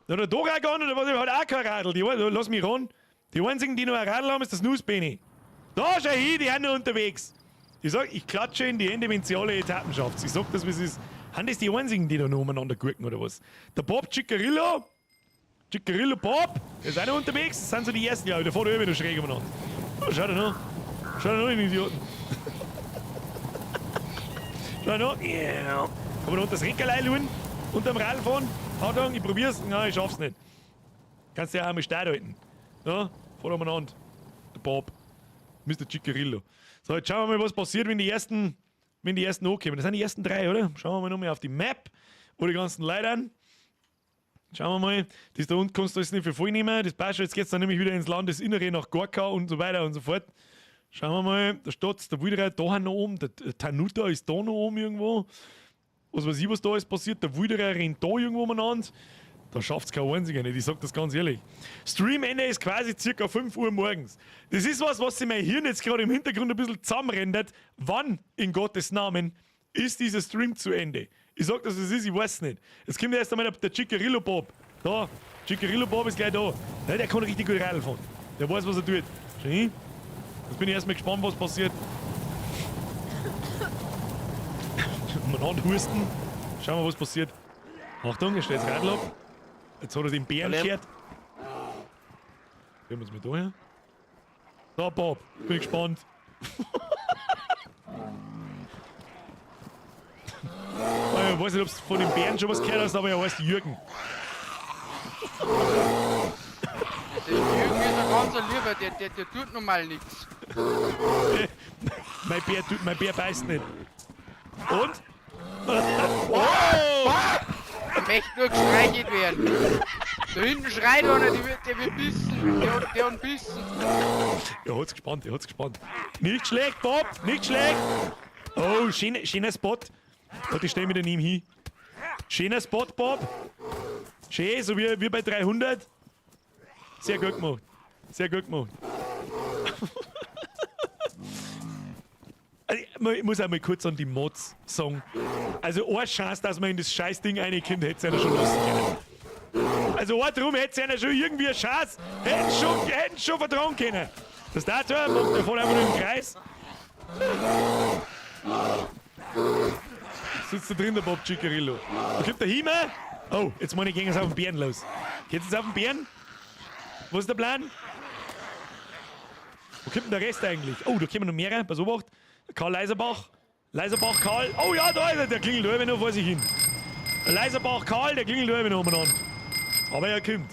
Der Doragon oder was? Der hat auch kein Radl. Lass mich ran. Die einzigen, die noch ein Radl haben, ist das Nussbeni. Da, schau hin, die sind noch unterwegs. Ich sag, ich klatsche in die Hände, wenn sie alle Etappen schafft. Ich sag das, wie es ist. Haben das die einzigen, die da noch umeinander gucken, oder was? Der Bob Ciccarillo Bob, der ist auch noch unterwegs. Das sind so die ersten, glaube ich. Der fährt immer noch schräg umeinander. Oh, schau dir noch. Schau dir noch, den Idioten. Schau dir noch. Yeah. Kann man da unter das Reckerlein schauen? Unterm Radl fahren? Hautang, ich probier's. Nein, ich schaff's nicht. Kannst du ja auch mal steil halten. Ja, fahr umeinander. Der Bob. Mr. Ciccarillo. So, jetzt schauen wir mal, was passiert, wenn die ersten ankommen. Das sind die ersten 3, oder? Schauen wir mal nochmal auf die Map, wo die ganzen Leute an. Schauen wir mal. Das da unten kannst du alles nicht für voll nehmen. Das passt schon. Jetzt geht's dann nämlich wieder ins Landesinnere nach Gorka und so weiter und so fort. Schauen wir mal. Da steht's, der Wilderer da noch oben. Der Tanuta ist da noch oben irgendwo. Was weiß ich, was da ist passiert. Der Wilderer rennt da irgendwo umeinander. Da schafft's kein einziger nicht, ich sag das ganz ehrlich. Streamende ist quasi circa 5 Uhr morgens. Das ist was sich mein Hirn jetzt gerade im Hintergrund ein bisschen zusammenrendert. Wann, in Gottes Namen, ist dieser Stream zu Ende? Ich sag das, was es ist, ich weiß nicht. Jetzt kommt erst einmal der Ciccarillo Bob. Da, Ciccarillo Bob ist gleich da. Ja, der kann richtig gut Radl fahren. Der weiß, was er tut. Schön. Jetzt bin ich erstmal gespannt, was passiert. Mal anhusten. Schauen wir, was passiert. Achtung, er stellt das Radl ab. Jetzt hat er den Bären gehört. Hören wir uns mal da her. Da, Bob, bin gespannt. Ich weiß nicht, ob du von den Bären schon was gehört hast, aber er heißt Jürgen. Der Jürgen ist ein ganzer Lieber, der tut normal nichts. Mein Bär beißt nicht. Und? Oh! möchte nur gestreichelt werden. Da hinten schreit einer, der wird bissen. Der hat einen Bissen. Er hat's gespannt, er hat's gespannt. Nicht schlecht, Bob, nicht schlecht. Oh, schöner Spot. Warte, ich steh mich daneben hin. Schöner Spot, Bob. Schön, so wie bei 300. Sehr gut gemacht. Sehr gut gemacht. Also, ich muss einmal kurz an die Mods sagen. Also, eine Chance, dass man in das Scheißding reinkommt, hätte es einer schon lassen können. Also, drum hätte es einer schon irgendwie eine Chance. Hätten schon vertrauen können. Das dazu macht der voll einfach nur im Kreis. Sitzt da drin, der Bob Ciccarillo. Da kommt der Himmel. Oh, jetzt meine ich, gehen wir auf den Bären los. Geht's jetzt auf den Bären? Was ist der Plan? Wo kommt denn der Rest eigentlich? Oh, da kommen noch mehrere. Pass auf, Karl Leiserbach. Leiserbach Karl. Oh ja, da ist er. Der klingelt da noch vor sich hin. Leiserbach Karl, der klingelt da noch umeinander. Aber er kommt.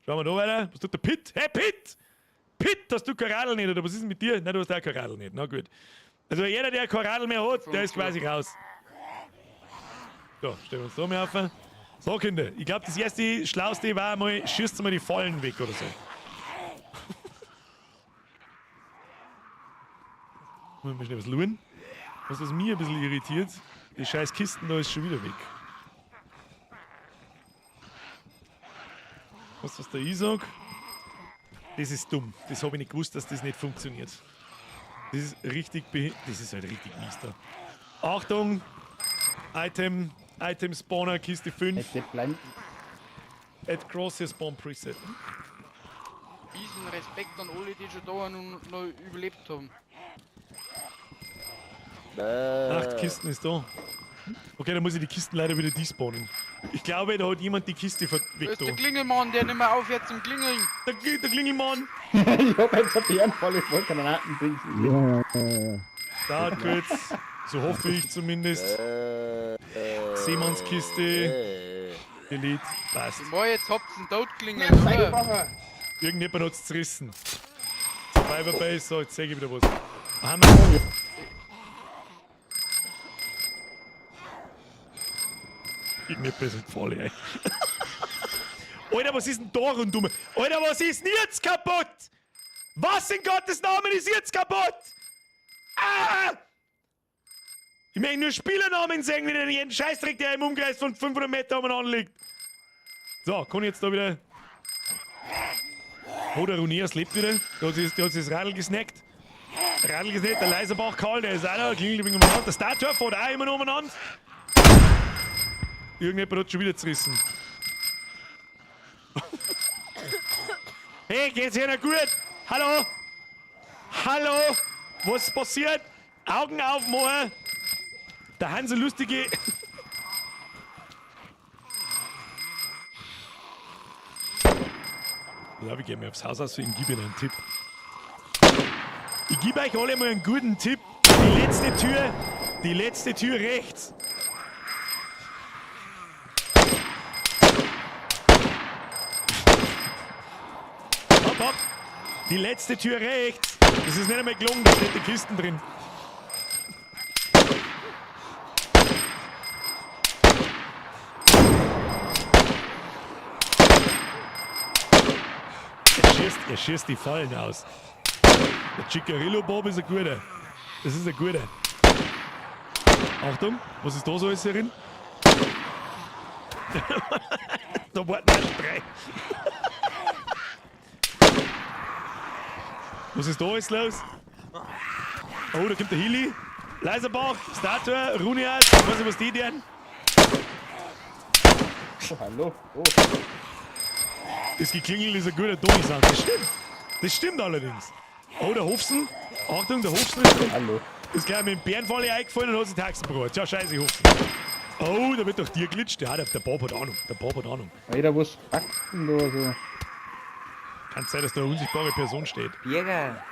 Schauen wir da weiter. Was tut der Pitt? Hey, Pitt! Pitt, hast du kein Radl nicht? Oder was ist denn mit dir? Nein, du hast auch kein Radl nicht. Na gut. Also jeder, der kein Radl mehr hat, der ist quasi raus. So, stellen wir uns da mal auf. So, Kinder, ich glaube, das erste Schlauste war einmal, schießt mal die Fallen weg oder so. Muss ich schnell was schauen. Was mich ein bisschen irritiert, die scheiß Kisten da ist schon wieder weg. Was da ich sag? Das ist dumm. Das habe ich nicht gewusst, dass das nicht funktioniert. Das ist richtig das ist halt richtig mies da. Achtung! Item Spawner, Kiste 5. Add Crosshair Spawn Preset. Riesen Respekt an alle, die schon da waren und noch überlebt haben. 8 Kisten ist da. Okay, dann muss ich die Kisten leider wieder despawnen. Ich glaube, da hat jemand die Kiste Da weg. ist der Klingelmann, der nicht mehr aufhört zum Klingeln. Der Klingelmann! Ich hab jetzt eine Bärenfalle voll Granaten. Dauert kurz. So hoffe ich zumindest. Seemannskiste. Delete. Passt. Boah, jetzt habt's einen Totklingeln, oder? Irgendjemand hat's zerrissen. Fiberbase, so, jetzt sag ich wieder was. Haben wir. Irgendjemand ist halt voll, ey. Alter, was ist denn da rundum? Alter, was ist denn jetzt kaputt? Was in Gottes Namen ist jetzt kaputt? Ah! Ich möchte nur Spielernamen sehen, wenn jeden Scheißdreck, der im Umkreis von 500 Meter umeinander liegt. So, kann ich jetzt da wieder... Oh, der Runiers lebt wieder. Der hat sich das Radl gesnackt. Radl gesnackt, der Leiserbach Karl, der ist auch da, klingelt ein bisschen umeinander. Der Statue fährt auch immer noch umeinander. Irgendjemand hat schon wieder zerrissen. Hey, geht's Ihnen gut? Hallo? Hallo? Was passiert? Augen aufmachen. Da haben sie lustige... Ja, wir gehen mal aufs Haus aus und gebe Ihnen einen Tipp. Ich gebe euch alle mal einen guten Tipp. Die letzte Tür rechts. Hopp. Die letzte Tür rechts. Das ist nicht einmal gelungen, da steht die Kisten drin. Er schießt die Fallen aus. Der Ciccarillo Bob ist ein guter. Das ist ein guter. Achtung, was ist da so alles drin? Da warten erst 3. Was ist da alles los? Oh, da kommt der Hilly. Leiserbach, Statue, Runias, ich weiß nicht, was die denn. Oh, hallo. Oh. Das Geklingel ist ein guter Toni-Sound. Das stimmt. Das stimmt allerdings. Oh, der Hofsen. Achtung, der Hofsen ist drin. Hallo. Ist gleich mit dem Bärenfalle eingefallen und hat sich Taxen gebracht. Ja, scheiße, Hofsen. Oh, da wird doch dir glitscht. Ja, der Bob hat Ahnung. Der Bob hat Ahnung. Alter, was packt denn da so? Kann sein, dass da eine unsichtbare Person steht. Bierger.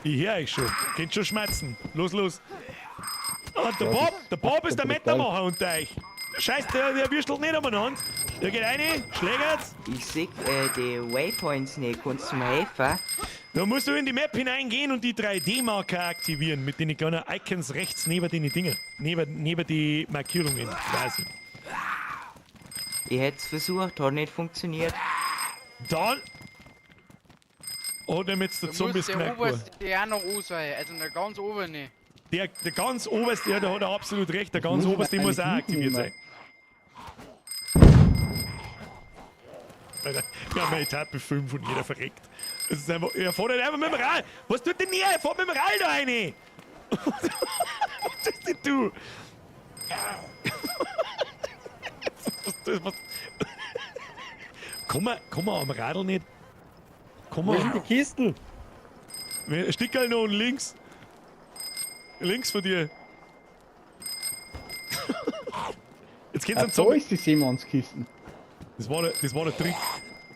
Ich höre euch schon. Könnt schon schmerzen. Los. Und der Bob ist der Mettermacher unter euch. Scheiß, der würstelt nicht umeinander. Der geht rein, schlägert. Ich sehe die Waypoints nicht. Kannst du mir helfen? Da musst du in die Map hineingehen und die 3D-Marker aktivieren mit den kleinen Icons rechts neben den Dingen. Neben die Markierungen quasi. Ich hätte es versucht, hat nicht funktioniert. Dann. Oder mit der Da muss Zombies der knackt. oberste auch noch an sein, also der ganz obere. Der ganz oberste, ja, da hat er absolut recht. Der ganz oberste muss auch aktiviert sein. Alter, wir haben eine Etappe 5 und jeder verreckt. Das ist einfach, er fährt einfach mit dem Rad. Was tut denn hier? Er fährt mit dem Rad da rein. Was tust denn du? was? Kann man am Radl nicht? Wo sind die Kisten? Stickerl noch und links. Links von dir. Jetzt geht's an So ist die Simonskisten. Das war der Trick.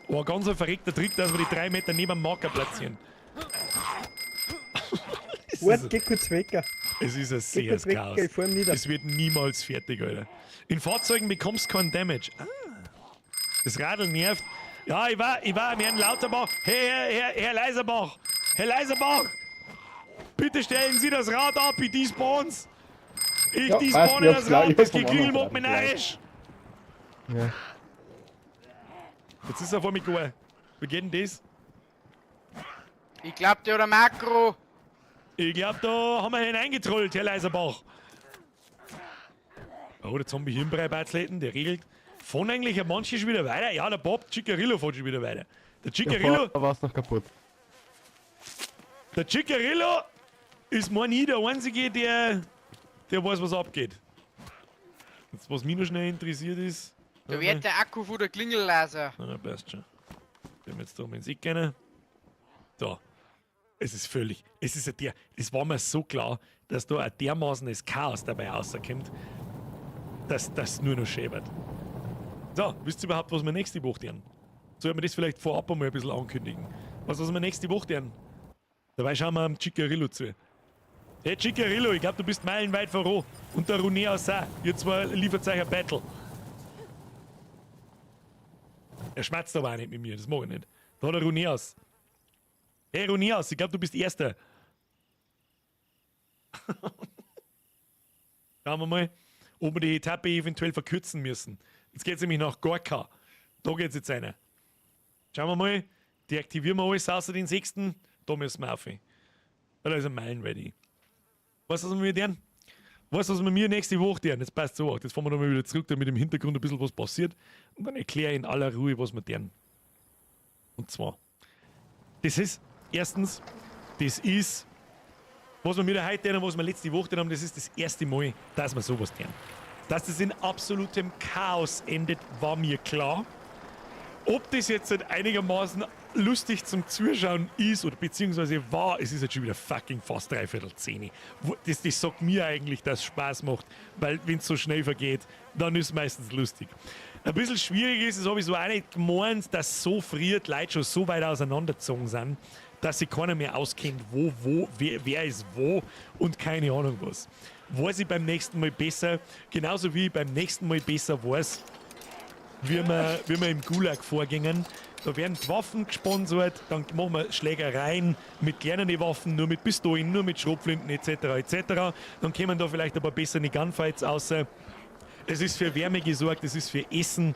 War ein ganz verreckter Trick, dass wir die 3 Meter neben dem Marker platzieren. Geh kurz weg. Es ist ein sehr Chaos. Es wird niemals fertig, Alter. In Fahrzeugen bekommst du keinen Damage. Das Radl nervt. Ja, ich war am Herrn Lauterbach. Hey, Herr Leiserbach. Herr Leiserbach. Bitte stellen Sie das Rad ab, ich despawns. Ich despawne das Rad, das Geklingel macht mich narrisch. Ja. Jetzt ist er vor mir gegangen. Wie geht denn das? Ich glaub, der hat ein Makro. Ich glaub, da haben wir hineingetrollt, Herr Leiserbach. Oh, der Zombie-Hirnbrei-Batzletten, der regelt. Fahren eigentlich manche schon wieder weiter? Ja, der Bob Ciccarillo fährt schon wieder weiter. Der Ciccarillo... Da war's noch kaputt. Der Ciccarillo ist mal nie der Einzige, der weiß, was abgeht. Jetzt, was mich noch schnell interessiert ist... Da wird der Akku von der Klingel lassen. Na, passt schon. Wenn wir jetzt da mal ins Eck gehen. Da. Es ist völlig... Es war mir so klar, dass da ein dermaßenes Chaos dabei rauskommt, dass das nur noch schäbert. So, wisst ihr überhaupt, was wir nächste Woche tun? Sollten wir das vielleicht vorab einmal ein bisschen ankündigen? Was wir nächste Woche tun? Dabei schauen wir am Ciccarillo zu. Hey Ciccarillo, ich glaube, du bist meilenweit voran. Und der Runeas auch. Ihr zwei liefert euch ein Battle. Er schmatzt aber auch nicht mit mir, das mag ich nicht. Da hat der Runeas. Hey Runeas, ich glaube, du bist Erster. Schauen wir mal, ob wir die Etappe eventuell verkürzen müssen. Jetzt geht es nämlich nach Gorka. Da geht es jetzt rein. Schauen wir mal, deaktivieren wir alles außer den 6. Da müssen wir auf. Da ist ein Meilen-Ready. Weißt du, was wir tun? Weißt du, was wir mir nächste Woche tun? Jetzt passt so. Jetzt fahren wir nochmal wieder zurück, damit im Hintergrund ein bisschen was passiert. Und dann erkläre ich in aller Ruhe, was wir tun. Und zwar, das ist, erstens, was wir wieder heute tun und was wir letzte Woche tun haben, das ist das erste Mal, dass wir sowas tun. Dass das in absolutem Chaos endet, war mir klar. Ob das jetzt halt einigermaßen lustig zum Zuschauen ist oder beziehungsweise war, es ist jetzt schon wieder fucking fast 3/4 Das sagt mir eigentlich, dass es Spaß macht, weil wenn es so schnell vergeht, dann ist es meistens lustig. Ein bisschen schwierig ist, das habe ich so auch nicht gemeint, dass so früh die Leute schon so weit auseinandergezogen sind, dass sich keiner mehr auskennt, wer ist wo und keine Ahnung was. Weiß ich beim nächsten Mal besser, genauso wie ich beim nächsten Mal besser weiß, wie wir im Gulag vorgingen. Da werden die Waffen gesponsert, dann machen wir Schlägereien mit kleinen Waffen, nur mit Pistolen, nur mit Schrotflinten etc. etc. Dann kommen da vielleicht ein paar bessere Gunfights raus. Es ist für Wärme gesorgt, es ist für Essen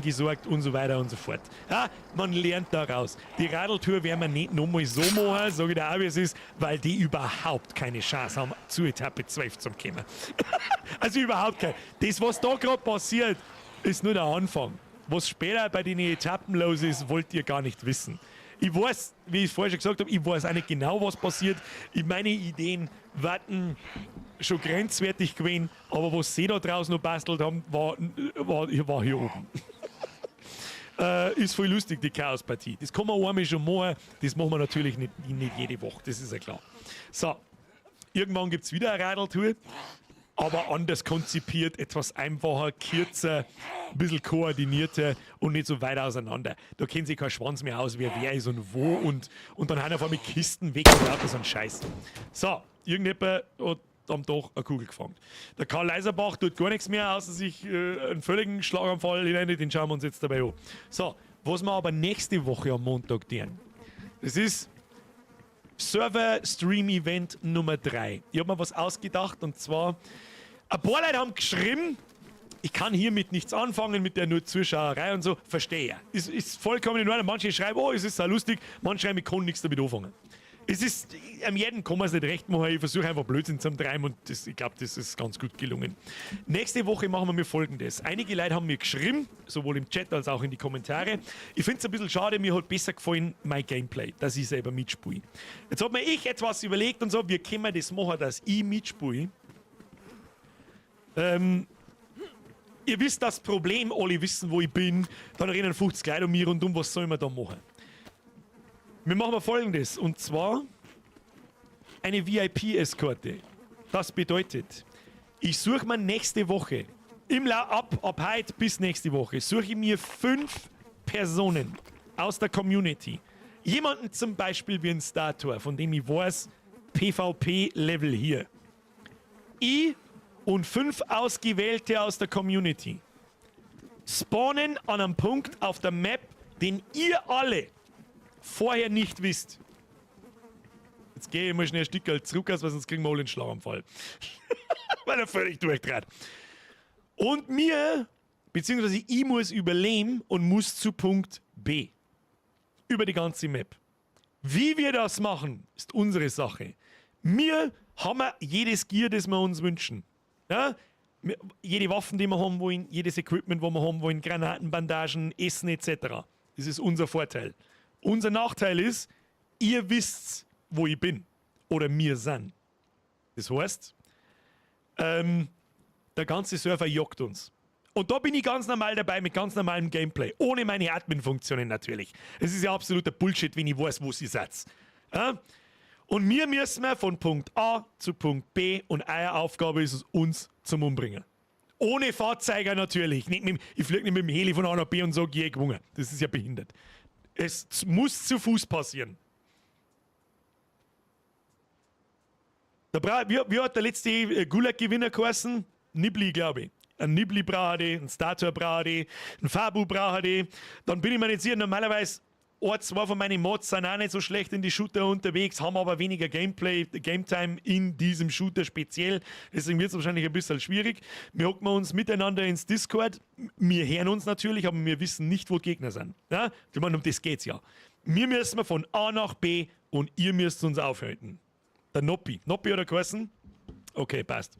gesorgt und so weiter und so fort. Ja, man lernt daraus. Die Radltour werden wir nicht nochmal so machen, sage ich dir auch, wie es ist, weil die überhaupt keine Chance haben, zu Etappe 12 zu kommen. Also überhaupt keine. Das, was da gerade passiert, ist nur der Anfang. Was später bei den Etappen los ist, wollt ihr gar nicht wissen. Ich weiß, wie ich es vorher schon gesagt habe, ich weiß auch nicht genau, was passiert. Meine Ideen warten schon grenzwertig gewesen, aber was sie da draußen noch bastelt haben, war hier oben. Ist voll lustig, die Chaospartie. Das kann man einmal schon machen, das machen wir natürlich nicht jede Woche, das ist ja klar. So, irgendwann gibt es wieder eine Radltour, aber anders konzipiert, etwas einfacher, kürzer, ein bisschen koordinierter und nicht so weit auseinander. Da kennt sich kein Schwanz mehr aus, wer ist und wo und dann haben auf einmal Kisten weg und lauter so ein Scheiß. So, irgendjemand hat am Tag eine Kugel gefangen. Der Karl Leiserbach tut gar nichts mehr, außer sich einen völligen Schlaganfall hinein, den schauen wir uns jetzt dabei an. So, was wir aber nächste Woche am Montag tun, das ist Server-Stream-Event Nummer 3. Ich habe mir was ausgedacht und zwar, ein paar Leute haben geschrieben, Ich kann hiermit nichts anfangen, mit der nur Zuschauerei und so. Verstehe. Ist vollkommen in Ordnung. Manche schreiben, oh, es ist so lustig. Manche schreiben, ich kann nichts damit anfangen. Es ist, am jeden kann man es nicht recht machen. Ich versuche einfach Blödsinn zu treiben und ich glaube, das ist ganz gut gelungen. Nächste Woche machen wir mir Folgendes. Einige Leute haben mir geschrieben, sowohl im Chat als auch in die Kommentare. Ich finde es ein bisschen schade, mir hat besser gefallen mein Gameplay, dass ich selber mitspiele. Jetzt hat mir ich etwas überlegt und so, wie können wir das machen, dass ich mitspiele. Ihr wisst das Problem, alle wissen, wo ich bin. Dann rennen 50 Leute um mich rundum, was soll man da machen? Wir machen Folgendes, und zwar eine VIP-Eskorte. Das bedeutet, ich suche mir nächste Woche, ab heute bis nächste Woche, suche ich mir 5 Personen aus der Community. Jemanden zum Beispiel wie ein Stator, von dem ich weiß, PvP-Level hier. Ich und 5 Ausgewählte aus der Community spawnen an einem Punkt auf der Map, den ihr alle vorher nicht wisst. Jetzt gehe ich mal schnell ein Stück zurück, weil sonst kriegen wir alle einen Schlaganfall. Weil er völlig durchdreht. Und beziehungsweise ich muss überleben und muss zu Punkt B. Über die ganze Map. Wie wir das machen, ist unsere Sache. Wir haben jedes Gear, das wir uns wünschen. Ja? Jede Waffen, die wir haben wollen, jedes Equipment, wo wir haben wollen, Granaten, Bandagen, Essen etc. Das ist unser Vorteil. Unser Nachteil ist, ihr wisst, wo ich bin. Oder wir sind. Das heißt, der ganze Server jagt uns. Und da bin ich ganz normal dabei mit ganz normalem Gameplay. Ohne meine Admin-Funktionen natürlich. Es ist ja absoluter Bullshit, wenn ich weiß, wo sie seid. Ja? Und wir müssen von Punkt A zu Punkt B und eure Aufgabe ist es, uns zum Umbringen. Ohne Fahrzeuger natürlich. Ich fliege nicht mit dem Heli von A nach B und sage, je gewungen. Das ist ja behindert. Es muss zu Fuß passieren. Wie hat der letzte Gulag-Gewinner geheißen? Nibli, glaube ich. Ein Nibli brauche ich, ein Stator brauche ich, ein Fabu brauche ich. Dann bin ich mir nicht sicher, normalerweise 2 von meinen Mods sind auch nicht so schlecht in die Shooter unterwegs, haben aber weniger Gametime in diesem Shooter speziell. Deswegen wird es wahrscheinlich ein bisschen schwierig. Wir hocken uns miteinander ins Discord. Wir hören uns natürlich, aber wir wissen nicht, wo die Gegner sind. Ja? Ich meine, um das geht's ja. Wir müssen von A nach B und ihr müsst uns aufhalten. Der Noppi. Noppi oder geheißen? Okay, passt.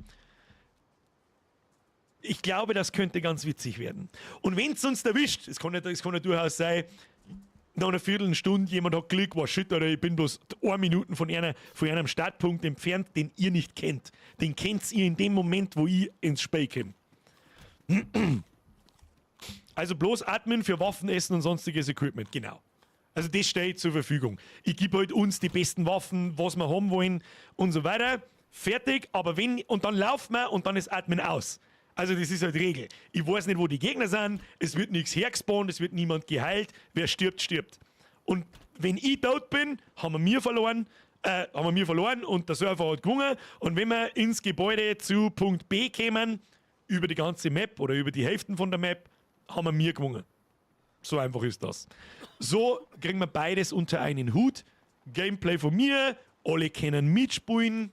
Ich glaube, das könnte ganz witzig werden. Und wenn es uns erwischt, es kann ja durchaus sein, nach einer Viertelstunde jemand hat Glück, war shit, oder ich bin bloß 1 Minute von einem Startpunkt entfernt, den ihr nicht kennt. Den kennt ihr in dem Moment, wo ich ins Spiel komme. Also bloß Admin für Waffen, Essen und sonstiges Equipment, genau. Also das steht zur Verfügung. Ich gebe halt uns die besten Waffen, was wir haben wollen und so weiter. Fertig, aber und dann laufen wir und dann ist Admin aus. Also das ist halt Regel. Ich weiß nicht, wo die Gegner sind, es wird nichts hergespawnt, es wird niemand geheilt, wer stirbt, stirbt. Und wenn ich tot bin, haben wir verloren und der Server hat gewonnen. Und wenn wir ins Gebäude zu Punkt B kämen, über die ganze Map oder über die Hälften von der Map, haben wir gewonnen. So einfach ist das. So kriegen wir beides unter einen Hut. Gameplay von mir, alle können mitspielen.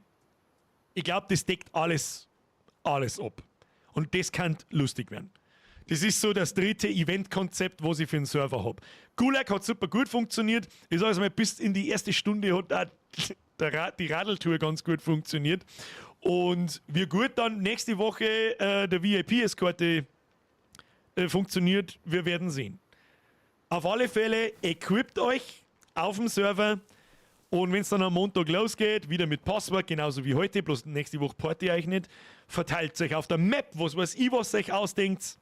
Ich glaube, das deckt alles ab. Und das kann lustig werden. Das ist so das 3. Event-Konzept, was ich für einen Server habe. Gulag hat super gut funktioniert. Ich sage es mal, bis in die erste Stunde hat auch die Radeltour ganz gut funktioniert. Und wie gut dann nächste Woche der VIP-Eskorte funktioniert, wir werden sehen. Auf alle Fälle, equipt euch auf dem Server. Und wenn es dann am Montag losgeht, wieder mit Passwort, genauso wie heute, bloß nächste Woche porte ich euch nicht, verteilt euch auf der Map, was weiß ich, was euch ausdenkt.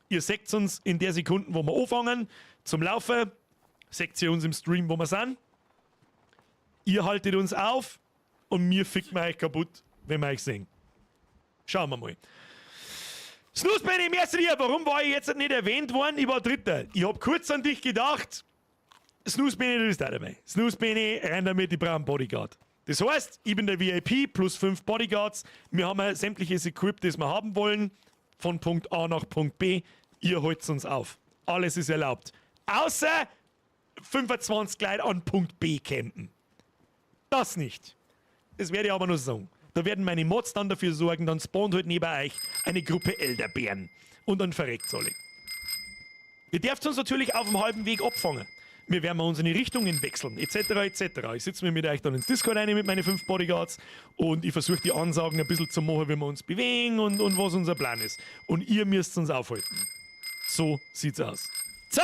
Ihr seht uns in der Sekunde, wo wir anfangen, zum Laufen. Seht ihr uns im Stream, wo wir sind. Ihr haltet uns auf und wir ficken euch kaputt, wenn wir euch sehen. Schauen wir mal. Snoozepenny im ersten Jahr, warum war ich jetzt nicht erwähnt worden? Ich war Dritter. Ich habe kurz an dich gedacht. Snoozepenny, du bist auch dabei. Snoozepenny, rein damit, ich brauche einen Bodyguard. Das heißt, ich bin der VIP plus 5 Bodyguards. Wir haben sämtliches Equip, das wir haben wollen. Von Punkt A nach Punkt B. Ihr holt uns auf. Alles ist erlaubt. Außer 25 Leute an Punkt B campen. Das nicht. Das werde ich aber nur sagen. Da werden meine Mods dann dafür sorgen, dann spawnt halt neben euch eine Gruppe Elderbären. Und dann verreckt's alle. Ihr dürft uns natürlich auf dem halben Weg abfangen. Wir werden unsere Richtungen wechseln, etc. etc. Ich sitze mir mit euch dann ins Discord rein mit meinen 5 Bodyguards und ich versuche die Ansagen ein bisschen zu machen, wie wir uns bewegen und was unser Plan ist. Und ihr müsst uns aufhalten. So sieht's aus. So,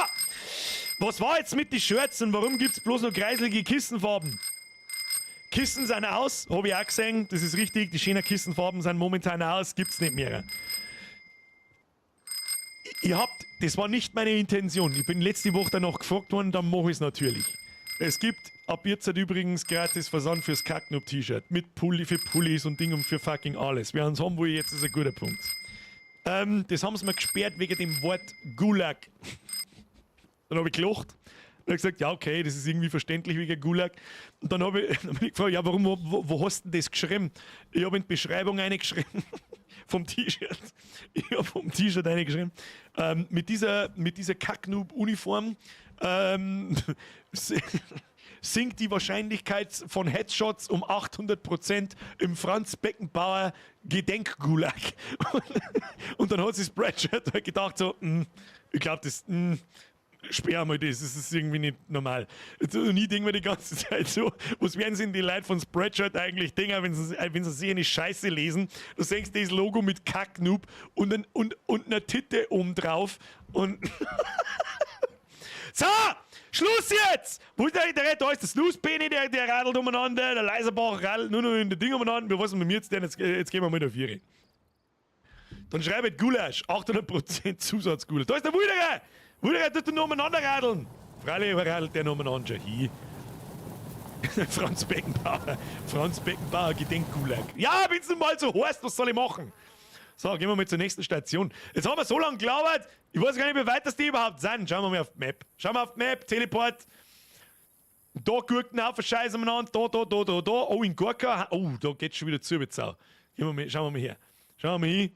was war jetzt mit den Shirts und warum gibt's bloß noch kreiselige Kissenfarben? Kissen sind aus, habe ich auch gesehen, das ist richtig, die schönen Kissenfarben sind momentan aus, gibt's nicht mehr. Das war nicht meine Intention. Ich bin letzte Woche danach gefragt worden, dann mache ich es natürlich. Es gibt ab jetzt halt übrigens gratis Versand fürs Kacknub-T-Shirt. Mit Pulli für Pullis und Ding und für fucking alles. Wer uns haben will, jetzt ist ein guter Punkt. Das haben sie mir gesperrt wegen dem Wort Gulag. Dann habe ich gelacht. Dann habe ich gesagt, ja okay, das ist irgendwie verständlich wegen Gulag. Und dann habe ich gefragt, ja warum, wo hast du denn das geschrieben? Ich habe in die Beschreibung reingeschrieben. Vom T-Shirt. Ich habe vom T-Shirt reingeschrieben. Mit dieser Kacknoob-Uniform sinkt die Wahrscheinlichkeit von Headshots um 800% im Franz Beckenbauer Gedenkgulag. Und dann hat sich Spreadshirt halt gedacht so, ich glaube das, sperr mal das ist irgendwie nicht normal. Und ich denke mir die ganze Zeit so, was werden sich die Leute von Spreadshirt eigentlich denken, wenn sie sich eine Scheiße lesen? Du siehst das Logo mit Kacknoob und einer Titte oben drauf und so, Schluss jetzt! Wo ist der da ist der Snooze-Penny, der radelt umeinander, der Leiserbach radelt nur noch in den Ding umeinander. Was sind wir jetzt denn? Jetzt gehen wir mal auf 4. Dann schreibt Gulasch, 800% Zusatzgulasch. Da ist der Wilderer! Wilderer tut noch umeinander radeln! Freilich radelt der noch umeinander schon hin. Franz Beckenbauer Gedenkgulag. Ja, wenn's nun mal so heißt, was soll ich machen? So, gehen wir mal zur nächsten Station. Jetzt haben wir so lange gelauert, ich weiß gar nicht, wie weit das die überhaupt sind. Schauen wir mal auf die Map. Schauen wir auf die Map, Teleport. Da guckt ein Haufen Scheiße miteinander. Da. Oh, in Gorka. Oh, da geht's schon wieder zu, Sau. Schauen wir mal her. Schauen wir mal hin.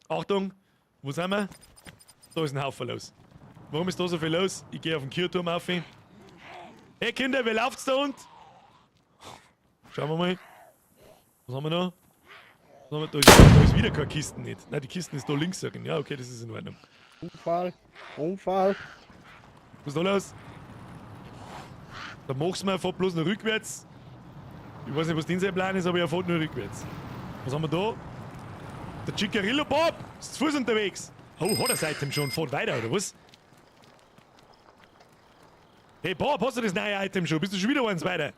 Achtung, wo sind wir? Da ist ein Haufen los. Warum ist da so viel los? Ich gehe auf den Kirchturm auf. Hey Kinder, wie läuft's da unten? Schauen wir mal. Was haben wir noch? Da ist wieder keine Kisten nicht. Nein, die Kisten ist da links. Ja, okay, das ist in Ordnung. Unfall. Was ist da los? Da machst du mir einfach bloß noch rückwärts. Ich weiß nicht, was dein Plan ist, aber er fährt nur rückwärts. Was haben wir da? Der Chicarillo Bob ist zu Fuß unterwegs. Oh, hat er seitdem schon? Fährt weiter, oder was? Hey Bob, hast du das neue Item schon? Bist du schon wieder eins weiter?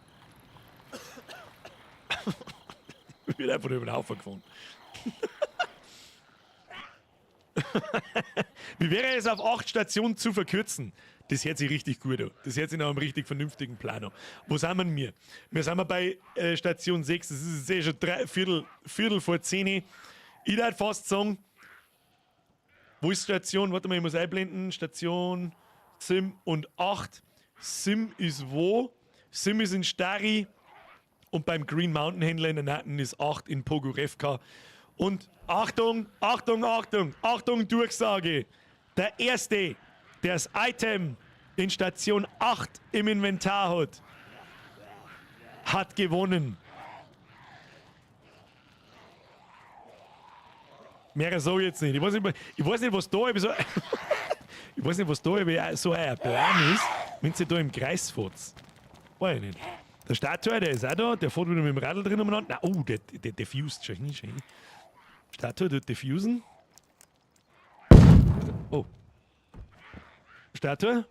Ich bin einfach über den Haufen gefahren. Wie wäre es auf 8 Stationen zu verkürzen? Das hört sich richtig gut an. Das hört sich nach einem richtig vernünftigen Plan an. Wo sind wir? Wir sind bei Station 6. Das ist jetzt schon Viertel vor 10. Ich würde fast sagen, wo ist Station? Warte mal, ich muss einblenden. Station Sim und 8. Sim ist wo? Sim ist in Stari. Und beim Green Mountain Händler in der Natten ist 8 in Pogorevka. Und Achtung, Durchsage. Der Erste, der das Item in Station 8 im Inventar hat gewonnen. Mehr so jetzt nicht. Ich weiß nicht, was da so ein Plan ist, wenn sie da im Kreis fährt. Weiß ich nicht. Der Statue, der ist auch da, der fährt wieder mit dem Radl drin umeinander. Na, oh, der diffused schon hin. Statue tut diffusen. Oh. Statue.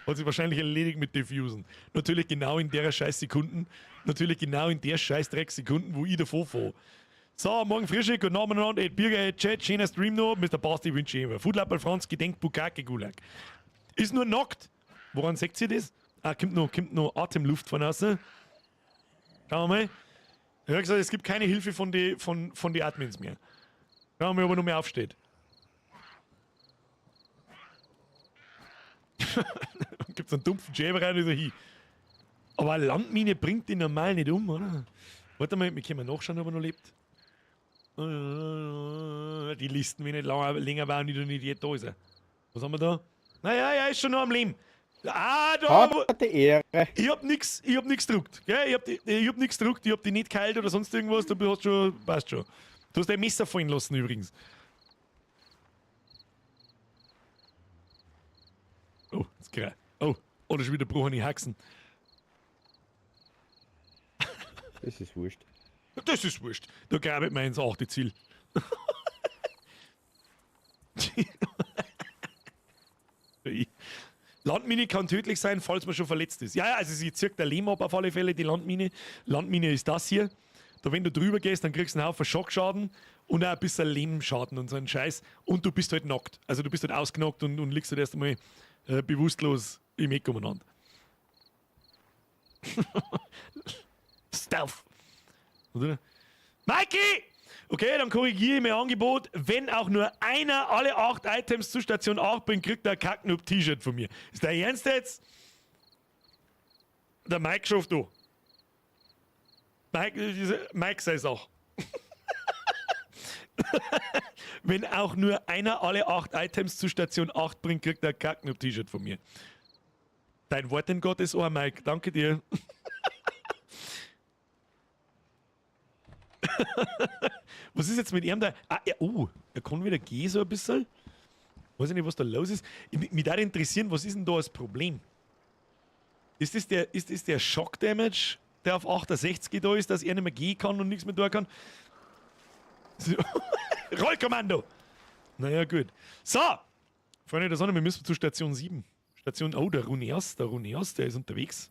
Hat sich wahrscheinlich erledigt mit diffusen. Natürlich genau in der scheiß Sekunden. Natürlich genau in der scheiß Drecksekunden, wo ich davor fahre. So, morgen Frische, guten Abend miteinander, Birger, Chat, schöner Stream noch. Mr. Basti wünsche ich immer. Foodlappel Franz, Gedenk Bukake Gulag. Ist nur nackt. Woran seht ihr das? Ah, kommt noch Atemluft von außen. Schauen wir mal. Ich habe gesagt, es gibt keine Hilfe von den Admins mehr. Schauen wir mal, ob er noch mehr aufsteht. Gibt es einen dumpfen Jab rein oder hin. Aber eine Landmine bringt die normal nicht um, oder? Warte mal, wir können nachschauen, ob er noch lebt. Die Listen, wenn nicht länger waren, die nicht da ist. Was haben wir da? Naja, er ist schon noch am Leben. Ah, da! Hat die Ehre. Ich hab nix gedruckt. Gell? Ich hab nix gedruckt, ich hab die nicht geheilt oder sonst irgendwas. Du hast schon, passt schon. Du hast dein Messer fallen lassen übrigens. Oh, jetzt geil. Oh, oder schon wieder gebrochene Haxen. Das ist wurscht. Das ist wurscht. Da grabe ich mir ins 8. Ziel. Landmine kann tödlich sein, falls man schon verletzt ist. Ja, also sie zirkt der Lehm ab auf alle Fälle, die Landmine. Landmine ist das hier. Da wenn du drüber gehst, dann kriegst du einen Haufen Schockschaden und auch ein bisschen Lehmschaden und so einen Scheiß. Und du bist halt nackt. Also du bist halt ausgenockt und liegst halt erst einmal bewusstlos im Eck umeinander. Stealth. Oder? Mikey! Okay, dann korrigiere ich mein Angebot. Wenn auch nur einer alle 8 Items zu Station 8 bringt, kriegt er ein Kacknoob-T-Shirt von mir. Ist der Ernst jetzt? Der Mike schafft da. Mike sei es auch. Wenn auch nur einer alle 8 Items zu Station 8 bringt, kriegt er ein Kacknoob-T-Shirt von mir. Dein Wort in Gottes Ohr, Mike. Danke dir. Was ist jetzt mit ihm da? Ah, er kann wieder gehen so ein bisschen. Weiß ich nicht, was da los ist. Mich würde interessieren, was ist denn da das Problem? Ist das der Shock-Damage, der auf 68 da ist, dass er nicht mehr gehen kann und nichts mehr tun kann? So. Rollkommando! Naja, gut. So! Freunde der Sonne, wir müssen zu Station 7. Der Runeas, der ist unterwegs.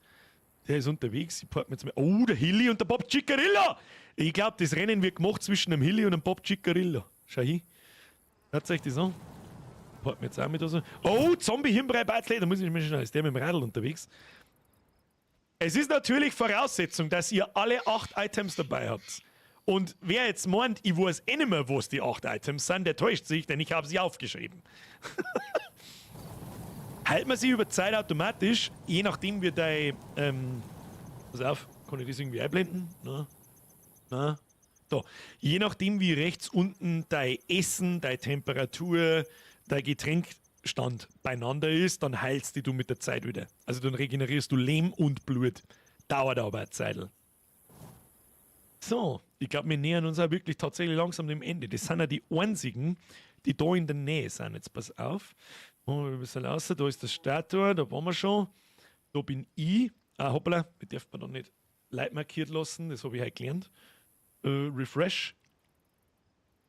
Ich packe mir jetzt mal. Oh, der Hilly und der Bob Ciccarilla! Ich glaube, das Rennen wird gemacht zwischen dem Hilly und dem Bob Ciccarilla. Schau hin. Hört euch das an? Packe mir jetzt auch mit so. Oh, Zombie-Himbrei-Batzle, da muss ich mir schnell. Ist der mit dem Radl unterwegs? Es ist natürlich Voraussetzung, dass ihr alle 8 Items dabei habt. Und wer jetzt meint, ich weiß eh nicht mehr, was die 8 Items sind, der täuscht sich, denn ich habe sie aufgeschrieben. Hält man sie über Zeit automatisch, je nachdem wie dein, pass auf, kann ich das irgendwie einblenden? Na. Da. Je nachdem wie rechts unten dein Essen, deine Temperatur, dein Getränkstand beieinander ist, dann heilst du mit der Zeit wieder. Also dann regenerierst du Lehm und Blut. Dauert aber eine Zeit. So, ich glaube, wir nähern uns auch wirklich tatsächlich langsam dem Ende. Das sind ja die einzigen, die da in der Nähe sind. Jetzt pass auf. Ein bisschen raus. Da ist das Starttor, da waren wir schon. Da bin ich. Ah, hoppala, wir dürfen da nicht Leute markiert lassen. Das habe ich heute gelernt. Refresh.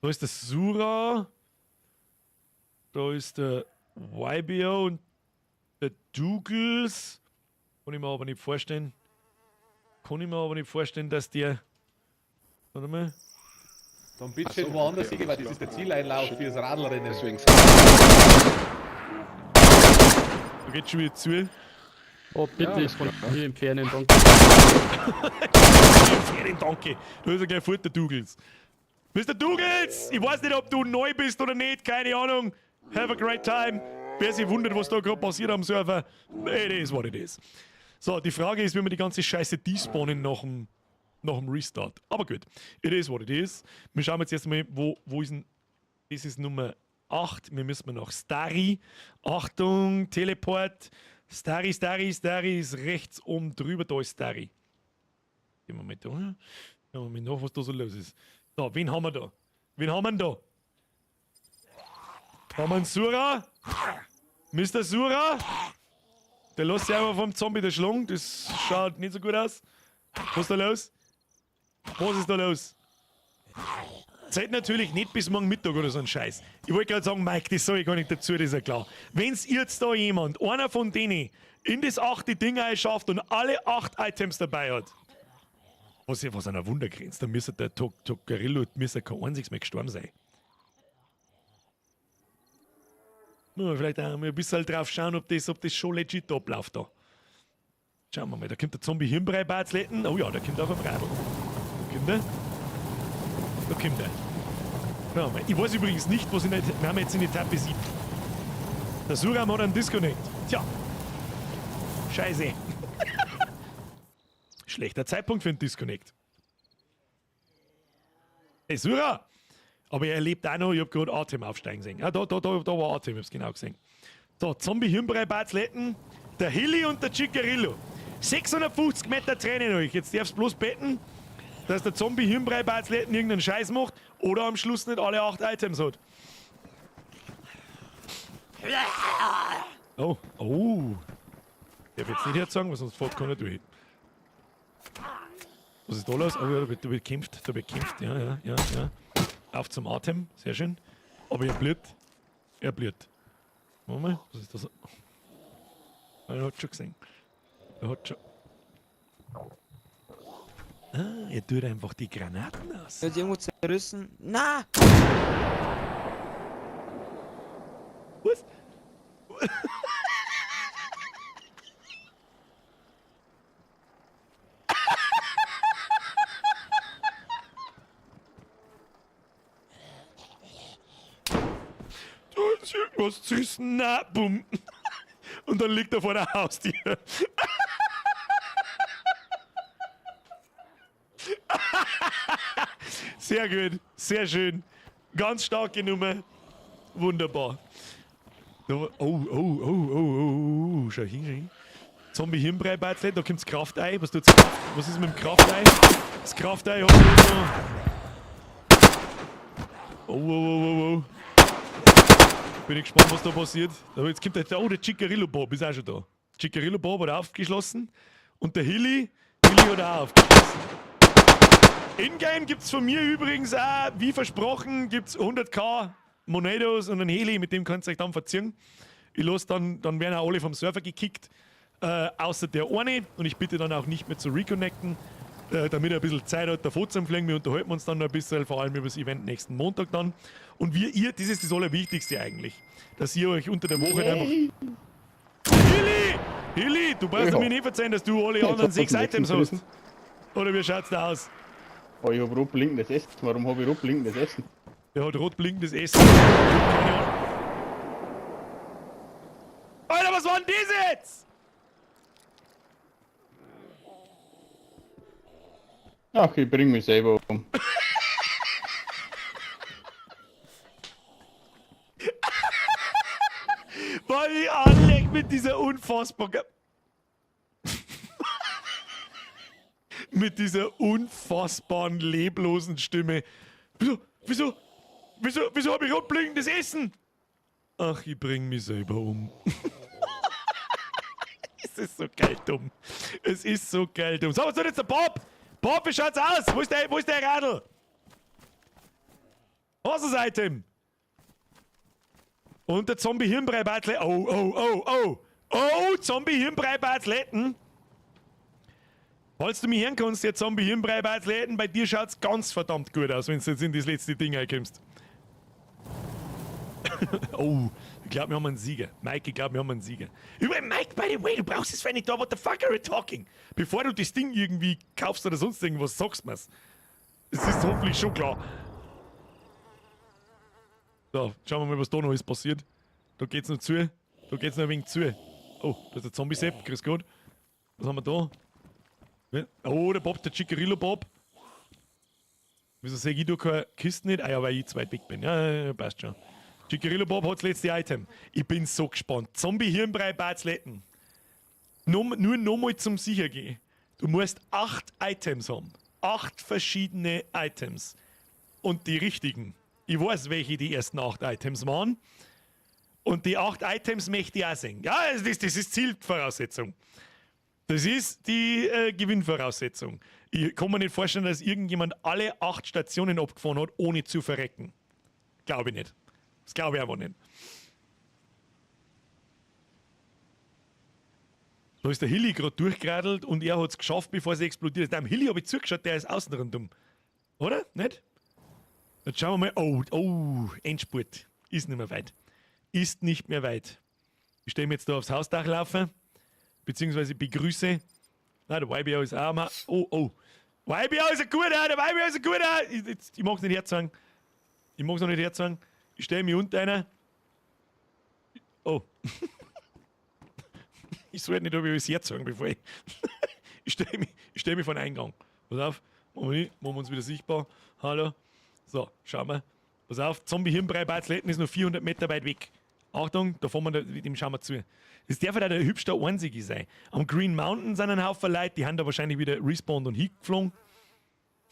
Da ist der Sura. Da ist der YBO und der Douglas. Kann ich mir aber nicht vorstellen, dass der. Warte mal. Dann bitte schön woanders hingehen, weil das ist der Zieleinlauf fürs Radlrennen. Deswegen. Da geht schon wieder zu. Oh, bitte, ich kann hier entfernen, danke. Entfernen, danke. Du hast ja gleich fort, der Douglas. Mr. Douglas! Ich weiß nicht, ob du neu bist oder nicht, keine Ahnung. Have a great time. Wer sich wundert, was da gerade passiert am Server, it is what it is. So, die Frage ist, wie wir die ganze Scheiße despawnen nach dem Restart. Aber gut, it is what it is. Wir schauen jetzt erstmal, wo ist denn. Das ist Nummer 8. Wir müssen nach Starry. Achtung, Teleport. Starry ist rechts oben drüber. Da ist Starry. Gehen wir mal da. Schauen wir mal nach, was da so los ist. So, wen haben wir da? Haben wir einen Sura? Mr. Sura? Der lässt sich einfach vom Zombie der Schlung. Das schaut nicht so gut aus. Was ist da los? Was ist da los? Zeit natürlich nicht bis morgen Mittag oder so ein Scheiß. Ich wollte gerade sagen, Mike, das sage ich gar nicht dazu, das ist ja klar. Wenn's jetzt da jemand, einer von denen, in das 8. Ding schafft und alle 8 Items dabei hat, was an einer Wundergrenze, dann müsste der Tocarillo kein einziges mehr gestorben sein. Vielleicht auch mal ein bisschen drauf schauen, ob das schon legit abläuft da. Schauen wir mal, da kommt der Zombie-Himbrei-Batzletten. Oh ja, der kommt auf dem Radl. Da kommt er. Schauen wir mal. Ich weiß übrigens nicht, wir haben jetzt in Etappe 7. Der Suram hat einen Disconnect. Tja. Scheiße. Schlechter Zeitpunkt für einen Disconnect. Hey Sura! Aber er lebt auch noch, ich habe gerade Atem aufsteigen sehen. Ah, da war Atem, ich hab's genau gesehen. So, Zombie-Himbrei-Batzletten. Der Hilly und der Chicarillo. 650 Meter Tränen euch. Jetzt darfst du bloß beten, dass der Zombie-Hirnbrei-Batzletten irgendeinen Scheiß macht oder am Schluss nicht alle 8 Items hat. Oh, oh. Der wird jetzt nicht herzagen, weil sonst fährt keiner durch. Was ist da los? Oh ja, da wird gekämpft, ja. Auf zum Atem, sehr schön. Aber er blüht. Warte mal, was ist das? Er hat schon gesehen. Ah, er tut einfach die Granaten aus. Wird irgendwo zerrissen? Na! Was? Da ist irgendwas zerrissen. Na, bumm. Und dann liegt er vor der Haustür. Sehr gut, sehr schön. Ganz starke Nummer. Wunderbar. Oh, schau hin. Zombie-Hirnbrei-Batzlet, da kommt das Kraftei. Was tut's? Was ist mit dem Kraftei? Das Kraftei hat so. Oh. Bin ich gespannt, was da passiert. Aber jetzt kommt der Chicarillo Bob, ist auch schon da. Chicarillo Bob hat aufgeschlossen und der Hilly hat auch aufgeschlossen. In-game gibt's von mir übrigens auch, wie versprochen, gibt's 100k Monedos und ein Heli, mit dem könnt ihr euch dann verziehen. Ich lasse dann werden auch alle vom Server gekickt, außer der eine. Und ich bitte dann auch nicht mehr zu reconnecten, damit er ein bisschen Zeit hat, davor zu fliegen. Wir unterhalten uns dann noch ein bisschen, vor allem über das Event nächsten Montag dann. Und das ist das Allerwichtigste eigentlich, dass ihr euch unter der Woche einfach... Hilly, du brauchst mir nicht verzeihen, dass du alle anderen 6 Items hast. Oder wie schaut's da aus? Oh, ich hab rot blinkendes Essen. Warum hab ich rot blinkendes Essen? Der hat rot blinkendes Essen. Keine Ahnung. Alter, was war denn das jetzt? Ach, ich bring mich selber um. Weil ich anleg mit dieser unfassbaren... mit dieser unfassbaren, leblosen Stimme. Wieso hab ich rot blinkendes Essen? Ach, ich bring mich selber um. Es ist so geil dumm. Es ist so geil dumm. So, was tut jetzt der Bob? Bob, wie schaut's aus? Wo ist der Radl? Was ist das Item? Und der Zombie-Hirnbrei-Batzlet. Oh, Zombie-Hirnbrei-Batzletten. Falls du mich hören kannst, der Zombie-Hirnbrei-Batzletten, bei dir schaut's ganz verdammt gut aus, wenn du jetzt in das letzte Ding reinkommst. Oh, ich glaube, wir haben einen Sieger. Mike, ich glaube, wir haben einen Sieger. Übrigens, Mike, by the way, du brauchst es für nicht da, what the fuck are you talking? Bevor du das Ding irgendwie kaufst oder sonst irgendwas, sagst mir's. Es ist hoffentlich schon klar. So, schauen wir mal, was da noch ist passiert. Da geht's noch zu. Da geht's noch ein wenig zu. Oh, da ist der Zombie-Sepp, grüß Gott. Was haben wir da? Oh, der Bob, der Chicarillo Bob. Wieso sehe ich da keine Kiste nicht? Ah ja, weil ich zu weit weg bin. Ja, passt schon. Chicarillo Bob hat das letzte Item. Ich bin so gespannt. Zombie-Hirnbrei-Batzletten. Nur nochmal zum Sichergehen. Du musst 8 Items haben. 8 verschiedene Items. Und die richtigen. Ich weiß, welche die ersten 8 Items waren. Und die 8 Items möchte ich auch sehen. Ja, das ist Zielvoraussetzung. Das ist die Gewinnvoraussetzung. Ich kann mir nicht vorstellen, dass irgendjemand alle 8 Stationen abgefahren hat, ohne zu verrecken. Glaube ich nicht. Das glaube ich einfach nicht. Da ist der Hilly gerade durchgeradelt und er hat es geschafft, bevor es explodiert ist. Dem Hilly habe ich zugeschaut, der ist außen rundum. Oder? Nicht? Jetzt schauen wir mal. Oh, Endspurt. Ist nicht mehr weit. Ist nicht mehr weit. Ich stehe mir jetzt da aufs Hausdach laufen. Beziehungsweise begrüße. Nein, der Weibiau ist auch mal. Oh. Weibiau ist ein guter, der Weibiau ist ein guter. Ich mag es nicht herzeigen. Ich stelle mich unter einer. Oh. Ich sollte nicht, ob ich es herzeigen, bevor ich. Ich stelle mich vor den Eingang. Pass auf. Machen wir uns wieder sichtbar. Hallo. So, schauen wir. Pass auf. Zombie-Hirnbrei-Batzletten ist nur 400 Meter weit weg. Achtung, da fahren wir, dem schauen wir zu. Das darf halt der hübschste Einzige sein. Am Green Mountain sind ein Haufen Leute, die haben da wahrscheinlich wieder respawned und hingeflogen.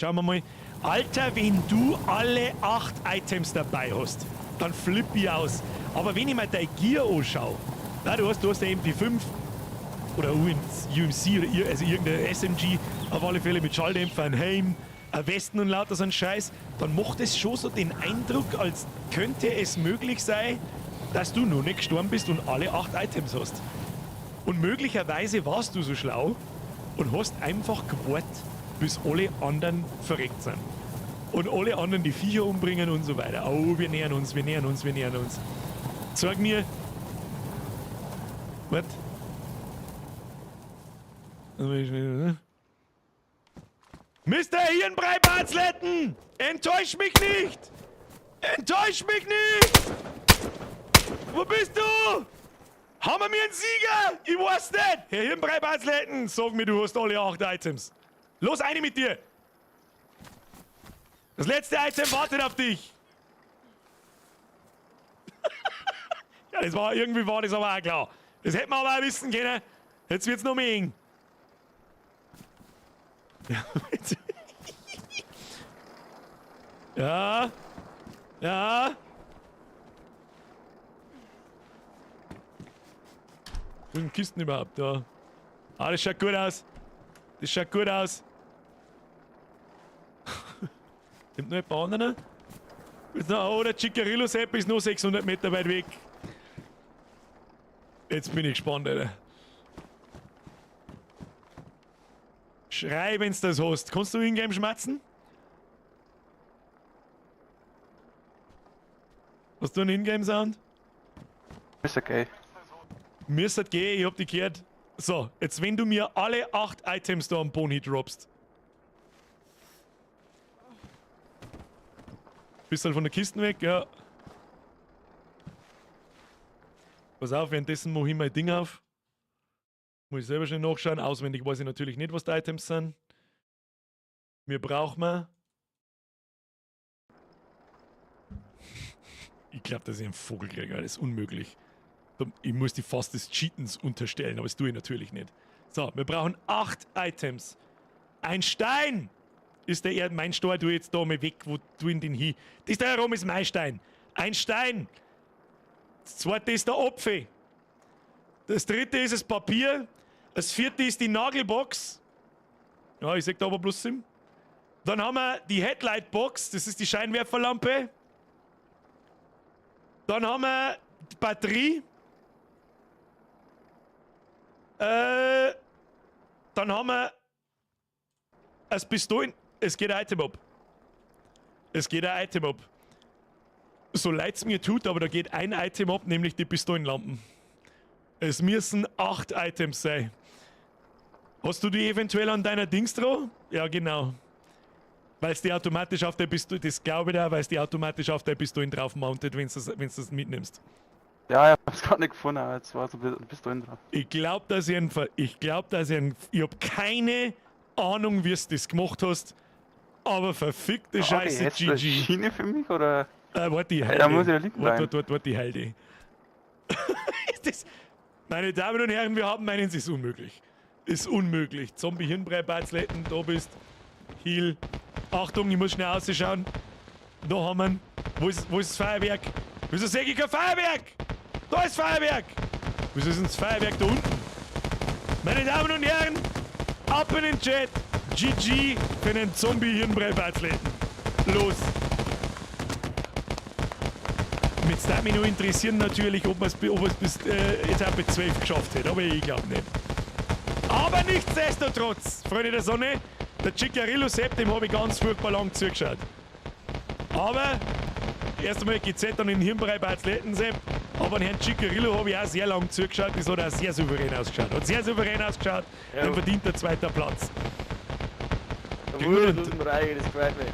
Schauen wir mal. Alter, wenn du alle 8 Items dabei hast, dann flipp ich aus. Aber wenn ich mir dein Gear anschaue, na, du hast eine MP5 oder UMC oder also irgendeine SMG, auf alle Fälle mit Schalldämpfer, ein Helm, ein Westen und lauter so ein Scheiß, dann macht es schon so den Eindruck, als könnte es möglich sein, dass du noch nicht gestorben bist und alle 8 Items hast. Und möglicherweise warst du so schlau und hast einfach gewartet, bis alle anderen verreckt sind. Und alle anderen die Viecher umbringen und so weiter. Oh, wir nähern uns. Sag mir. Was? Mr. Hirnbrei-Barzletten! Enttäusch mich nicht! Enttäusch mich nicht! Wo bist du? Haben wir mir einen Sieger? Ich weiß nicht! Herr Hirnbrei-Barzletten, sag mir, du hast alle 8 Items. Los, eine mit dir! Das letzte Item wartet auf dich! Ja, irgendwie war das aber auch klar. Das hätten wir aber auch wissen können. Jetzt wird's noch mehr eng. Ja. Ja. Wo sind Kisten überhaupt da? Ah, das schaut gut aus. Das schaut gut aus. Nimmt noch ein paar andere? Oh, der Chicarillo-Sepp ist noch 600 Meter weit weg. Jetzt bin ich gespannt, Alter. Schrei, wenn's das hast. Kannst du in-game schmatzen? Hast du einen In-Game-Sound? Ist okay. Müsste gehen, ich hab dich gehört. So, jetzt wenn du mir alle 8 Items da am Boni droppst. Bist halt von der Kiste weg, ja. Pass auf, währenddessen mache ich mein Ding auf. Muss ich selber schnell nachschauen. Auswendig weiß ich natürlich nicht, was die Items sind. Mir braucht man. Ich glaube, dass ich einen Vogel kriege, das ist unmöglich. Ich muss die fast des Cheatens unterstellen, aber das tue ich natürlich nicht. So, wir brauchen 8 Items. Ein Stein ist der Erd. Mein Stein, du jetzt da mal weg, wo du in den hin. Das da herum ist mein Stein. Ein Stein. Das zweite ist der Apfel. Das dritte ist das Papier. Das vierte ist die Nagelbox. Ja, ich sag da aber bloß 7. Dann haben wir die Headlightbox. Das ist die Scheinwerferlampe. Dann haben wir die Batterie. Dann haben wir das Pistolen. Es geht ein Item ab. Es geht ein Item ab. So leid es mir tut, aber da geht ein Item ab, nämlich die Pistolenlampen. Es müssen 8 Items sein. Hast du die eventuell an deiner Dings dran? Ja, genau. Weil es die automatisch auf der Pistole, das glaube ich da, weil es die automatisch auf der Pistole drauf mountet, wenn du das mitnimmst. Ja, ich hab's gerade nicht gefunden, aber jetzt war so ein bisschen drauf. Ich glaube, ich hab keine Ahnung, wie du das gemacht hast, aber verfickte Scheiße, jetzt eine GG. Schiene für mich, oder? Warte, die Heide. Da muss ich ja liegen bleiben. Warte, die Heide. Meine Damen und Herren, wir haben meinen, es ist unmöglich. Ist unmöglich. Zombie-Hirnbrei-Barzletten, da bist. Heal. Achtung, ich muss schnell ausschauen. Da haben wir ihn. Wo ist das Feuerwerk? Wieso sehe ich kein Feuerwerk? Da ist Feuerwerk! Wieso ist das Feuerwerk da unten? Meine Damen und Herren, ab in den Chat. GG für den Zombie-Hirnbrei-Barzletten. Los! Jetzt darf mich nur interessieren natürlich, ob es bis Etappe 12 geschafft hätte, aber ich glaube nicht. Aber nichtsdestotrotz, Freunde der Sonne, der Chicarillo-Sepp, dem habe ich ganz furchtbar lang zugeschaut. Aber erst einmal GZ dann in den Hirnbrei-Barzletten-Sepp, aber den Herrn Chicarillo habe ich auch sehr lang zugeschaut, das hat auch sehr souverän ausgeschaut. Hat sehr souverän ausgeschaut, ja. Dann verdient er 2. Platz. Das gefällt mir.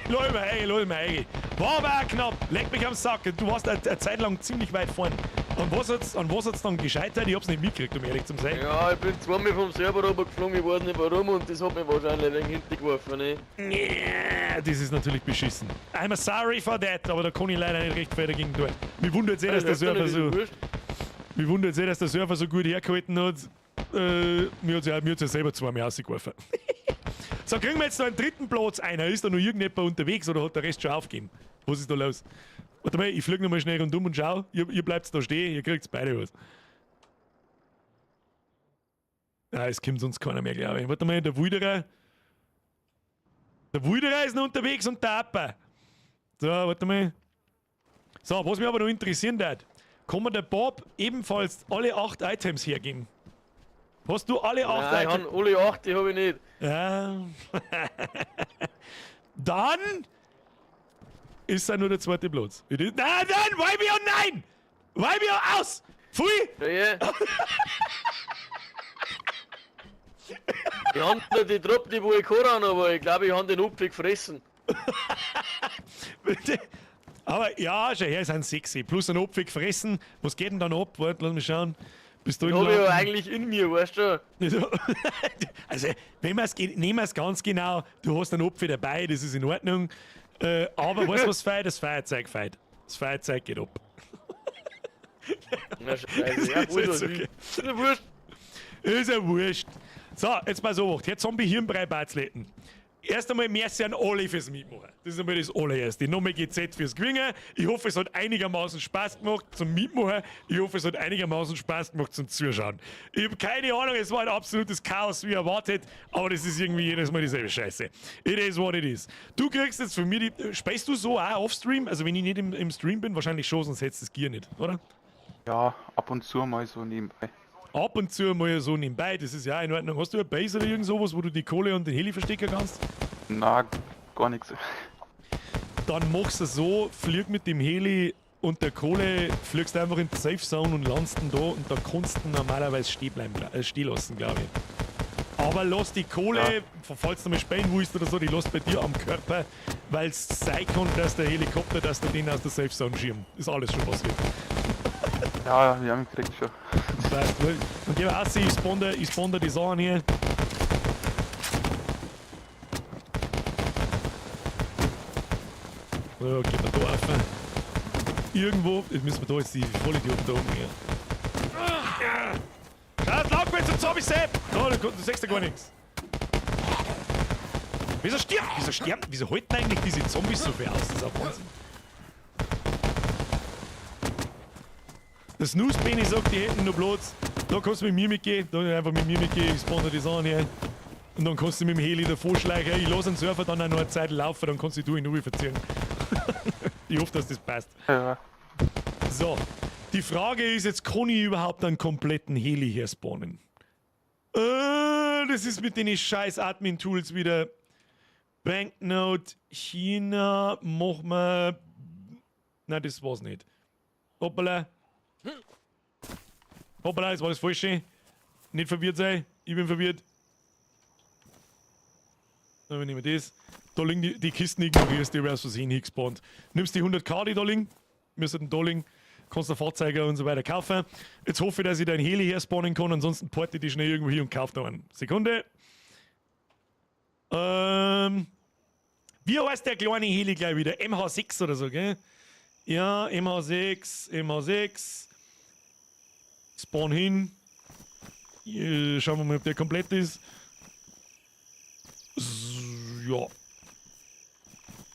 Lol mir eigen. War aber auch knapp. Leck mich am Sack. Du warst eine Zeit lang ziemlich weit vorn. An was hat's dann gescheitert? Ich hab's nicht mitgekriegt, um ehrlich zu sein. Ja, ich bin zweimal vom Server runtergeflogen, ich weiß nicht warum, und das hat mich wahrscheinlich ein wenig hintergeworfen. Ne? Yeah, Das ist natürlich beschissen. I'm sorry for that, aber da kann ich leider nicht recht viel dagegen tun. Mich wundert sehr, dass der Surfer so gut hergehalten hat. Mir hat's ja selber zweimal rausgeworfen. So, kriegen wir jetzt noch einen dritten Platz. Einer ist da noch irgendjemand unterwegs oder hat der Rest schon aufgegeben? Was ist da los? Warte mal, ich fliege nochmal schnell rundum und schau. Ihr bleibt da stehen, ihr kriegt beide was. Ah, es kommt sonst keiner mehr, glaube ich. Warte mal, der Wilderer. Der Wilderer ist noch unterwegs und der Appa. So, warte mal. So, was mich aber noch interessieren hat, kann mir der Bob ebenfalls alle 8 Items hergeben? Hast du alle 8 Nein, Items? alle 8, die habe ich nicht. Ja. Dann ist er nur der zweite Platz. Nein, Weibio, nein! Weibio, aus! Pfui! Ja. Ich habe nur die Truppe, die wo ich kann, aber ich glaube, ich habe den Apfel gefressen. Aber ja, schau her, sind sexy. Plus ein Apfel gefressen. Was geht denn dann ab? Warte, lass mich schauen. Bist du Den habe ich ja eigentlich in mir, weißt du? Also, nehmen wir es ganz genau. Du hast einen Apfel dabei, das ist in Ordnung. Aber weißt du, was feiert? Das Feuerzeug feiert. Das Feuerzeug geht ab. Na scheiße, ja, ist okay. Ist ja wurscht. Ist ja wurscht. So, jetzt mal so, jetzt Zombie-Hirnbrei-Batzletten. Erst einmal merci an alle fürs Mitmachen. Das ist einmal das allererste. Nochmal GZ fürs Gewinnen. Ich hoffe, es hat einigermaßen Spaß gemacht zum Mitmachen. Ich hoffe, es hat einigermaßen Spaß gemacht zum Zuschauen. Ich habe keine Ahnung, es war ein absolutes Chaos, wie erwartet, aber das ist irgendwie jedes Mal dieselbe Scheiße. It is what it is. Du kriegst jetzt von mir die... Speist du so auch off-Stream? Also wenn ich nicht im Stream bin, wahrscheinlich schon, sonst hättest du das Gear nicht, oder? Ja, ab und zu mal so nebenbei. Ab und zu mal so nebenbei, das ist ja in Ordnung. Hast du eine Base oder irgend sowas, wo du die Kohle und den Heli verstecken kannst? Na, gar nichts. Dann machst du so, flieg mit dem Heli und der Kohle, fliegst einfach in die Safe Zone und landest dann da und da kannst du normalerweise stehen lassen, glaube ich. Aber lass die Kohle, falls du mal spielen willst oder so, die lass bei dir am Körper, weil es sein kann, dass der Helikopter, dass du den aus der Safe Zone schirmt. Ist alles schon passiert. Ja, wir haben ihn gekriegt schon. Weißt du, und geh mal aus, ich spawn da die Sachen hier. So, gehen wir da rauf. Irgendwo, jetzt müssen wir da jetzt die Vollidioten da oben her. Schau, das Laufbild zum Zombie-Sepp! Da, du siehst ja gar nichts. Wieso sterben? Wieso halten eigentlich diese Zombies so viel aus? Das ist ein Wahnsinn. Der Snooze-Benny sagt, die hätten noch Platz. Da kannst du mit mir mitgehen. Da einfach mit mir mitgehen. Ich spawn da die Sachen her. Und dann kannst du mit dem Heli davor schleichen. Ich lasse den Surfer dann auch noch eine Zeit laufen, dann kannst du in Ruhe verziehen. Ich hoffe, dass das passt. Ja. So, die Frage ist jetzt, kann ich überhaupt einen kompletten Heli hier spawnen? Das ist mit den scheiß Admin-Tools wieder. Banknote, China, mach mal... Nein, das war's nicht. Hoppala. Hoppala, das war das Falsche. Nicht verwirrt sein, ich bin verwirrt. Dann nehmen wir das. Da liegen die Kisten ignorierst, die aus Versehen hingespawnt. Nimmst die 100k, die da liegen, müssten da liegen, kannst du Fahrzeuge und so weiter kaufen. Jetzt hoffe ich, dass ich deinen Heli her spawnen kann, ansonsten porte ich die schnell irgendwo hier und kaufe da einen. Sekunde. Wie heißt der kleine Heli gleich wieder? MH6 oder so, gell? Ja, MH6. Spawn hin. Schauen wir mal, ob der komplett ist. Ja.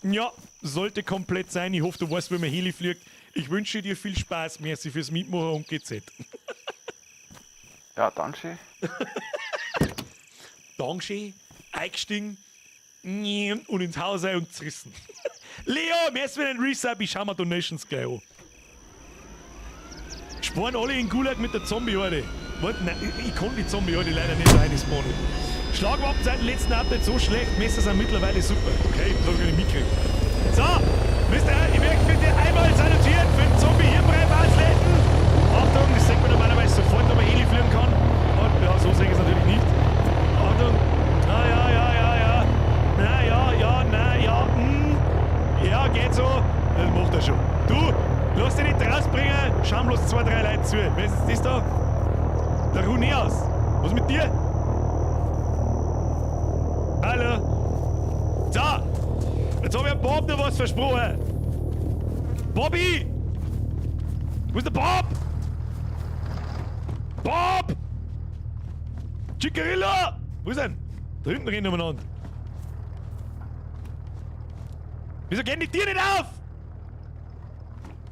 Ja, sollte komplett sein. Ich hoffe, du weißt, wie man Heli fliegt. Ich wünsche dir viel Spaß. Merci fürs Mitmachen und GZ. Ja, danke. Danke. Eingestiegen. Und ins Haus rein und zerrissen. Leo, merci für den Resub. Ich schau mir Donations gleich an. Spawnen alle in Gulag mit der Zombie-Horde. Warte, nein, ich kann die Zombie-Horde leider nicht rein spawnen. Schlagwaffen seit dem letzten Update so schlecht, Messer sind mittlerweile super. Okay, das hab ich nicht mitgekriegt. So, wisst ihr, ich möchte bitte einmal salutieren für den Zombie-Hirnbrei-Batzletten. Achtung, das sieht man normalerweise sofort, ob man Heli fliegen kann. Und, ja, so sehe ich es natürlich nicht. Achtung. Ja, geht so. Das macht er schon. Du, lass dich nicht rausbringen. Schau bloß 2, 3 Leute zu. Wer ist das da? Der Runeas. Was mit dir? Hallo? So. Bob noch was versprochen. Bobby! Wo ist der Bob? Bob! Chicarilla! Wo ist denn? Da hinten rennen umeinander. Wieso gehen die Tiere nicht auf?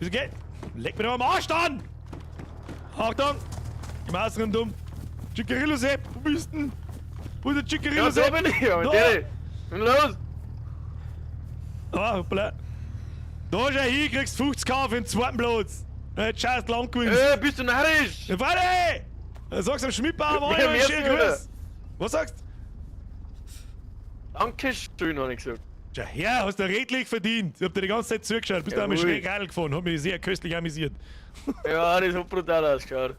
Wieso geht? Leg mir doch am Arsch an! Achtung! Im Außenrundum. Chicarillo Sepp, wo bist denn? Wo ist der Chicarillo Ja, so Sepp? bin ich, ja, mit Da. der. Und los! Ah, hoppla. Da schau hin, kriegst 50k für den zweiten Platz. Jetzt scheiß lang gewinnst. Bist du narrisch? Ja, warte! Sagst am Schmidtbauer, Mann, Ja, einen mehr schönen Führer. Gruß. Was sagst du? Dankeschön, hab ich gesagt. Tja, ja, hast du redlich verdient. Ich hab dir die ganze Zeit zugeschaut. Bist du einmal Jawohl. schräg Radl gefahren. Hat mich sehr köstlich amüsiert. Ja, das hat brutal ausgeschaut.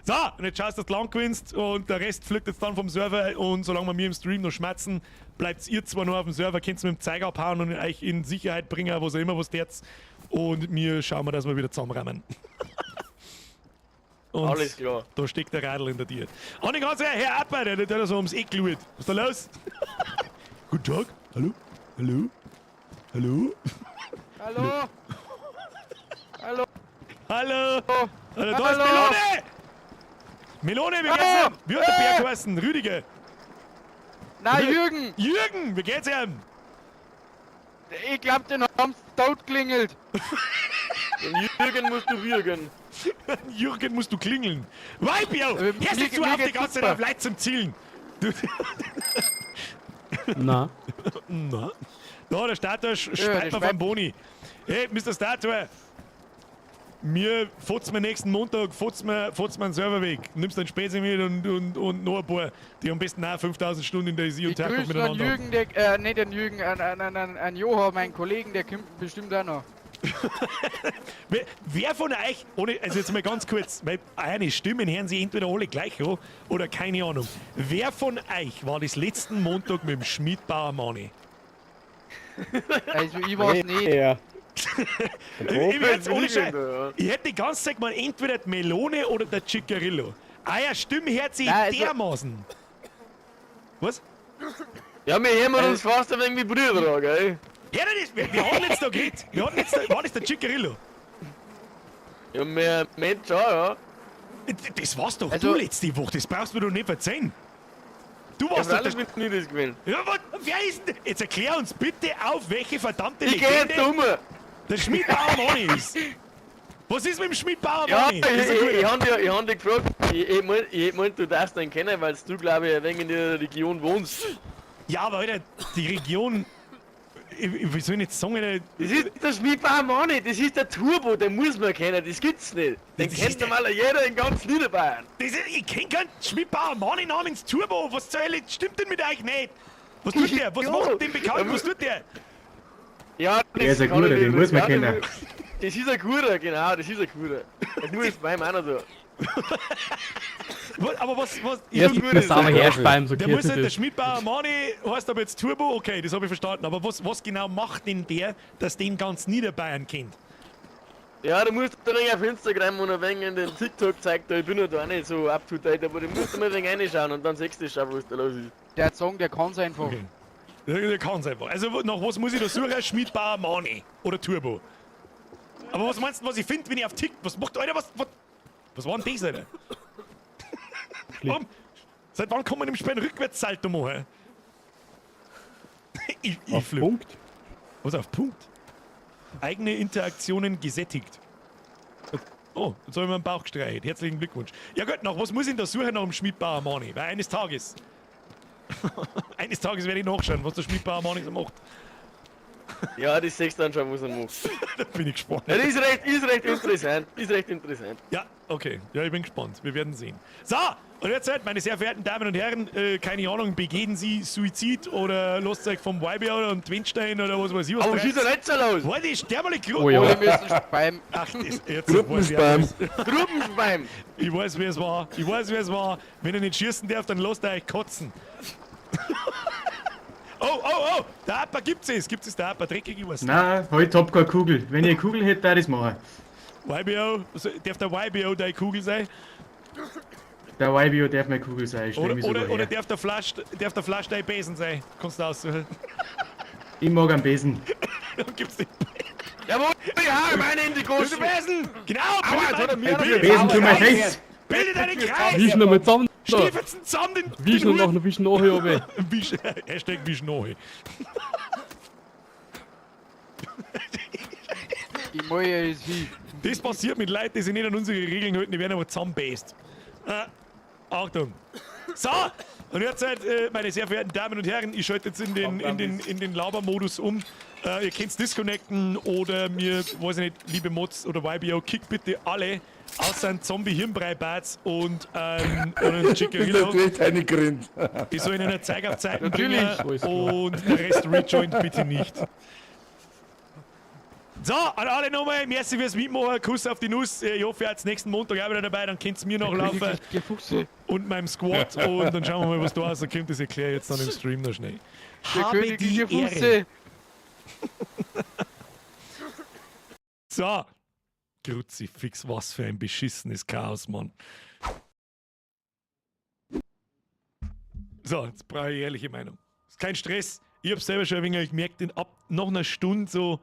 So, und jetzt schaust du, dass du lang gewinnst und der Rest fliegt jetzt dann vom Server und solange wir mir im Stream noch schmerzen, bleibt ihr zwar noch auf dem Server, könnt ihr mit dem Zeiger abhauen und euch in Sicherheit bringen, was auch immer was jetzt. Und wir schauen mal, dass wir wieder zusammenrammen. Und Alles klar. da steckt der Radl hinter dir. Und ich kann sagen, Herr Apper, der da so ums Eck schaut. Was ist da los? Guten Tag. Hallo? Hallo? Hallo? Hallo? Hallo? Hallo? Hallo, da ist Hallo? Melone! Melone, wie geht's Hallo? dir? Wie hat der Bär geheißen? Rüdiger? Na, Jürgen! Jürgen, wie geht's ihm? Ich glaub, den haben's tot klingelt. Den Jürgen musst du würgen. Jürgen, musst du klingeln. Weibio! Hörst nicht zu mir auf, die geht's ganze Zeit super. auf Leid zum Zielen. Du, Na, na? Da, der Statue der Speiper von Schweib- Boni. Hey, Mr. Statue. Mir fotzt mir nächsten Montag, fotzt mir einen Server weg. Nimmst einen Spezi mit und noch ein paar, die am besten auch 5000 Stunden in der Isi und Ich Tag grüße an miteinander haben. Jürgen, der, nicht an Jürgen, an Joha, meinen Kollegen, der kommt bestimmt auch noch. Wer von euch, ohne, also jetzt mal ganz kurz, weil eine Stimmen hören sie entweder alle gleich an oder keine Ahnung. Wer von euch war das letzten Montag mit dem Schmidbauer Mani? Also ich weiß nicht. Ja. Ich hätte die ganze Zeit mal entweder die Melone oder der Chicarillo. Euer Stimme hört sich Nein, also- dermaßen. Was? Ja, wir haben uns fast ein wenig wie Brüder, gell? Ja, das, wir hatten jetzt da geredet. Wir hatten jetzt da, war das der Chicarillo? Ja, mehr Mensch auch, ja. Das warst doch Also- du letzte Woche, das brauchst du mir doch nicht erzählen. Du Ja, warst doch alles der... mit mir das gewesen. Ja, wer ist denn... Jetzt erklär uns bitte auf, welche verdammte Ich geh jetzt um. der Schmidbauer Mani ist. Was ist mit dem Schmidbauer Ja, Mani? ich hab dich gefragt. Ich meint, du darfst den kennen, weil du, glaube ich, ein wenig in der Region wohnst. Ja, aber Alter, die Region... Wie soll ich jetzt sagen, Alter, Das ist der Schmidbauer Mani, das ist der Turbo, den muss man kennen, das gibt's nicht. Den Das kennt ist der- normal jeder in ganz Niederbayern. ich kenn keinen Schmidbauer Mani namens Turbo. Was zur Hölle stimmt denn mit euch nicht? Was tut der? Was Ja. macht denn bekannt? Was tut der? Ja, Der ist ein kann guter, ich den nicht- muss man ja, kennen. Das ist ein guter, genau, das ist ein guter. Das muss beim einer da. Aber was... jetzt gut das ist sauber der. herspeilen, so Der muss kürzt halt, der ist. Schmidbauer Mani heißt aber jetzt Turbo, okay, das habe ich verstanden. Aber was genau macht denn der, dass den ganz Niederbayern kennt? Ja, du musst da auf Instagram und ein wenig in den TikTok zeigt, ich bin ja da auch nicht so up to date, aber du musst mal ein wenig reinschauen und dann siehst du schon, was da los ist. Der Song, der kann's einfach. Okay. Der kann es einfach. Also nach was muss ich da suchen? Schmidbauer Mani oder Turbo. Aber was meinst du, was ich finde, wenn ich auf TikTok... Was macht, Alter, was war denn das, Alter? Seit wann kann man im Spiel einen Rückwärtssalto machen? ich Auf flipp. Punkt. Was auf Punkt? Eigene Interaktionen gesättigt. Oh, jetzt habe ich mir einen Bauch gestreicht. Herzlichen Glückwunsch. Ja gut, nach was muss ich denn da suchen nach dem Schmidbauer Mani? Weil eines Tages... eines Tages werde ich nachschauen, was der Schmidbauer Mani so macht. Ja, das siehst du dann schon, was er macht. Da bin ich gespannt. Ja, das ist recht interessant, ist recht interessant. Ja, okay. Ja, ich bin gespannt. Wir werden sehen. So, und jetzt, meine sehr verehrten Damen und Herren, keine Ahnung, begehen Sie Suizid oder lasst euch vom Weiber und Twinstein oder was weiß ich was Aber was ist denn jetzt so los? Warte, sterb mal Oh ja. Wir müssen beim Ach, das, jetzt Gruppenspam. Gruppenspam! Ich weiß, wer es war. Ich weiß, wer es war. Wenn ihr nicht schießen darf, dann lasst ihr euch kotzen. Oh, der Appa gibt's es. Gibt's es, der Appa? Dreckig was. Nein, heute hab keine Kugel. Wenn ich eine Kugel hätte, würde ich das machen. YBO, darf der YBO deine Kugel sein? Der YBO darf meine Kugel sein. Ich stell mich sogar Oder her. darf der Flash dein Besen sein? Kannst du aussuchen. Ich mag am Besen. Dann gibt's den Jawohl, ja, meine in die Goschen. Besen! Genau! Besen, tu mal fest! Bilde deinen Kreis! Wie schnell mit zusammen da? Stiefeln zusammen den... Wie schnell noch ein bisschen nachher, oben. Hashtag wie schnell. Die Mäue ist wie. Das passiert mit Leuten, die sich nicht an unsere Regeln halten, die werden aber zusammenbased. Achtung. So, und jetzt meine sehr verehrten Damen und Herren, ich schalte jetzt in den Labermodus um. Ihr könnt disconnecten oder mir, weiß ich nicht, liebe Mods oder YBO, kick bitte alle außer ein Zombie-Hirnbrei-Bats und einen Chicarillo. Ich soll ihnen eine Zeige auf Zeiten bringen und der Rest rejoint bitte nicht. So, an alle nochmal, merci fürs Mitmachen, Kuss auf die Nuss. Ich hoffe, ihr seid nächsten Montag auch wieder dabei, dann könnt ihr mir noch laufen. Und meinem Squad und dann schauen wir mal, was da rauskommt. Das erkläre ich jetzt dann im Stream noch schnell. Der königliche Fuchse. So. Kruzifix, was für ein beschissenes Chaos, Mann. So, jetzt brauche ich ehrliche Meinung. Ist kein Stress. Ich habe selber schon ein wenig gemerkt, nach einer Stunde so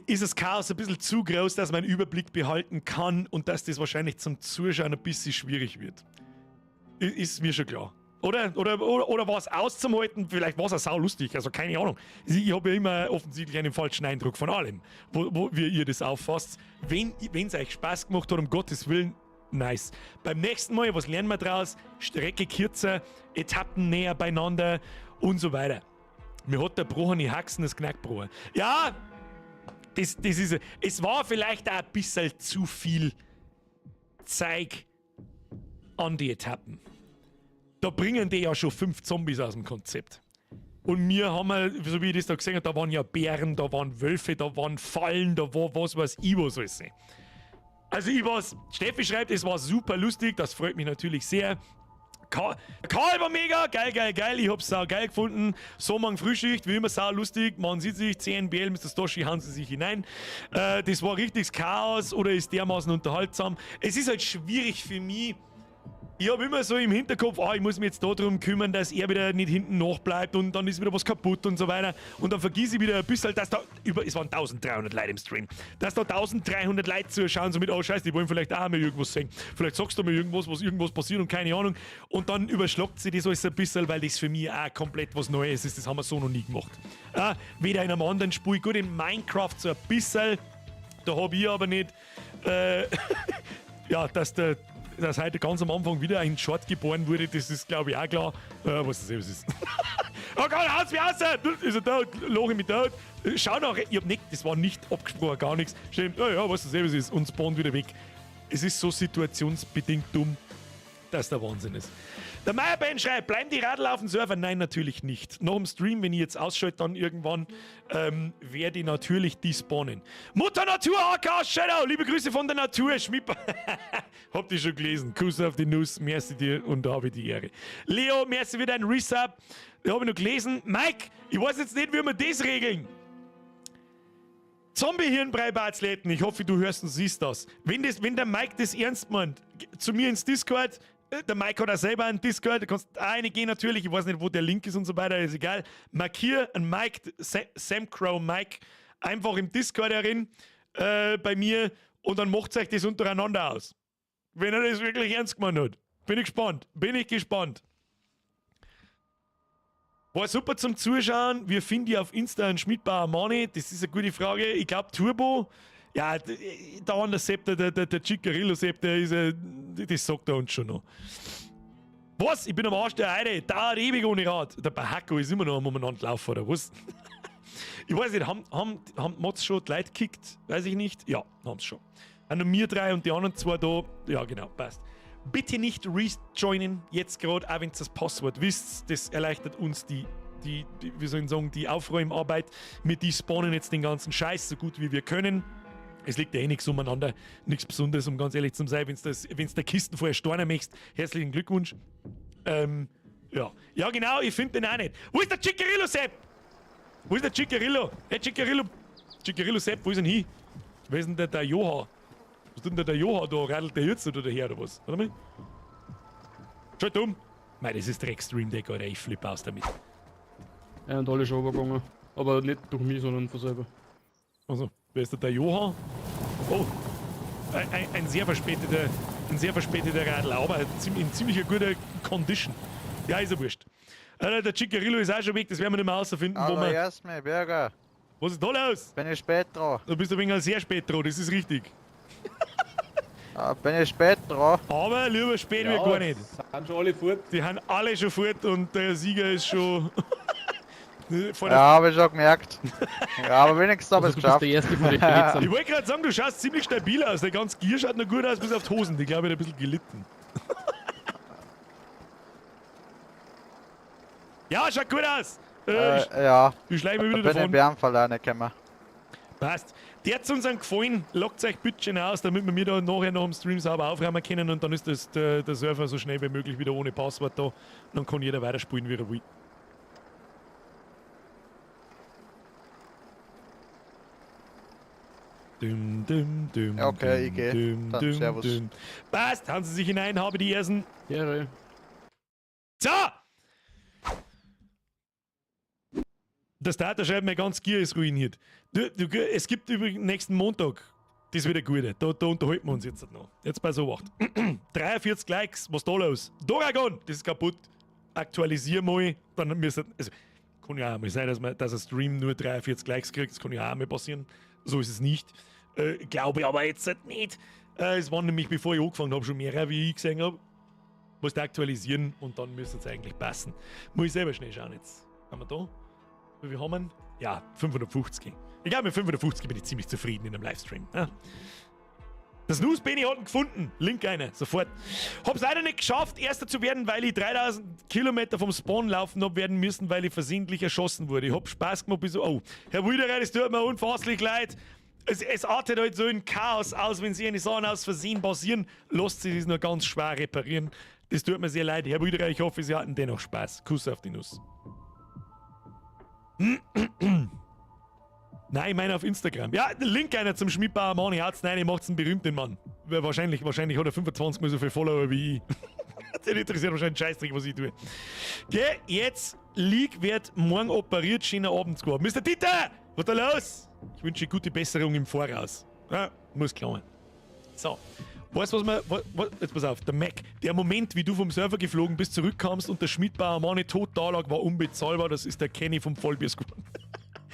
ist das Chaos ein bisschen zu groß, dass man einen Überblick behalten kann und dass das wahrscheinlich zum Zuschauen ein bisschen schwierig wird. Ist mir schon klar. Oder war es auszuhalten, vielleicht war es auch saulustig, also keine Ahnung. Ich habe ja immer offensichtlich einen falschen Eindruck von allem, wie ihr das auffasst. Wenn es euch Spaß gemacht hat, um Gottes Willen, nice. Beim nächsten Mal, was lernen wir draus? Strecke kürzer, Etappen näher beieinander und so weiter. Mir hat der gebrochene Haxen das Knackbrochen. Ja, das ist, es war vielleicht auch ein bisschen zu viel Zeug an die Etappen. Da bringen die ja schon 5 Zombies aus dem Konzept. Und wir haben, so wie ich das da gesehen habe, da waren ja Bären, da waren Wölfe, da waren Fallen, da war was weiß ich was alles. Also Steffi schreibt, es war super lustig, das freut mich natürlich sehr. Karl war mega, geil, ich hab's sau geil gefunden. Sommer Frühschicht, wie immer sau lustig, man sieht sich, 10 BL, Mr. Stoshi, hauen sie sich hinein. Das war richtiges Chaos oder ist dermaßen unterhaltsam. Es ist halt schwierig für mich. Ich habe immer so im Hinterkopf, ich muss mich jetzt darum kümmern, dass er wieder nicht hinten nachbleibt und dann ist wieder was kaputt und so weiter. Und dann vergieße ich wieder ein bisschen, dass da, es waren 1300 Leute im Stream, dass da 1300 Leute zuschauen, so mit, oh scheiße, die wollen vielleicht auch mal irgendwas sehen. Vielleicht sagst du mir irgendwas, was irgendwas passiert und keine Ahnung. Und dann überschlagt sie das alles ein bisschen, weil das für mich auch komplett was Neues ist, das haben wir so noch nie gemacht. Weder in einem anderen Spiel, gut in Minecraft so ein bisschen, da habe ich aber nicht, ja, dass heute ganz am Anfang wieder ein Short geboren wurde, das ist glaube ich auch klar. Was das ist. Oh Gott, haut's mich aus! Ist er tot? Loch ich mich tot? Schau nach, ich hab nicht, das war nicht abgesprochen, gar nichts. Stimmt, ja, was das ist und spawnt wieder weg. Es ist so situationsbedingt dumm, dass der Wahnsinn ist. Der Meierbein schreibt, bleiben die Radl auf dem Server? Nein, natürlich nicht. Nach dem Stream, wenn ich jetzt ausschalte, dann irgendwann, werde ich natürlich despawnen. Mutter Natur, AK Shadow, liebe Grüße von der Natur, Schmipper. Habt ihr schon gelesen? Kuss auf die Nuss, merci dir und da habe ich die Ehre. Leo, merci für deinen Resub. Da habe ich noch gelesen. Mike, ich weiß jetzt nicht, wie wir das regeln. Zombie-Hirnbrei-Batzletten, ich hoffe, du hörst und siehst das. Wenn der Mike das ernst meint, zu mir ins Discord. Der Mike hat auch selber einen Discord, du kannst auch reingehen natürlich, ich weiß nicht, wo der Link ist und so weiter, ist egal. Markier einen Mike, Sam Crow Mike, einfach im Discord herin, bei mir und dann macht euch das untereinander aus. Wenn er das wirklich ernst gemeint hat. Bin ich gespannt. War super zum Zuschauen. Wir finden ja auf Insta einen Schmidbauer Money, das ist eine gute Frage. Ich glaube Turbo. Ja, der andere Sepp, der Chicarillo-Sepp, der ist das sagt er uns schon noch. Was? Ich bin am Arsch der Heide, dauert ewig ohne Rad. Der Bahako ist immer noch am umeinander laufen, oder was? Ich weiß nicht, haben Mods schon die Leute gekickt? Weiß ich nicht. Ja, haben sie schon. Nur wir 3 und die anderen 2 da. Ja, genau, passt. Bitte nicht rejoinen, jetzt gerade, auch wenn ihr das Passwort wisst. Das erleichtert uns die wie soll ich sagen, die Aufräumarbeit. Wir despawnen jetzt den ganzen Scheiß so gut wie wir können. Es liegt ja eh nichts umeinander, nichts Besonderes, um ganz ehrlich zu sein. Wenn du der Kisten vorher stornen möchtest, herzlichen Glückwunsch. Ja genau, ich finde den auch nicht. Wo ist der Chicarillo, Sepp? Wo ist der Chicarillo? Hey, Chicarillo, Sepp, wo ist denn hin? Wo ist denn der Joha? Was tut denn der Joha da? Radelt der jetzt oder daher oder was? Warte mal. Schalt um. Mei, das ist Dreck Stream Deck, Alter, ich flippe aus damit. Ja, und alle schon übergegangen. Aber nicht durch mich, sondern von selber. Also, wer ist der Johann? Oh, ein sehr verspäteter Radler, aber in ziemlich guter Condition. Ja, ist ja wurscht. Der Ciccarillo ist auch schon weg, das werden wir nicht mehr herausfinden, wo wir... Jasmin, Bürger. Was ist da los? Bin ich spät dran? Du bist ein wenig sehr spät dran, das ist richtig. Bin ich spät dran? Aber lieber spät wie gar nicht. Sind schon alle fort. Die haben alle schon fort und der Sieger ist schon... Ja, habe ich schon gemerkt. Ja, aber wenigstens habe ich es Also, du bist geschafft. der Erste von den Blitzern. Ich wollte gerade sagen, du schaust ziemlich stabil aus. Der ganze Gier schaut noch gut aus, bis auf die Hosen. Die glaube ich hat ein bisschen gelitten. Ja, schaut gut aus. Ja, Ich schleiche mich bin wieder ich im davon. Bärenfall auch nicht gekommen. Passt. Der hat uns gefallen. Lockt euch bitte aus, damit wir mir da nachher nach dem Stream sauber aufräumen können und dann ist der Server so schnell wie möglich wieder ohne Passwort da. Dann kann jeder weiterspielen, wie er will. Dum, dum, dum, Ja, okay, ich dum, geh. dum, Dann dum, servus. dum. Passt, haben Sie sich hinein, habe die ersten. Ja, So! Der Starter schreibt mir ganz Gier ist ruiniert. Es gibt übrigens nächsten Montag, das wird ein guter. Da unterhalten wir uns jetzt noch. Jetzt bei so 43 Likes, was da los? Doragon, das ist kaputt. Aktualisier mal, dann müssen. Also, kann ja auch mal sein, dass ein Stream nur 43 Likes kriegt, das kann ja auch mal passieren. So ist es nicht. Glaube ich aber jetzt nicht. Es waren nämlich, bevor ich angefangen habe, schon mehrere, wie ich gesehen habe. Musst aktualisieren und dann müsste es eigentlich passen. Muss ich selber schnell schauen jetzt. Haben wir da? Wie viel haben wir? Ja, 550. Ich glaube, mit 550 bin ich ziemlich zufrieden in einem Livestream. Ja. Das Snooze Benny hat ihn gefunden. Link eine, sofort. Hab's leider nicht geschafft, Erster zu werden, weil ich 3000 Kilometer vom Spawn laufen habe werden müssen, weil ich versehentlich erschossen wurde. Ich hab Spaß gemacht bis so. Oh, Herr Wilderer, das tut mir unfasslich leid. Es artet halt so in Chaos aus, wenn Sie eine Sachen aus Versehen passieren, lasst sich das nur ganz schwer reparieren. Das tut mir sehr leid. Herr Wilderer, ich hoffe, Sie hatten dennoch Spaß. Kuss auf die Nuss. Nein, ich meine auf Instagram. Ja, der Link einer zum Schmidbauer Mann Herz. Nein, ich macht's einen berühmten Mann. Wahrscheinlich hat er 25 mal so viele Follower wie ich. Den interessiert wahrscheinlich Scheißdreck, was ich tue. Geh, jetzt League wird morgen operiert, schöner Abend gehabt. Mr. Dieter, was da los? Ich wünsche gute Besserung im Voraus. Ja, muss klar. So. Weißt du, jetzt pass auf, der Mac, der Moment, wie du vom Server geflogen bist, zurückkamst und der Schmidbauer Mann tot da lag, war unbezahlbar. Das ist der Kenny vom Vollbierskuchen.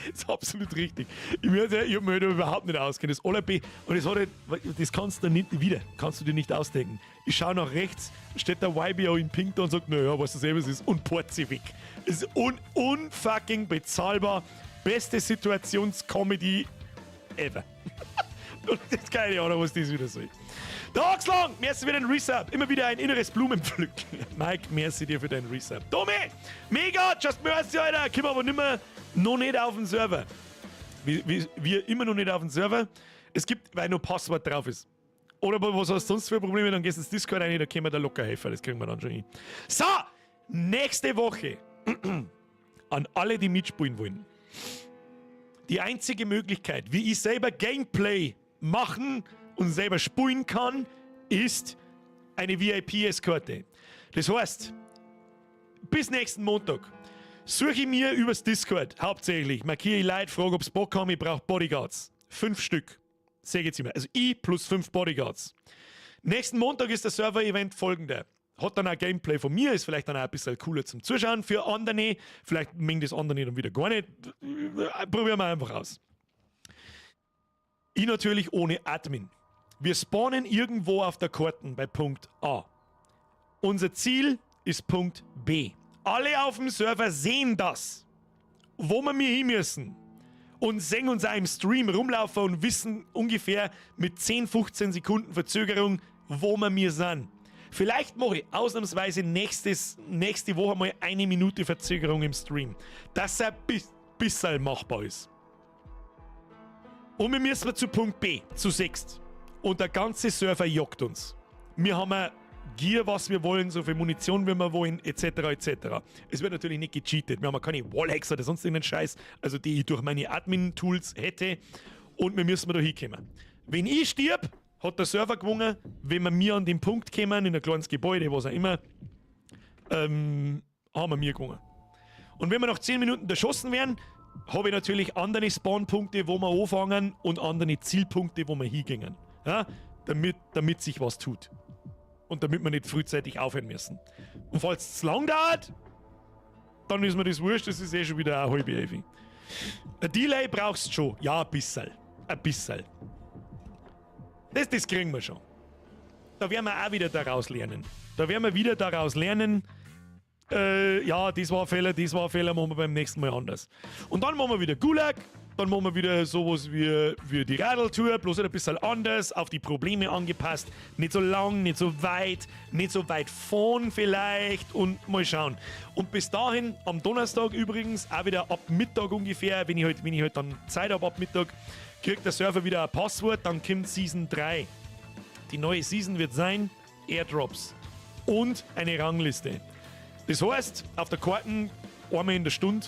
Das ist absolut richtig. Ich hab mich halt überhaupt nicht auskennen. Das Allerbe, und das kannst du nicht wieder, kannst du dir nicht ausdenken. Ich schaue nach rechts, steht der YBO in Pink da und sagt, naja, was das selber ist, und port sie weg. Das ist unfucking bezahlbar. Beste Situationscomedy ever. Und jetzt keine Ahnung, was das wieder soll. Der Oxlong, merci für deinen Resub. Immer wieder ein inneres Blumenpflücken. Mike, merci dir für deinen Resub. Domi, mega, just mercy, Alter. Komm aber noch nicht auf den Server. Wir immer noch nicht auf den Server. Es gibt, weil noch Passwort drauf ist. Oder was hast du sonst für Probleme? Dann gehst du ins Discord rein, da können wir da locker helfen. Das kriegen wir dann schon hin. So, nächste Woche. An alle, die mitspielen wollen. Die einzige Möglichkeit, wie ich selber Gameplay machen und selber spielen kann, ist eine VIP-Eskorte. Das heißt, bis nächsten Montag suche ich mir übers Discord hauptsächlich, markiere ich Leute, frage, ob sie Bock haben, ich brauche Bodyguards. 5 Stück. Sag jetzt immer. Also ich plus 5 Bodyguards. Nächsten Montag ist der Server-Event folgender. Hat dann auch Gameplay von mir, ist vielleicht dann auch ein bisschen cooler zum Zuschauen für andere. Vielleicht mengen das andere dann wieder gar nicht. Probieren wir einfach aus. Ich natürlich ohne Admin. Wir spawnen irgendwo auf der Karte bei Punkt A. Unser Ziel ist Punkt B. Alle auf dem Server sehen das, wo wir hin müssen. Und sehen uns auch im Stream rumlaufen und wissen ungefähr mit 10-15 Sekunden Verzögerung, wo wir sind. Vielleicht mache ich ausnahmsweise nächste Woche mal 1 Minute Verzögerung im Stream. Dass er ein bisschen machbar ist. Und wir müssen zu Punkt B, zu 6. Und der ganze Server jagt uns. Wir haben Gear, was wir wollen, so viel Munition, wie wir wollen, etc. etc. Es wird natürlich nicht gecheatet. Wir haben keine Wallhacks oder sonst irgendeinen Scheiß, also die ich durch meine Admin-Tools hätte. Und wir müssen da hinkommen. Wenn ich stirb, hat der Server gewonnen. Wenn wir mir an den Punkt kommen, in ein kleines Gebäude, was auch immer, haben wir gewonnen. Und wenn wir nach 10 Minuten erschossen werden, habe ich natürlich andere Spawnpunkte, wo wir anfangen und andere Zielpunkte, wo wir hingehen. Ja? Damit sich was tut. Und damit wir nicht frühzeitig aufhören müssen. Und falls es zu lang dauert, dann ist mir das wurscht, das ist eh schon wieder eine halbe Elfi. Ein Delay brauchst du schon. Ja, ein bisschen. Ein bisschen. Das kriegen wir schon. Da werden wir auch wieder daraus lernen. Ja, das war ein Fehler, machen wir beim nächsten Mal anders. Und dann machen wir wieder Gulag, dann machen wir wieder sowas wie die Radltour, bloß ein bisschen anders, auf die Probleme angepasst. Nicht so lang, nicht so weit fahren vielleicht und mal schauen. Und bis dahin, am Donnerstag übrigens, auch wieder ab Mittag ungefähr, wenn ich halt dann Zeit habe ab Mittag, kriegt der Server wieder ein Passwort, dann kommt Season 3. Die neue Season wird sein Airdrops und eine Rangliste. Das heißt, auf der Karte einmal in der Stunde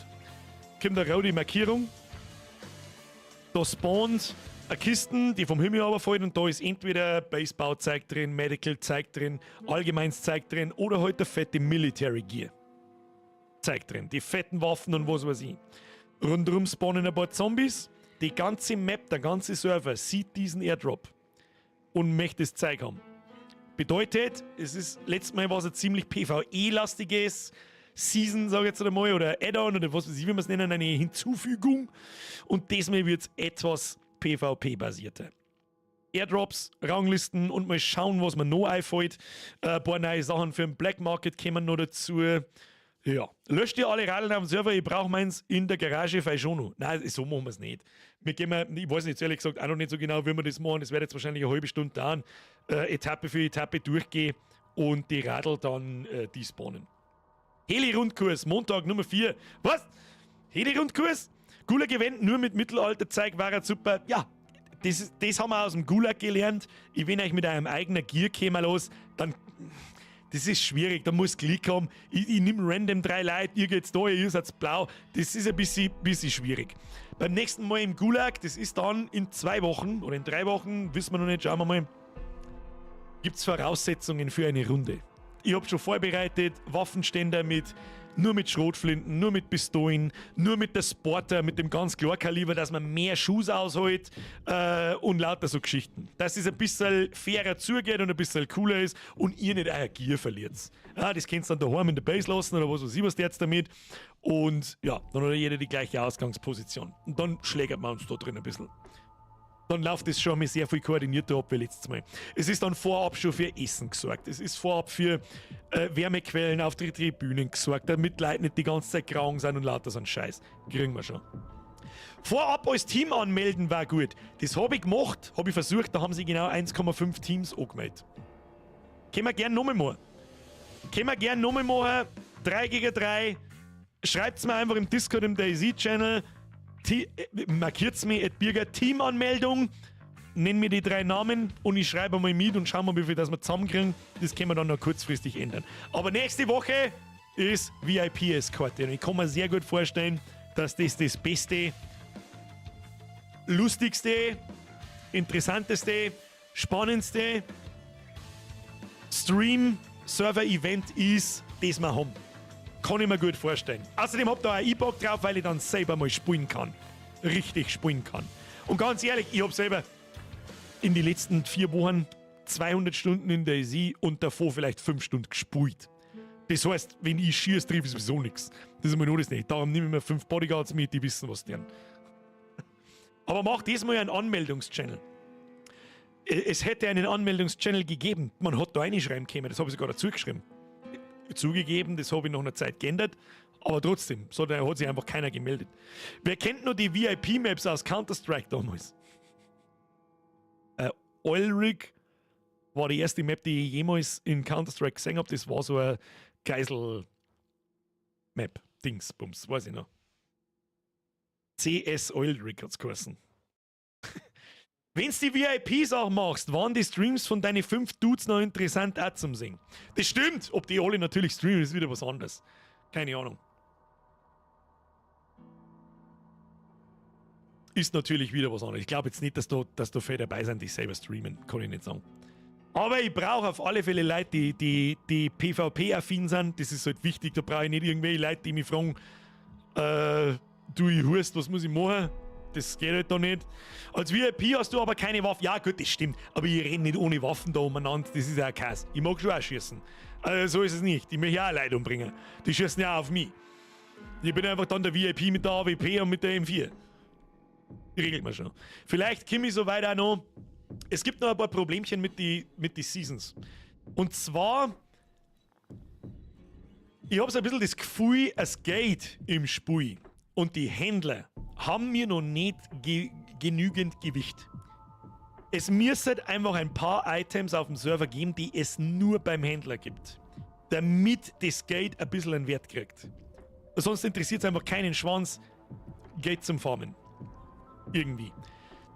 kommt eine rote Markierung. Da spawnt eine Kiste, die vom Himmel runterfällt und da ist entweder Baseball-Zeug drin, Medical-Zeug drin, Allgemeins-Zeug drin oder halt der fette Military Gear. Zeug drin, die fetten Waffen und was weiß ich. Rundherum spawnen ein paar Zombies. Die ganze Map, der ganze Server sieht diesen Airdrop und möchte das Zeug haben. Bedeutet, es ist letztes Mal war es ein ziemlich PvE-lastiges Season, sage ich jetzt einmal, oder Add-on oder was weiß ich, wie wir es nennen, eine Hinzufügung. Und diesmal wird es etwas PvP-basierter. Airdrops, Ranglisten und mal schauen, was mir noch einfällt. Ein paar neue Sachen für den Black Market kommen noch dazu. Ja, löscht ihr alle Radeln auf dem Server, ich brauche meins in der Garage vielleicht schon noch. Nein, so machen wir es nicht. Wir gehen ich weiß nicht, ehrlich gesagt, auch noch nicht so genau, wie wir das machen. Das wird jetzt wahrscheinlich eine halbe Stunde dauern. Etappe für Etappe durchgehen und die Radl dann despawnen. Heli-Rundkurs, Montag Nummer 4. Was? Heli-Rundkurs? Gulag Event nur mit Mittelalter-Zeug war super. Ja, das haben wir aus dem Gulag gelernt. Ich will euch mit einem eigenen Gear kämen los, dann... Das ist schwierig, da muss Klick haben. Ich nehme random 3 Leute, ihr geht's da, ihr seid blau. Das ist ein bisschen schwierig. Beim nächsten Mal im Gulag, das ist dann in 2 Wochen oder in 3 Wochen, wissen wir noch nicht, schauen wir mal, gibt's Voraussetzungen für eine Runde. Ich habe schon vorbereitet, Waffenständer nur mit Schrotflinten, nur mit Pistolen, nur mit der Sporter, mit dem ganz Klarkaliber, dass man mehr Schuss aushält und lauter so Geschichten. Dass es ein bisschen fairer zugeht und ein bisschen cooler ist und ihr nicht euer Gear verliert. Ja, das könnt ihr dann daheim in der Base lassen oder was weiß ich, was jetzt damit. Und ja, dann hat jeder die gleiche Ausgangsposition. Und dann schlägert man uns da drin ein bisschen. Dann läuft es schon mal sehr viel koordinierter ab wie letztes Mal. Es ist dann vorab schon für Essen gesorgt. Es ist vorab für Wärmequellen auf die Tribünen gesorgt, damit Leute nicht die ganze Zeit grau sind und lauter so ein Scheiß. Kriegen wir schon. Vorab als Team anmelden war gut. Das habe ich gemacht, habe ich versucht, da haben sich genau 1,5 Teams angemeldet. Können wir gerne nochmal machen. 3 gegen 3. Schreibt es mir einfach im Discord, im DayZ-Channel. Markiert mir Birger Teamanmeldung, nenn mir die 3 Namen und ich schreibe mal mit und schauen wir, wie viel das wir zusammenkriegen. Das können wir dann noch kurzfristig ändern. Aber nächste Woche ist VIP-Eskorte und ich kann mir sehr gut vorstellen, dass das Beste, lustigste, interessanteste, spannendste Stream-Server-Event ist, das wir haben. Kann ich mir gut vorstellen. Außerdem habt ihr auch E-Bock drauf, weil ich dann selber mal spielen kann. Richtig spielen kann. Und ganz ehrlich, ich habe selber in den letzten 4 Wochen 200 Stunden in der DayZ und davor vielleicht 5 Stunden gespielt. Das heißt, wenn ich schieße, treffe ich sowieso nichts. Das ist mir nur das nicht. Darum nehme ich mir 5 Bodyguards mit, die wissen, was deren. Aber mach diesmal einen Anmeldungschannel. Es hätte einen Anmeldungschannel gegeben. Man hat da reinschreiben können, das habe ich sogar dazu geschrieben. Zugegeben, das habe ich nach einer Zeit geändert, aber trotzdem, so, da hat sich einfach keiner gemeldet. Wer kennt noch die VIP-Maps aus Counter-Strike damals? Oilrig war die erste Map, die ich jemals in Counter-Strike gesehen habe. Das war so ein Geisel-Map. Dingsbums, weiß ich noch. CS Oilrig hat es geheißen. Wenn du die VIPs auch machst, waren die Streams von deinen 5 Dudes noch interessant auch zum Sehen. Das stimmt. Ob die alle natürlich streamen, ist wieder was anderes. Keine Ahnung. Ist natürlich wieder was anderes. Ich glaube jetzt nicht, dass da viele dabei sind, die selber streamen. Kann ich nicht sagen. Aber ich brauche auf alle Fälle Leute, die PvP-affin sind. Das ist halt wichtig. Da brauche ich nicht irgendwelche Leute, die mich fragen, Du, ich hust, was muss ich machen? Das geht halt da nicht. Als VIP hast du aber keine Waffe. Ja, gut, das stimmt. Aber ich renne nicht ohne Waffen da umeinander. Das ist ja ein Kass. Ich mag schon auch schießen. So ist es nicht. Ich möchte auch Leute umbringen. Die schießen ja auch auf mich. Ich bin einfach dann der VIP mit der AWP und mit der M4. Die regelt man schon. Vielleicht komme ich so weit auch noch. Es gibt noch ein paar Problemchen mit die Seasons. Und zwar, ich habe so ein bisschen das Gefühl, es geht im Spiel. Und die Händler haben mir noch nicht genügend Gewicht. Es müsste einfach ein paar Items auf dem Server geben, die es nur beim Händler gibt. Damit das Geld ein bisschen einen Wert kriegt. Sonst interessiert es einfach keinen Schwanz, Geld zum Farmen. Irgendwie.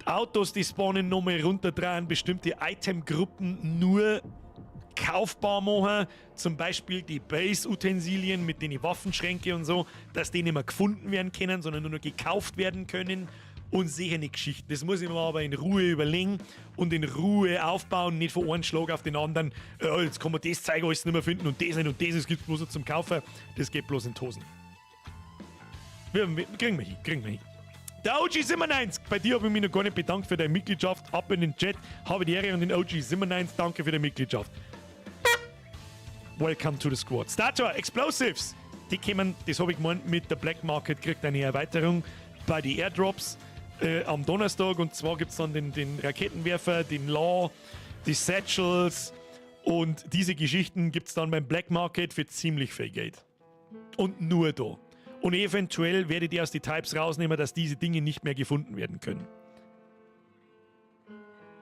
Die Autos, die spawnen nochmal runterdrehen, bestimmte Itemgruppen nur kaufbar machen. Zum Beispiel die Base-Utensilien mit den Waffenschränke und so, dass die nicht mehr gefunden werden können, sondern nur noch gekauft werden können. Und sehe eine Geschichte. Das muss ich mir aber in Ruhe überlegen und in Ruhe aufbauen, nicht von einem Schlag auf den anderen. Jetzt kann man das Zeug alles nicht mehr finden und das nicht und das gibt es bloß noch zum Kaufen. Das geht bloß in die Hosen. Kriegen wir hin. Der OG97, bei dir habe ich mich noch gar nicht bedankt für deine Mitgliedschaft. Ab in den Chat, habe die Ehre an den OG97, danke für deine Mitgliedschaft. Welcome to the Squad. Stator, Explosives, die kommen, das habe ich gemeint, mit der Black Market kriegt eine Erweiterung bei den Airdrops am Donnerstag. Und zwar gibt es dann den Raketenwerfer, den Law, die Satchels und diese Geschichten gibt es dann beim Black Market für ziemlich viel Geld. Und nur da. Und eventuell werdet ihr aus die Types rausnehmen, dass diese Dinge nicht mehr gefunden werden können.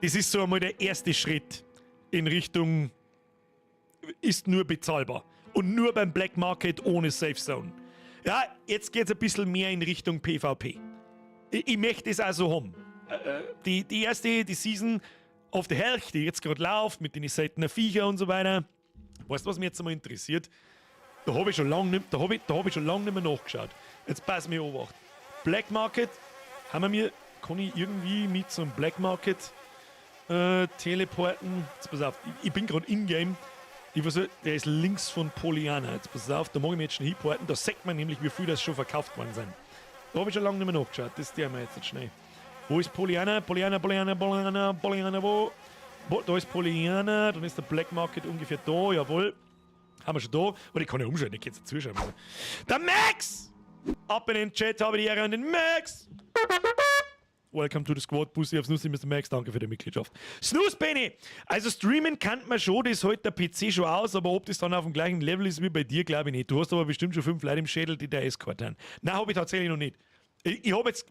Das ist so einmal der erste Schritt in Richtung, ist nur bezahlbar. Und nur beim Black Market ohne Safe Zone. Ja, jetzt geht es ein bisschen mehr in Richtung PvP. Ich möchte es also haben. Die Season of the Health, die jetzt gerade läuft, mit den seltenen Viecher und so weiter. Weißt du, was mich jetzt einmal interessiert? Da habe ich schon lange nicht mehr nachgeschaut. Jetzt pass mir auf. Black Market, kann ich irgendwie mit so einem Black Market teleporten? Jetzt pass auf, ich bin gerade in-game. Der ist links von Pollyanna. Jetzt pass auf, da mag ich mich jetzt schon hinporten. Da sieht man nämlich, wie viel das schon verkauft worden sind. Da habe ich schon lange nicht mehr nachgeschaut. Das ist der mir jetzt schnell. Wo ist Pollyanna? Pollyanna, wo? Da ist Pollyanna, dann ist der Black Market ungefähr da, jawohl. Haben wir schon da. Oder ich kann ja umschalten, ich kann jetzt zuschauen. Der Max! Ab in den Chat, habe ich die Ehre an den Max! Welcome to the Squad, Bussi aufs Nussi, Mr. Max, danke für die Mitgliedschaft. Snooze Benny! Also streamen kann man schon, das hält der PC schon aus, aber ob das dann auf dem gleichen Level ist wie bei dir, glaube ich nicht. Du hast aber bestimmt schon 5 Leute im Schädel, die der Escort haben. Nein, habe ich tatsächlich noch nicht. Ich habe jetzt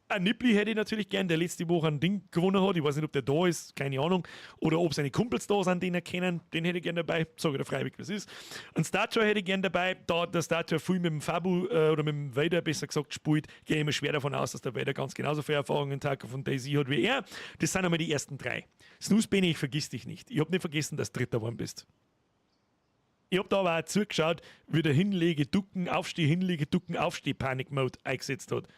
ein Nippli hätte ich natürlich gern, der letzte Woche ein Ding gewonnen hat. Ich weiß nicht, ob der da ist, keine Ahnung. Oder ob seine Kumpels da sind, den er kennen. Den hätte ich gern dabei. Sag ich dir freiwillig, was ist. Ein Stature hätte ich gern dabei. Da der Stature viel mit dem Fabu oder mit dem Vader, besser gesagt, spielt, gehe ich immer schwer davon aus, dass der Vader ganz genauso viel Erfahrung in Tarkov und Daisy hat wie er. Das sind einmal die ersten 3. Snooze Benny, ich vergiss dich nicht. Ich habe nicht vergessen, dass du Dritter geworden bist. Ich habe da aber auch zugeschaut, wie der Hinlege, Ducken, Aufsteh, Hinlege, Ducken, Aufsteh, Panic-Mode eingesetzt hat.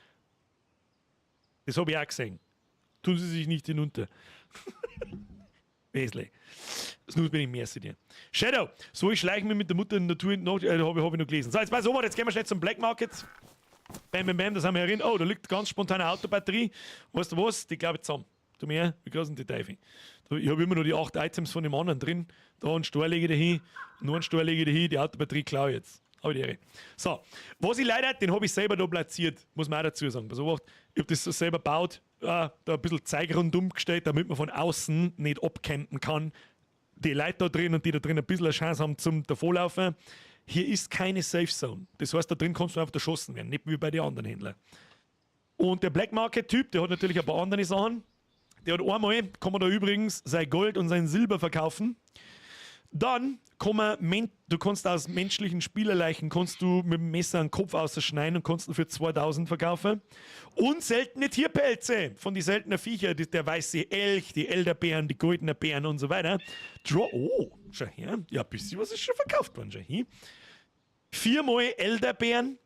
Das habe ich auch gesehen. Tun Sie sich nicht hinunter. Wesley. Snooze bin ich mehr zu dir. Shadow, so ich schleiche mir mit der Mutter in der Natur nach, habe ich noch gelesen. So, jetzt pass auf, jetzt gehen wir schnell zum Black Market. Bam, bam, bam, das haben wir herin. Oh, da liegt ganz spontan eine Autobatterie. Weißt du was? Die glaube ich zusammen. Du mehr, wie groß sind die Teufel? Ich habe immer noch die 8 Items von dem anderen drin. Da einen Stor lege ich dahin, noch einen Stor lege ich dahin, die Autobatterie klaue ich jetzt. Aber die Ehre. So, was ich leider, den habe ich selber da platziert, muss man auch dazu sagen. Pass auf, ich habe das so selber gebaut, da ein bisschen Zeug rundum gestellt, damit man von außen nicht abcampen kann. Die Leute da drin und die da drin ein bisschen eine Chance haben zum Davonlaufen. Hier ist keine Safe Zone. Das heißt, da drin kannst du einfach erschossen werden, nicht wie bei den anderen Händlern. Und der Black Market Typ, der hat natürlich ein paar andere Sachen. Der hat einmal, kann man da übrigens sein Gold und sein Silber verkaufen. Dann du kannst aus menschlichen Spielerleichen kannst du mit dem Messer einen Kopf ausschneiden und kannst ihn für 2000 verkaufen. Und seltene Tierpelze von den seltenen Viecher, der weiße Elch, die Elderbären, die goldenen Bären und so weiter. Oh, schau her. Ja, ein bisschen was ist schon verkauft worden, schau hier. 4-mal Elderbären,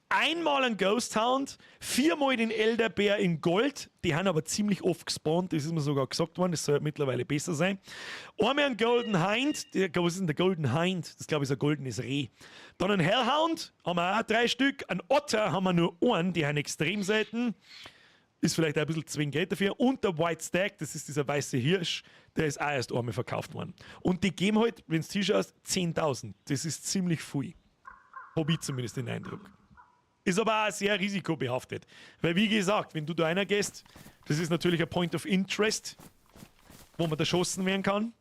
einmal ein Ghost Hound, 4-mal den Elderbär in Gold, die haben aber ziemlich oft gespawnt, das ist mir sogar gesagt worden, das soll mittlerweile besser sein. Einmal ein Golden Hind, was ist denn der Golden Hind? Das glaube ich ist ein goldenes Reh. Dann ein Hellhound, haben wir auch 3 Stück. Ein Otter haben wir nur einen, die haben extrem selten. Ist vielleicht auch ein bisschen zu wenig Geld dafür. Und der White Stag, das ist dieser weiße Hirsch, der ist auch erst einmal verkauft worden. Und die geben halt, wenn du zuschaust, 10.000. Das ist ziemlich viel. Habe ich zumindest den Eindruck. Ist aber auch sehr risikobehaftet. Weil wie gesagt, wenn du da einer gehst, das ist natürlich ein Point of Interest, wo man erschossen werden kann.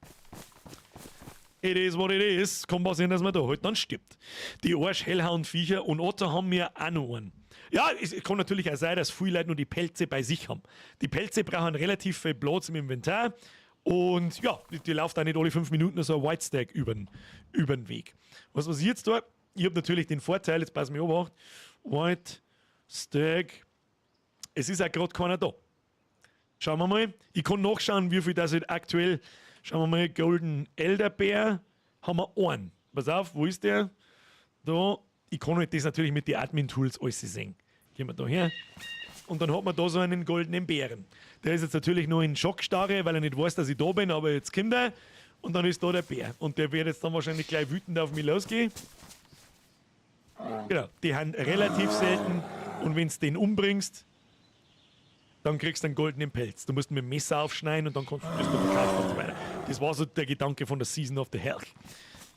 It is what it is. Kann passieren, dass man da halt dann stirbt. Die Arsch-Hellhound-Viecher und Otter haben wir auch noch einen. Ja, es kann natürlich auch sein, dass viele Leute nur die Pelze bei sich haben. Die Pelze brauchen relativ viel Platz im Inventar. Und ja, die laufen auch nicht alle 5 Minuten so ein White Stag über den Weg. Was ich jetzt da? Ich habe natürlich den Vorteil, jetzt pass mir auf, White Stag. Es ist auch gerade keiner da. Schauen wir mal. Ich kann nachschauen, wie viel das halt aktuell. Schauen wir mal, Golden Elderbear haben wir einen. Pass auf, wo ist der? Da. Ich kann halt das natürlich mit den Admin-Tools alles sehen. Gehen wir da her. Und dann hat man da so einen goldenen Bären. Der ist jetzt natürlich noch in Schockstarre, weil er nicht weiß, dass ich da bin, aber jetzt kommt er. Und dann ist da der Bär. Und der wird jetzt dann wahrscheinlich gleich wütend auf mich losgehen. Genau, die haben relativ selten. Und wenn du den umbringst, dann kriegst du einen goldenen Pelz. Du musst mit dem Messer aufschneiden und dann kannst du das verkaufen und so weiter. Das war so der Gedanke von der Season of the Hell.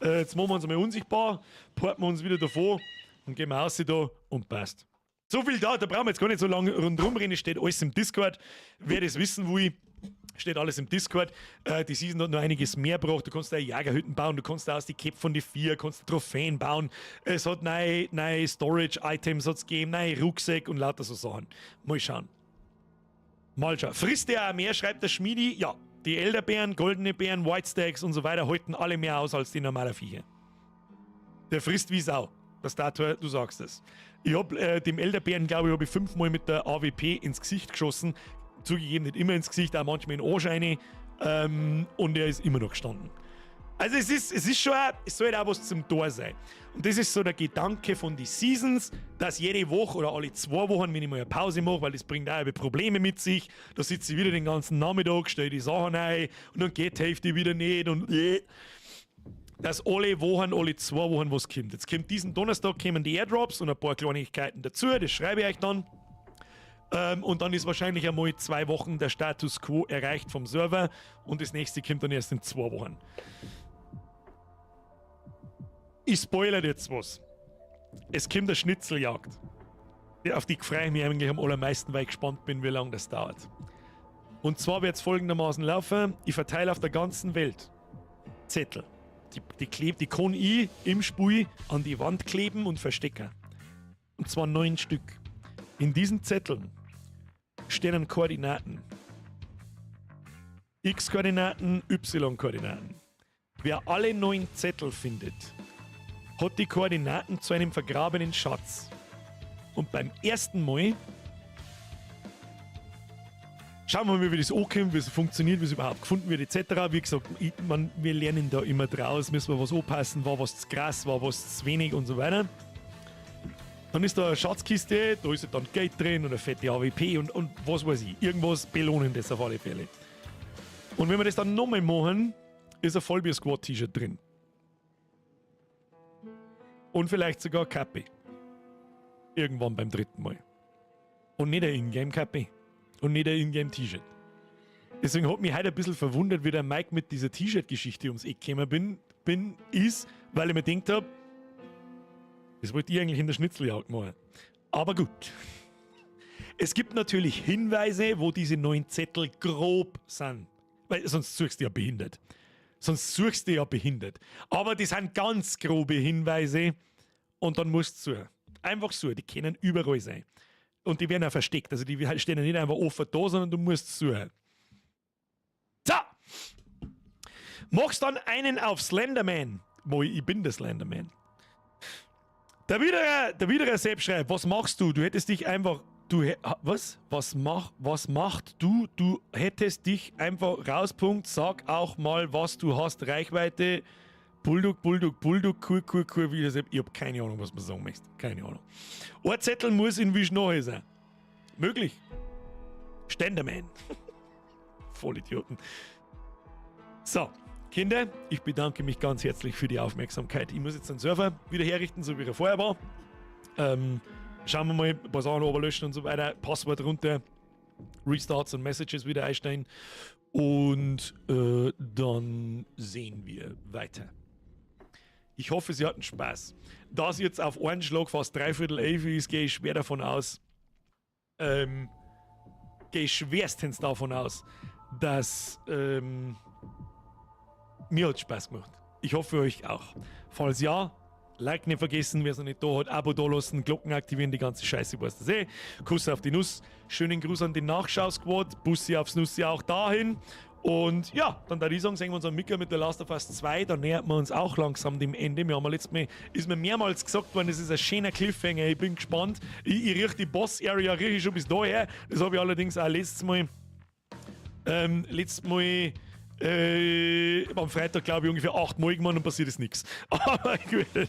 Jetzt machen wir uns mal unsichtbar, porten wir uns wieder davor und gehen wir raus da und passt. So viel da brauchen wir jetzt gar nicht so lange rundherum reden. Es steht alles im Discord. Wer das wissen will, steht alles im Discord. Die Season hat noch einiges mehr gebracht. Du kannst da Jagerhütten bauen, du kannst da aus die Cap von die 4, kannst Trophäen bauen. Es hat neue Storage-Items gegeben, neue Rucksäcke und lauter so Sachen. Mal schauen. Mal schauen. Frisst der auch mehr, schreibt der Schmiedi? Ja. Die Elderbären, goldene Bären, White Stacks und so weiter halten alle mehr aus als die normalen Viecher. Der frisst wie Sau. Der Statue, du sagst es. Ich habe dem Elderbären, glaube ich, 5-mal mit der AWP ins Gesicht geschossen. Zugegeben nicht immer ins Gesicht, auch manchmal in Ohrscheine. Und er ist immer noch gestanden. Also es ist schon, es soll auch was zum Tor sein. Und das ist so der Gedanke von den Seasons, dass jede Woche oder alle 2 Wochen, wenn ich mal eine Pause mache, weil das bringt auch Probleme mit sich, da sitze ich wieder den ganzen Nachmittag, stelle die Sachen ein und dann geht die Hälfte wieder nicht und dass alle Wochen, alle 2 Wochen was kommt. Jetzt kommt diesen Donnerstag kommen die Airdrops und ein paar Kleinigkeiten dazu, das schreibe ich euch dann. Und dann ist wahrscheinlich einmal 2 Wochen der Status Quo erreicht vom Server und das nächste kommt dann erst in 2 Wochen. Ich spoilere jetzt was. Es kommt eine Schnitzeljagd. Auf die freue ich mich eigentlich am allermeisten, weil ich gespannt bin, wie lange das dauert. Und zwar wird es folgendermaßen laufen. Ich verteile auf der ganzen Welt Zettel. Die kann ich im Spiel an die Wand kleben und verstecken. Und zwar 9 Stück. In diesen Zetteln stehen Koordinaten. X-Koordinaten, Y-Koordinaten. Wer alle 9 Zettel findet, hat die Koordinaten zu einem vergrabenen Schatz. Und beim ersten Mal schauen wir mal, wie das ankommt, wie es funktioniert, wie es überhaupt gefunden wird, etc. Wie gesagt, wir lernen da immer draus, müssen wir was anpassen, war was zu krass, war was zu wenig und so weiter. Dann ist da eine Schatzkiste, da ist dann Geld drin und eine fette AWP und was weiß ich. Irgendwas Belohnendes auf alle Fälle. Und wenn wir das dann nochmal machen, ist ein Vollbier-Squad-T-Shirt drin. Und vielleicht sogar Kappe. Irgendwann beim 3. Mal. Und nicht ein Ingame-Kappe. Und nicht ein Ingame-T-Shirt. Deswegen hat mich heute ein bisschen verwundert, wie der Mike mit dieser T-Shirt-Geschichte ums Eck gekommen ist, weil ich mir gedacht habe, das wollte ich eigentlich in der Schnitzeljagd machen. Aber gut. Es gibt natürlich Hinweise, wo diese 9 Zettel grob sind. Weil sonst suchst du ja behindert. Aber die sind ganz grobe Hinweise und dann musst du suchen. Einfach so, die können überall sein. Und die werden auch versteckt. Also die stehen ja nicht einfach offen da, sondern du musst suchen. So! Machst dann einen auf Slenderman. Ich bin der Slenderman. Der Widerer selbst schreibt, was machst du? Du hättest dich einfach... Was macht du? Du hättest dich einfach rauspunkt, sag auch mal, was du hast. Reichweite, Bulldog, cool, wie das. Ich hab keine Ahnung, was man sagen möchte. Keine Ahnung. Ein Zettel muss in Wischnohe sein. Möglich. Ständerman. Vollidioten. So, Kinder, ich bedanke mich ganz herzlich für die Aufmerksamkeit. Ich muss jetzt den Server wieder herrichten, so wie er vorher war. Schauen wir mal, ein paar Sachen löschen und so weiter. Passwort runter, Restarts und Messages wieder einstellen. Und dann sehen wir weiter. Ich hoffe, Sie hatten Spaß. Da es jetzt auf einen Schlag fast 11:15 ist, gehe ich schwer davon aus, gehe ich schwerstens davon aus, dass mir hat Spaß gemacht. Ich hoffe euch auch. Falls ja, Like nicht vergessen, wer es noch nicht da hat, Abo da lassen, Glocken aktivieren, die ganze Scheiße, weißt du eh. Kuss auf die Nuss, schönen Gruß an den Nachschau-Squad, Bussi aufs Nussi auch dahin. Und ja, dann würde ich sagen, sehen wir uns am Mittwoch mit der Last of Us 2, da nähert man uns auch langsam dem Ende. Wir haben letztes Mal, ist mir mehrmals gesagt worden, das ist ein schöner Cliffhanger, ich bin gespannt. Ich rieche die Boss-Area schon bis daher, das habe ich allerdings auch letztes Mal am Freitag, glaube ich, ungefähr 8 Mal gemacht und passiert ist nichts. Aber gut.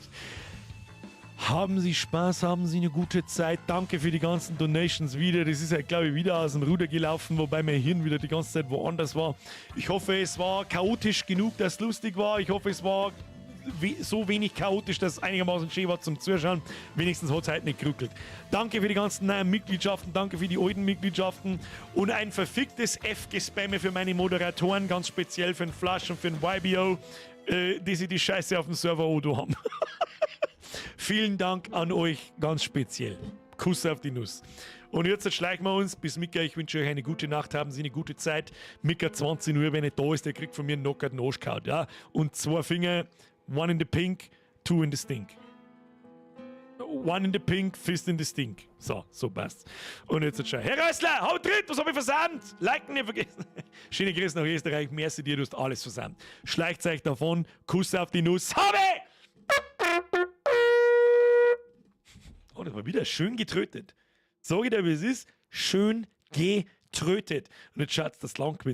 Haben Sie Spaß, haben Sie eine gute Zeit. Danke für die ganzen Donations wieder. Das ist halt, glaube ich, wieder aus dem Ruder gelaufen, wobei mein Hirn wieder die ganze Zeit woanders war. Ich hoffe, es war chaotisch genug, dass es lustig war. Ich hoffe, es war so wenig chaotisch, dass es einigermaßen schön war zum Zuschauen. Wenigstens hat es heute nicht geruckelt. Danke für die ganzen neuen Mitgliedschaften, danke für die alten Mitgliedschaften und ein verficktes F-Gespamme für meine Moderatoren, ganz speziell für den Flash und für den YBO, die sie die Scheiße auf dem Server Odo haben. Vielen Dank an euch ganz speziell. Kuss auf die Nuss. Und jetzt schleichen wir uns bis Mika. Ich wünsche euch eine gute Nacht. Haben Sie eine gute Zeit. Mika 20 Uhr, wenn er da ist, der kriegt von mir einen Knocker den Arsch gehauen. Ja? Und 2 Finger, 1 in the pink, 2 in the stink. 1 in the pink, fist in the stink. So passt's. Und jetzt schau. Herr Rössler, haut drin, was hab ich versandt? Liken nicht vergessen. Schöne Grüße nach Österreich. Merci dir, du hast alles versandt. Schleicht euch davon. Kuss auf die Nuss. Habe! Oh, das war wieder schön getrötet. Sag ich dir, wie es ist. Schön getrötet. Und jetzt schaut's, das Land gewinnt.